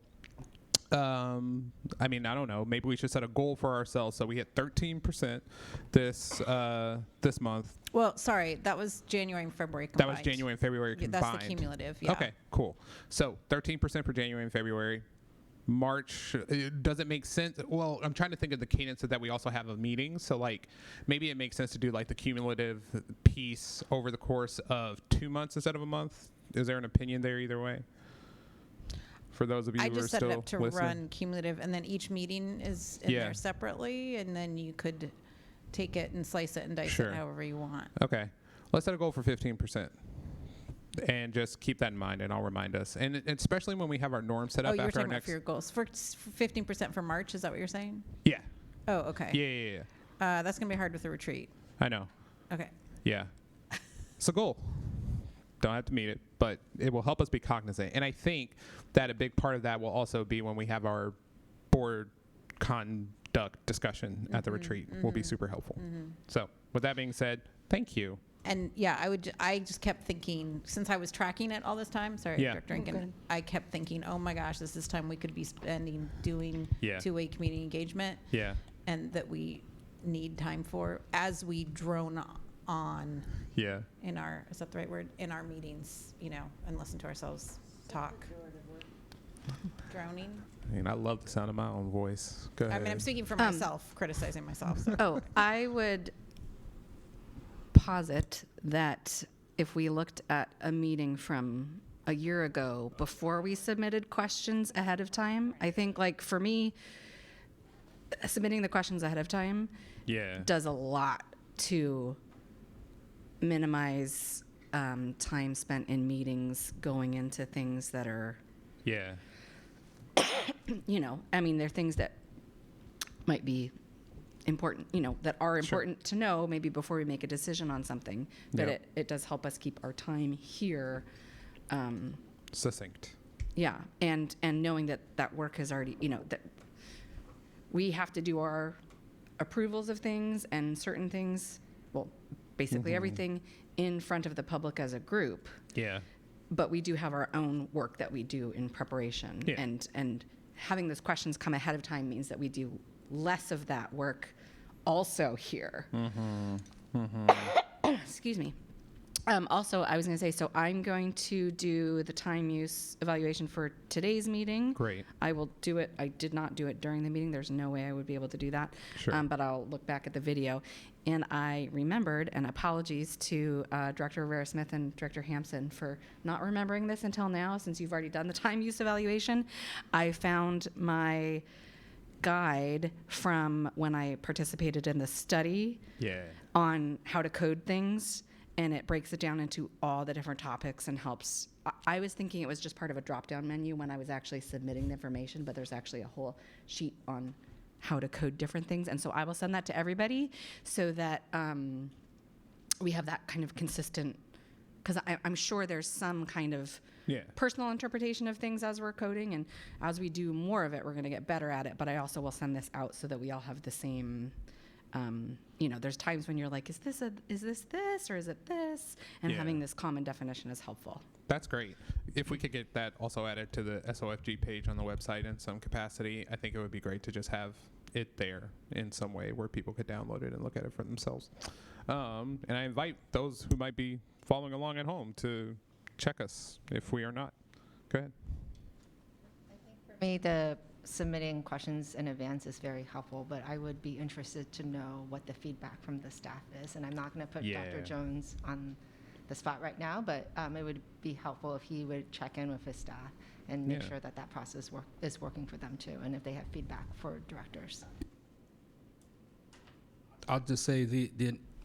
I mean, I don't know, maybe we should set a goal for ourselves so we hit 13% this this month. Well, sorry, that was January and February That combined. was January and February Yeah, combined. that's the cumulative, yeah. Okay, cool. So 13% for January and February. March, does it make sense? Well, I'm trying to think of the cadence of that we also have a meeting. So like maybe it makes sense to do like the cumulative piece over the course of 2 months instead of a month. Is there an opinion there either way? For those of you I who are just set still it up to listening? run cumulative, and then each meeting is in Yeah. there separately, and then you could take it and slice it and dice Sure. it however you want. Okay. Let's set a goal for 15%. And just keep that in mind, and I'll remind us. And especially when we have our norm set Oh, up you were after our talking about next. for your goals. For 15% for March, is that what you're saying? Yeah. Oh, okay. Yeah. That's going to be hard with the retreat. I know. Okay. Yeah. It's a goal. Don't have to meet it, but it will help us be cognizant. And I think that a big part of that will also be when we have our board conduct discussion at the retreat will be super helpful. So with that being said, thank you. And yeah, I just kept thinking, since I was tracking it all this time, sorry, Yeah. Director Rankin, Okay. I kept thinking, oh my gosh, this is time we could be spending doing Yeah. two-way community engagement. Yeah. And that we need time for as we drone on Yeah. in our, is that the right word? In our meetings, you know, and listen to ourselves talk. Droning? I mean, I love the sound of my own voice. Go ahead. I mean, I'm speaking for myself, criticizing myself. So. Oh, I would posit that if we looked at a meeting from a year ago before we submitted questions ahead of time, I think, like, for me, submitting the questions ahead of time Yeah. does a lot to minimize time spent in meetings going into things that are, Yeah. you know, I mean, they're things that might be important, you know, that are important to know maybe before we make a decision on something. But Yep. it does help us keep our time here. Succinct. Yeah, and knowing that that work has already, you know, that we have to do our approvals of things and certain things, well, basically Mhm. everything in front of the public as a group. Yeah. But we do have our own work that we do in preparation. Yeah. And having those questions come ahead of time means that we do less of that work also here. Excuse me. Also, I was going to say, so I'm going to do the time use evaluation for today's meeting. Great. I will do it. I did not do it during the meeting. There's no way I would be able to do that. Sure. But I'll look back at the video. And I remembered, and apologies to Director Rivera-Smith and Director Hampson for not remembering this until now, since you've already done the time use evaluation. I found my guide from when I participated in the study Yeah. on how to code things, and it breaks it down into all the different topics and helps. I was thinking it was just part of a drop-down menu when I was actually submitting the information, but there's actually a whole sheet on how to code different things. And so I will send that to everybody so that we have that kind of consistent, because I'm sure there's some kind of Yeah. personal interpretation of things as we're coding, and as we do more of it, we're going to get better at it. But I also will send this out so that we all have the same. You know, there's times when you're like, is this this, or is it this? And Yeah. having this common definition is helpful. That's great. If we could get that also added to the SOFG page on the website in some capacity, I think it would be great to just have it there in some way where people could download it and look at it for themselves. And I invite those who might be following along at home to check us if we are not. Go ahead. For me, the submitting questions in advance is very helpful, but I would be interested to know what the feedback from the staff is. And I'm not going to put Yeah. Dr. Jones on the spot right now, but it would be helpful if he would check in with his staff and make Yeah. sure that that process is working for them too, and if they have feedback for directors. I'll just say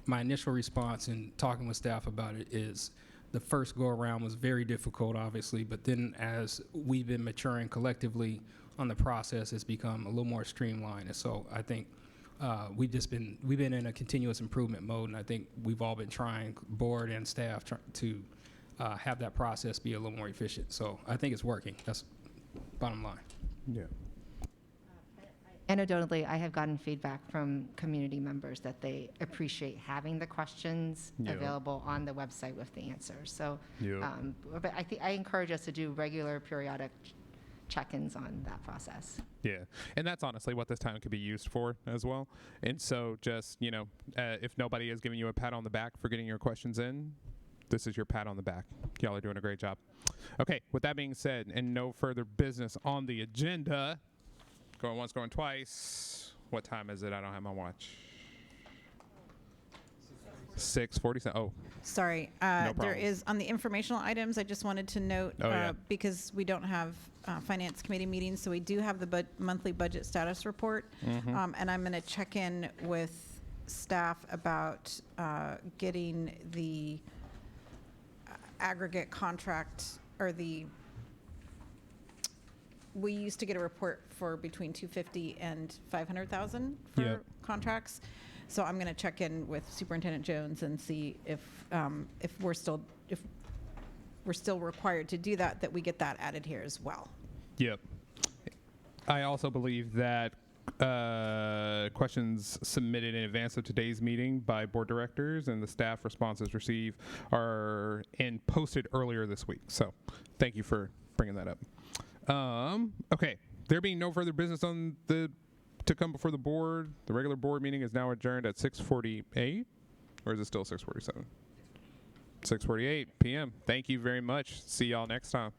my initial response in talking with staff about it is the first go around was very difficult, obviously, but then as we've been maturing collectively on the process, it's become a little more streamlined. And so I think we've been in a continuous improvement mode, and I think we've all been trying, board and staff, to have that process be a little more efficient. So I think it's working. That's bottom line. Yeah. Anecdotally, I have gotten feedback from community members that they appreciate having the questions Yeah. available on the website with the answers. So, Yeah. but I encourage us to do regular, periodic check-ins on that process. Yeah, and that's honestly what this time could be used for as well. And so just, if nobody is giving you a pat on the back for getting your questions in, this is your pat on the back. Y'all are doing a great job. Okay, with that being said, and no further business on the agenda, going once, going twice. What time is it? I don't have my watch. 6:47. Oh, Sorry, No there problem. is, on the informational items, I just wanted to note, Oh, yeah. because we don't have Finance Committee meetings, so we do have the monthly budget status report. Mhm. And I'm going to check in with staff about getting the aggregate contract, or we used to get a report for between 250 and 500,000 for Yep. contracts. So I'm going to check in with Superintendent Jones and see if we're still required to do that we get that added here as well. Yep. I also believe that questions submitted in advance of today's meeting by board directors and the staff responses received are posted earlier this week. So thank you for bringing that up. Okay, there being no further business to come before the board, the regular board meeting is now adjourned at 6:48, or is it still 6:47? 6:48 p.m. Thank you very much. See y'all next time.